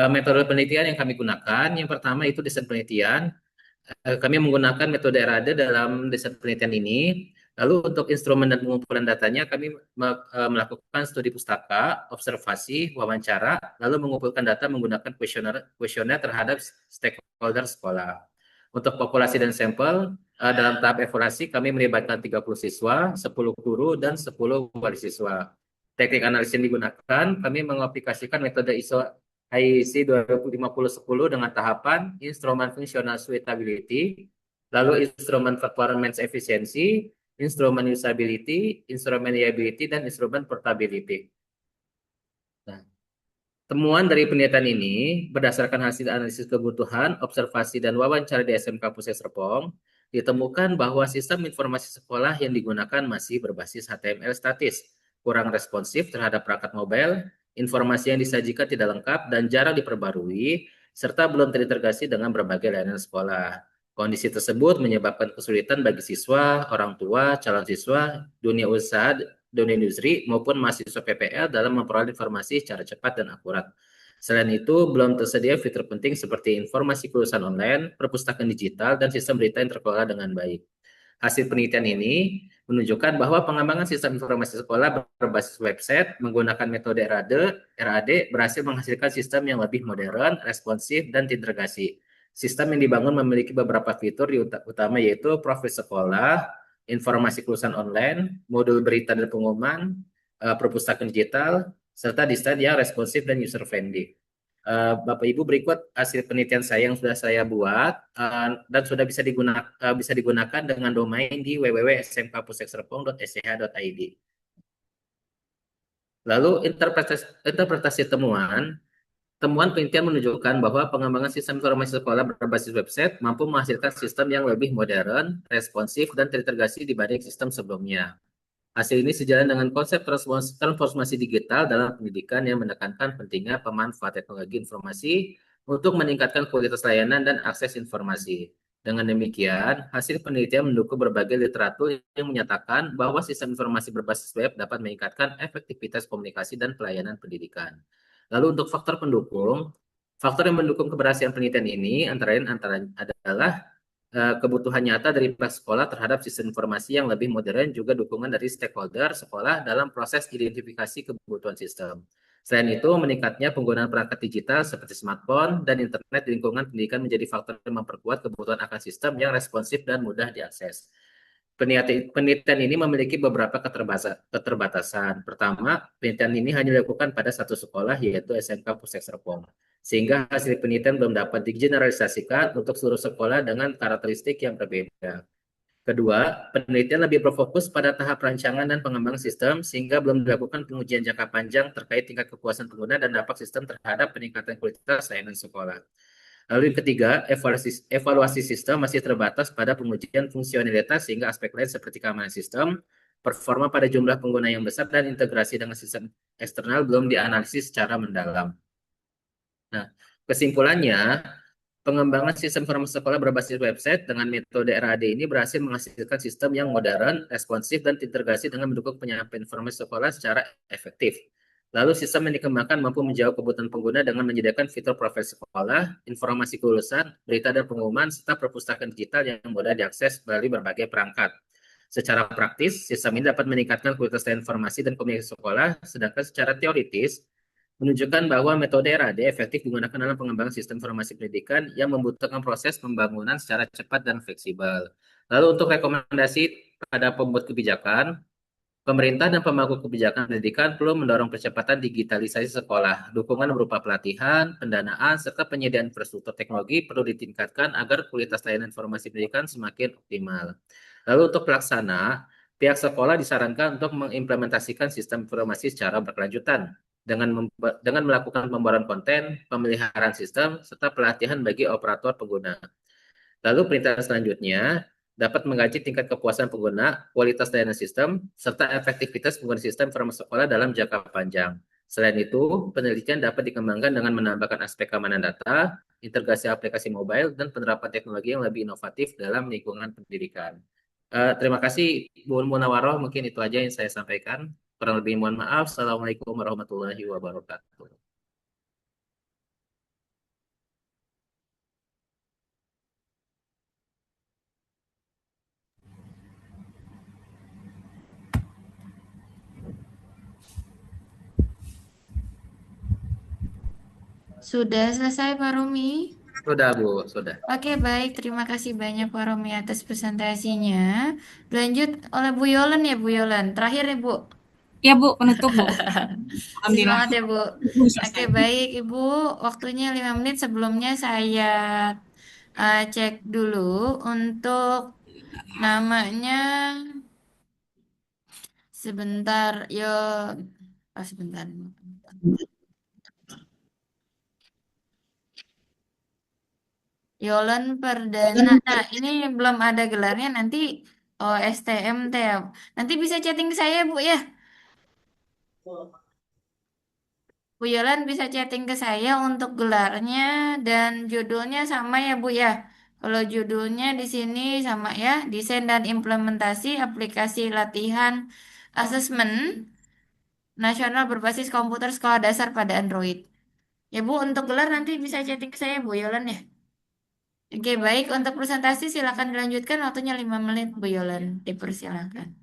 [SPEAKER 14] Metode penelitian yang kami gunakan, yang pertama itu desain penelitian. Kami menggunakan metode RAD dalam desain penelitian ini. Lalu untuk instrumen dan pengumpulan datanya, kami melakukan studi pustaka, observasi, wawancara, lalu mengumpulkan data menggunakan kuesioner terhadap stakeholder sekolah. Untuk populasi dan sampel, dalam tahap evaluasi kami melibatkan 30 siswa, 10 guru, dan 10 wali siswa. Teknik analisis yang digunakan, kami mengaplikasikan metode ISO IEC 2050-10 dengan tahapan instrumen functional suitability, lalu instrumen performance efficiency, instrumen usability, instrumen reliability, dan instrumen portability. Nah, temuan dari penelitian ini berdasarkan hasil analisis kebutuhan, observasi, dan wawancara di SMK Pusat Serpong, ditemukan bahwa sistem informasi sekolah yang digunakan masih berbasis HTML statis, kurang responsif terhadap perangkat mobile, informasi yang disajikan tidak lengkap dan jarang diperbarui, serta belum terintegrasi dengan berbagai layanan sekolah. Kondisi tersebut menyebabkan kesulitan bagi siswa, orang tua, calon siswa, dunia usaha, dunia industri, maupun mahasiswa PPL dalam memperoleh informasi secara cepat dan akurat. Selain itu, belum tersedia fitur penting seperti informasi kelulusan online, perpustakaan digital, dan sistem berita yang terkelola dengan baik. Hasil penelitian ini menunjukkan bahwa pengembangan sistem informasi sekolah berbasis website menggunakan metode RAD berhasil menghasilkan sistem yang lebih modern, responsif, dan terintegrasi. Sistem yang dibangun memiliki beberapa fitur utama yaitu profil sekolah, informasi kelulusan online, modul berita dan pengumuman, perpustakaan digital, serta desain yang responsif dan user friendly. Bapak Ibu, berikut hasil penelitian saya yang sudah saya buat dan sudah bisa digunakan dengan domain di www.smkpusekserpong.sch.id. Lalu interpretasi temuan penelitian menunjukkan bahwa pengembangan sistem informasi sekolah berbasis website mampu menghasilkan sistem yang lebih modern, responsif, dan terintegrasi dibanding sistem sebelumnya. Hasil ini sejalan dengan konsep transformasi digital dalam pendidikan yang menekankan pentingnya pemanfaatan teknologi informasi untuk meningkatkan kualitas layanan dan akses informasi. Dengan demikian, hasil penelitian mendukung berbagai literatur yang menyatakan bahwa sistem informasi berbasis web dapat meningkatkan efektivitas komunikasi dan pelayanan pendidikan. Lalu untuk faktor yang mendukung keberhasilan penelitian ini antara lain adalah kebutuhan nyata dari pihak sekolah terhadap sistem informasi yang lebih modern, juga dukungan dari stakeholder sekolah dalam proses identifikasi kebutuhan sistem. Selain itu, meningkatnya penggunaan perangkat digital seperti smartphone dan internet di lingkungan pendidikan menjadi faktor yang memperkuat kebutuhan akan sistem yang responsif dan mudah diakses. Penelitian ini memiliki beberapa keterbatasan. Pertama, penelitian ini hanya dilakukan pada satu sekolah, yaitu SMK Pusek Serpong, sehingga hasil penelitian belum dapat digeneralisasikan untuk seluruh sekolah dengan karakteristik yang berbeda. Kedua, penelitian lebih berfokus pada tahap rancangan dan pengembangan sistem, sehingga belum dilakukan pengujian jangka panjang terkait tingkat kepuasan pengguna dan dampak sistem terhadap peningkatan kualitas layanan sekolah. Lalu yang ketiga, evaluasi sistem masih terbatas pada pengujian fungsionalitas, sehingga aspek lain seperti keamanan sistem, performa pada jumlah pengguna yang besar, dan integrasi dengan sistem eksternal belum dianalisis secara mendalam. Nah, kesimpulannya, pengembangan sistem informasi sekolah berbasis website dengan metode RAD ini berhasil menghasilkan sistem yang modern, responsif, dan terintegrasi dengan mendukung penyampaian informasi sekolah secara efektif. Lalu sistem yang dikembangkan mampu menjawab kebutuhan pengguna dengan menyediakan fitur profil sekolah, informasi kelulusan, berita dan pengumuman, serta perpustakaan digital yang mudah diakses melalui berbagai perangkat. Secara praktis, sistem ini dapat meningkatkan kualitas informasi dan komunikasi sekolah, sedangkan secara teoritis, menunjukkan bahwa metode RAD efektif digunakan dalam pengembangan sistem informasi pendidikan yang membutuhkan proses pembangunan secara cepat dan fleksibel. Lalu untuk rekomendasi pada pembuat kebijakan, pemerintah dan pemangku kebijakan pendidikan perlu mendorong percepatan digitalisasi sekolah. Dukungan berupa pelatihan, pendanaan, serta penyediaan infrastruktur teknologi perlu ditingkatkan agar kualitas layanan informasi pendidikan semakin optimal. Lalu untuk pelaksana, pihak sekolah disarankan untuk mengimplementasikan sistem informasi secara berkelanjutan dengan melakukan pembaruan konten, pemeliharaan sistem, serta pelatihan bagi operator pengguna. Lalu perintah selanjutnya dapat mengkaji tingkat kepuasan pengguna, kualitas layanan sistem, serta efektivitas pengguna sistem informasi sekolah dalam jangka panjang. Selain itu, penelitian dapat dikembangkan dengan menambahkan aspek keamanan data, integrasi aplikasi mobile, dan penerapan teknologi yang lebih inovatif dalam lingkungan pendidikan. Terima kasih Bu Munawaroh, mungkin itu aja yang saya sampaikan. Kurang lebih mohon maaf. Assalamualaikum warahmatullahi wabarakatuh.
[SPEAKER 1] Sudah selesai Pak Romi?
[SPEAKER 14] Sudah, Bu, sudah.
[SPEAKER 1] Oke, baik. Terima kasih banyak Pak Romi atas presentasinya. Lanjut oleh Bu Yolan ya, Bu Yolan. Terakhir ya, Bu.
[SPEAKER 12] Ya Bu, penutup Bu. Alhamdulillah.
[SPEAKER 1] Semangat ya, Bu.
[SPEAKER 12] Bu,
[SPEAKER 1] Oke,
[SPEAKER 12] selesai.
[SPEAKER 1] baik Ibu. Waktunya 5 menit. Sebelumnya saya cek dulu untuk namanya. Sebentar, yo. Sebentar. Yolan Perdana. Nah, ini belum ada gelarnya. Nanti STMT ya. Nanti bisa chatting ke saya, Bu ya. Bu Yolan bisa chatting ke saya untuk gelarnya dan judulnya sama ya, Bu ya. Kalau judulnya di sini sama ya, desain dan implementasi aplikasi latihan asesmen nasional berbasis komputer sekolah dasar pada Android. Ya, Bu, untuk gelar nanti bisa chatting ke saya, Bu Yolan ya. Oke, baik. Untuk presentasi silakan dilanjutkan. Waktunya 5 menit, Bu Yolan. Dipersilakan.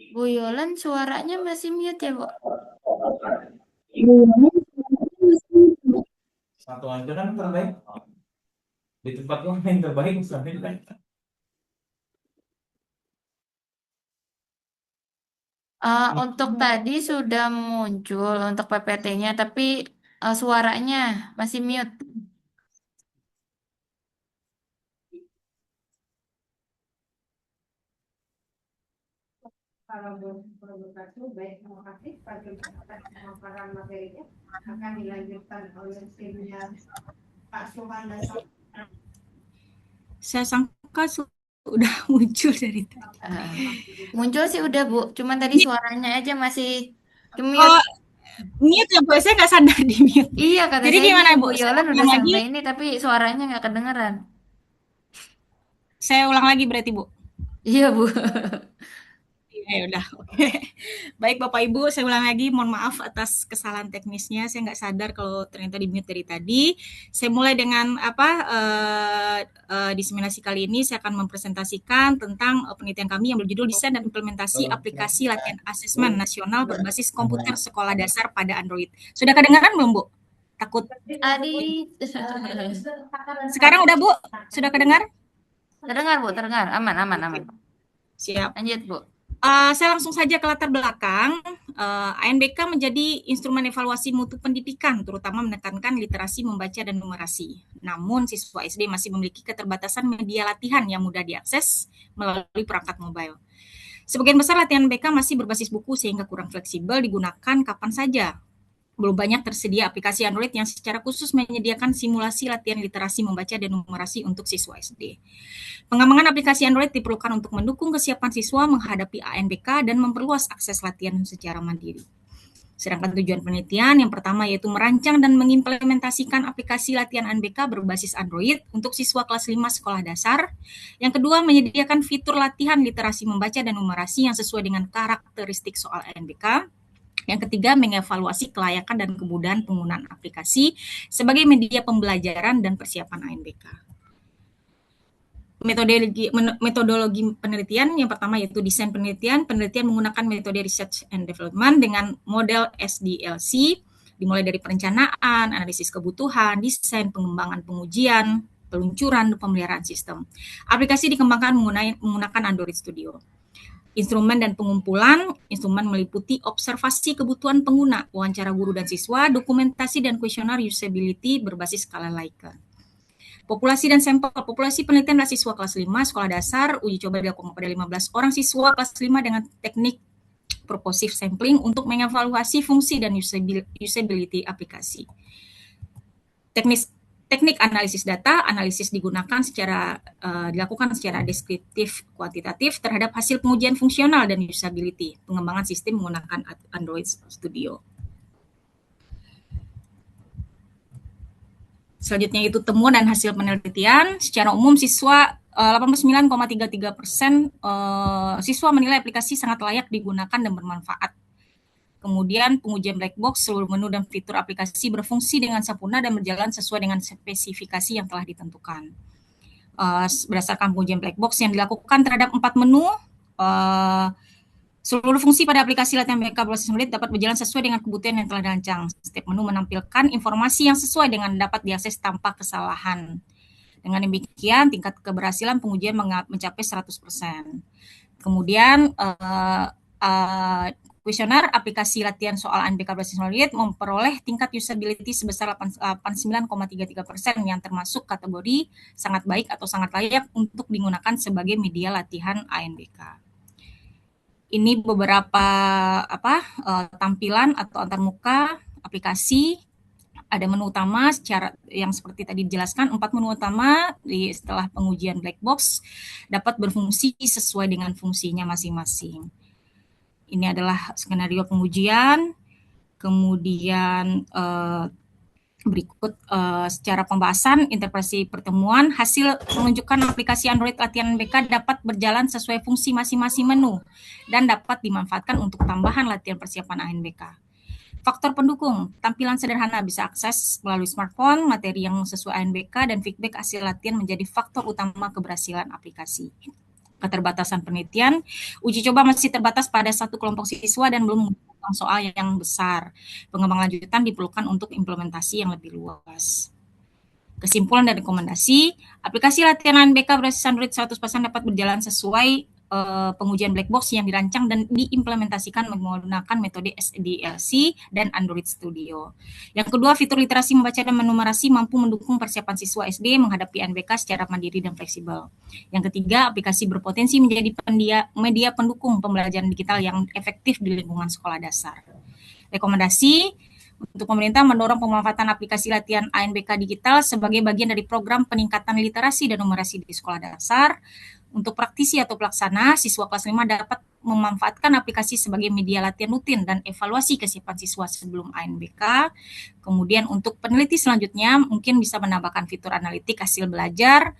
[SPEAKER 1] Bu Yolan suaranya masih mute ya, Bu?
[SPEAKER 5] Satu aja kan terbaik. Di tempat lo yang terbaik misalnya kan.
[SPEAKER 1] Untuk tadi sudah muncul untuk PPT-nya, tapi suaranya masih mute. Kalau berkasih, baik, terima kasih pada pemaparan materinya akan dilanjutkan oleh timnya Pak Suhan dan
[SPEAKER 12] Saya sangka sudah muncul dari tadi.
[SPEAKER 1] muncul sih udah, Bu. Cuman tadi suaranya aja masih mute.
[SPEAKER 12] Oh, mute ya Bu, saya nggak sadar di mute.
[SPEAKER 1] Iya, kata
[SPEAKER 12] Jadi
[SPEAKER 1] saya
[SPEAKER 12] gimana
[SPEAKER 1] ini
[SPEAKER 12] Bu?
[SPEAKER 1] Bu
[SPEAKER 12] Saya
[SPEAKER 1] Yolan udah
[SPEAKER 12] ulang lagi.
[SPEAKER 1] sampai ini, tapi suaranya nggak kedengeran.
[SPEAKER 12] Saya ulang lagi berarti Bu.
[SPEAKER 1] Iya, Bu.
[SPEAKER 12] Ya udah, oke. Baik Bapak Ibu, saya ulang lagi, mohon maaf atas kesalahan teknisnya, saya nggak sadar kalau ternyata di mute dari tadi. Saya mulai dengan diseminasi kali ini, saya akan mempresentasikan tentang penelitian kami yang berjudul Desain dan Implementasi Aplikasi Latihan Asesmen Nasional Berbasis Komputer Sekolah Dasar pada Android. Sudah kedengaran belum Bu? Takut. Sekarang udah Bu? Sudah kedengar?
[SPEAKER 1] Terdengar Bu, terdengar. Aman.
[SPEAKER 12] Siap.
[SPEAKER 1] Lanjut Bu.
[SPEAKER 12] Saya langsung saja ke latar belakang. ANBK menjadi instrumen evaluasi mutu pendidikan, terutama menekankan literasi membaca dan numerasi. Namun, siswa SD masih memiliki keterbatasan media latihan yang mudah diakses melalui perangkat mobile. Sebagian besar latihan BK masih berbasis buku sehingga kurang fleksibel digunakan kapan saja. Belum banyak tersedia aplikasi Android yang secara khusus menyediakan simulasi latihan literasi membaca dan numerasi untuk siswa SD. Pengembangan aplikasi Android diperlukan untuk mendukung kesiapan siswa menghadapi ANBK dan memperluas akses latihan secara mandiri.
[SPEAKER 15] Sedangkan tujuan penelitian yang pertama yaitu merancang dan mengimplementasikan aplikasi latihan UNBK berbasis Android untuk siswa kelas 5 sekolah dasar. Yang kedua, menyediakan fitur latihan literasi membaca dan numerasi yang sesuai dengan karakteristik soal UNBK. Yang ketiga, mengevaluasi kelayakan dan kemudahan penggunaan aplikasi sebagai media pembelajaran dan persiapan UNBK. Metodologi penelitian yang pertama yaitu desain penelitian. Penelitian menggunakan metode research and development dengan model SDLC, dimulai dari perencanaan, analisis kebutuhan, desain, pengembangan pengujian, peluncuran, dan pemeliharaan sistem. Aplikasi dikembangkan menggunakan Android Studio. Instrumen dan pengumpulan, instrumen meliputi observasi kebutuhan pengguna, wawancara guru dan siswa, dokumentasi dan kuesioner usability berbasis skala Likert. Populasi dan sampel. Populasi penelitian adalah siswa kelas 5 sekolah dasar. Uji coba dilakukan pada 15 orang siswa kelas 5 dengan teknik purposive sampling untuk mengevaluasi fungsi dan usability aplikasi. Teknik analisis data, analisis dilakukan secara deskriptif kuantitatif terhadap hasil pengujian fungsional dan usability, pengembangan sistem menggunakan Android Studio. Selanjutnya itu temuan dan hasil penelitian. Secara umum siswa 89,33% siswa menilai aplikasi sangat layak digunakan dan bermanfaat. Kemudian pengujian black box, seluruh menu dan fitur aplikasi berfungsi dengan sempurna dan berjalan sesuai dengan spesifikasi yang telah ditentukan. Berdasarkan pengujian black box yang dilakukan terhadap 4 menu, seluruh fungsi pada aplikasi latihan UNBK berbasis Android dapat berjalan sesuai dengan kebutuhan yang telah dirancang. Setiap menu menampilkan informasi yang sesuai dengan dapat diakses tanpa kesalahan. Dengan demikian, tingkat keberhasilan pengujian mencapai 100%. Kemudian, kuesioner aplikasi latihan soal UNBK berbasis Android memperoleh tingkat usability sebesar 89,33% yang termasuk kategori sangat baik atau sangat layak untuk digunakan sebagai media latihan UNBK. Ini beberapa tampilan atau antarmuka aplikasi. Ada menu utama secara yang seperti tadi dijelaskan, 4 menu utama setelah pengujian black box dapat berfungsi sesuai dengan fungsinya masing-masing. Ini adalah skenario pengujian, kemudian berikut secara pembahasan interpretasi pertemuan. Hasil menunjukkan aplikasi Android latihan UNBK dapat berjalan sesuai fungsi masing-masing menu dan dapat dimanfaatkan untuk tambahan latihan persiapan UNBK. Faktor pendukung, tampilan sederhana bisa akses melalui smartphone, materi yang sesuai UNBK, dan feedback hasil latihan menjadi faktor utama keberhasilan aplikasi. Keterbatasan penelitian, uji coba masih terbatas pada satu kelompok siswa dan belum menggunakan soal yang besar. Pengembangan lanjutan diperlukan untuk implementasi yang lebih luas. Kesimpulan dan rekomendasi, aplikasi latihan UNBK berbasis Android 100% dapat berjalan sesuai pengujian black box yang dirancang dan diimplementasikan menggunakan metode SDLC dan Android Studio. Yang kedua, fitur literasi membaca dan menumerasi mampu mendukung persiapan siswa SD menghadapi UNBK secara mandiri dan fleksibel. Yang ketiga, aplikasi berpotensi menjadi media pendukung pembelajaran digital yang efektif di lingkungan sekolah dasar. Rekomendasi untuk pemerintah mendorong pemanfaatan aplikasi latihan UNBK digital sebagai bagian dari program peningkatan literasi dan numerasi di sekolah dasar. Untuk praktisi atau pelaksana, siswa kelas 5 dapat memanfaatkan aplikasi sebagai media latihan rutin dan evaluasi kesiapan siswa sebelum UNBK. Kemudian untuk peneliti selanjutnya mungkin bisa menambahkan fitur analitik hasil belajar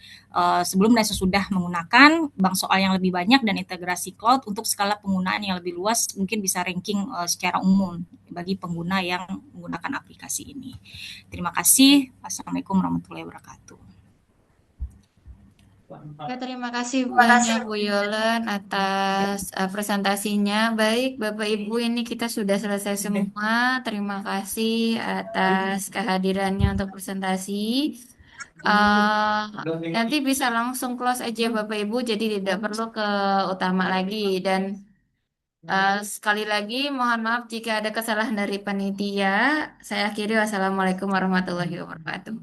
[SPEAKER 15] sebelum dan sesudah menggunakan bank soal yang lebih banyak dan integrasi cloud untuk skala penggunaan yang lebih luas, mungkin bisa ranking secara umum bagi pengguna yang menggunakan aplikasi ini. Terima kasih. Assalamualaikum warahmatullahi wabarakatuh.
[SPEAKER 1] Ya, terima kasih banyak Bu Yolen atas presentasinya. Baik, Bapak Ibu, ini kita sudah selesai semua. Terima kasih atas kehadirannya untuk presentasi. Nanti bisa langsung close aja Bapak Ibu, jadi tidak perlu ke utama lagi. Dan sekali lagi mohon maaf jika ada kesalahan dari panitia. Saya akhiri, wassalamualaikum warahmatullahi wabarakatuh.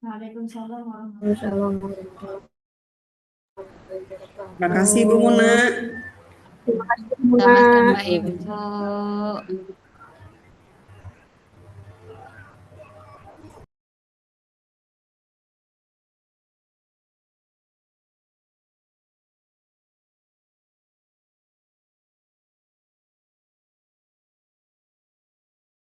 [SPEAKER 1] Waalaikumsalam warahmatullahi wabarakatuh.
[SPEAKER 3] Terima kasih Bu Muna.
[SPEAKER 1] Sama-sama Ibu.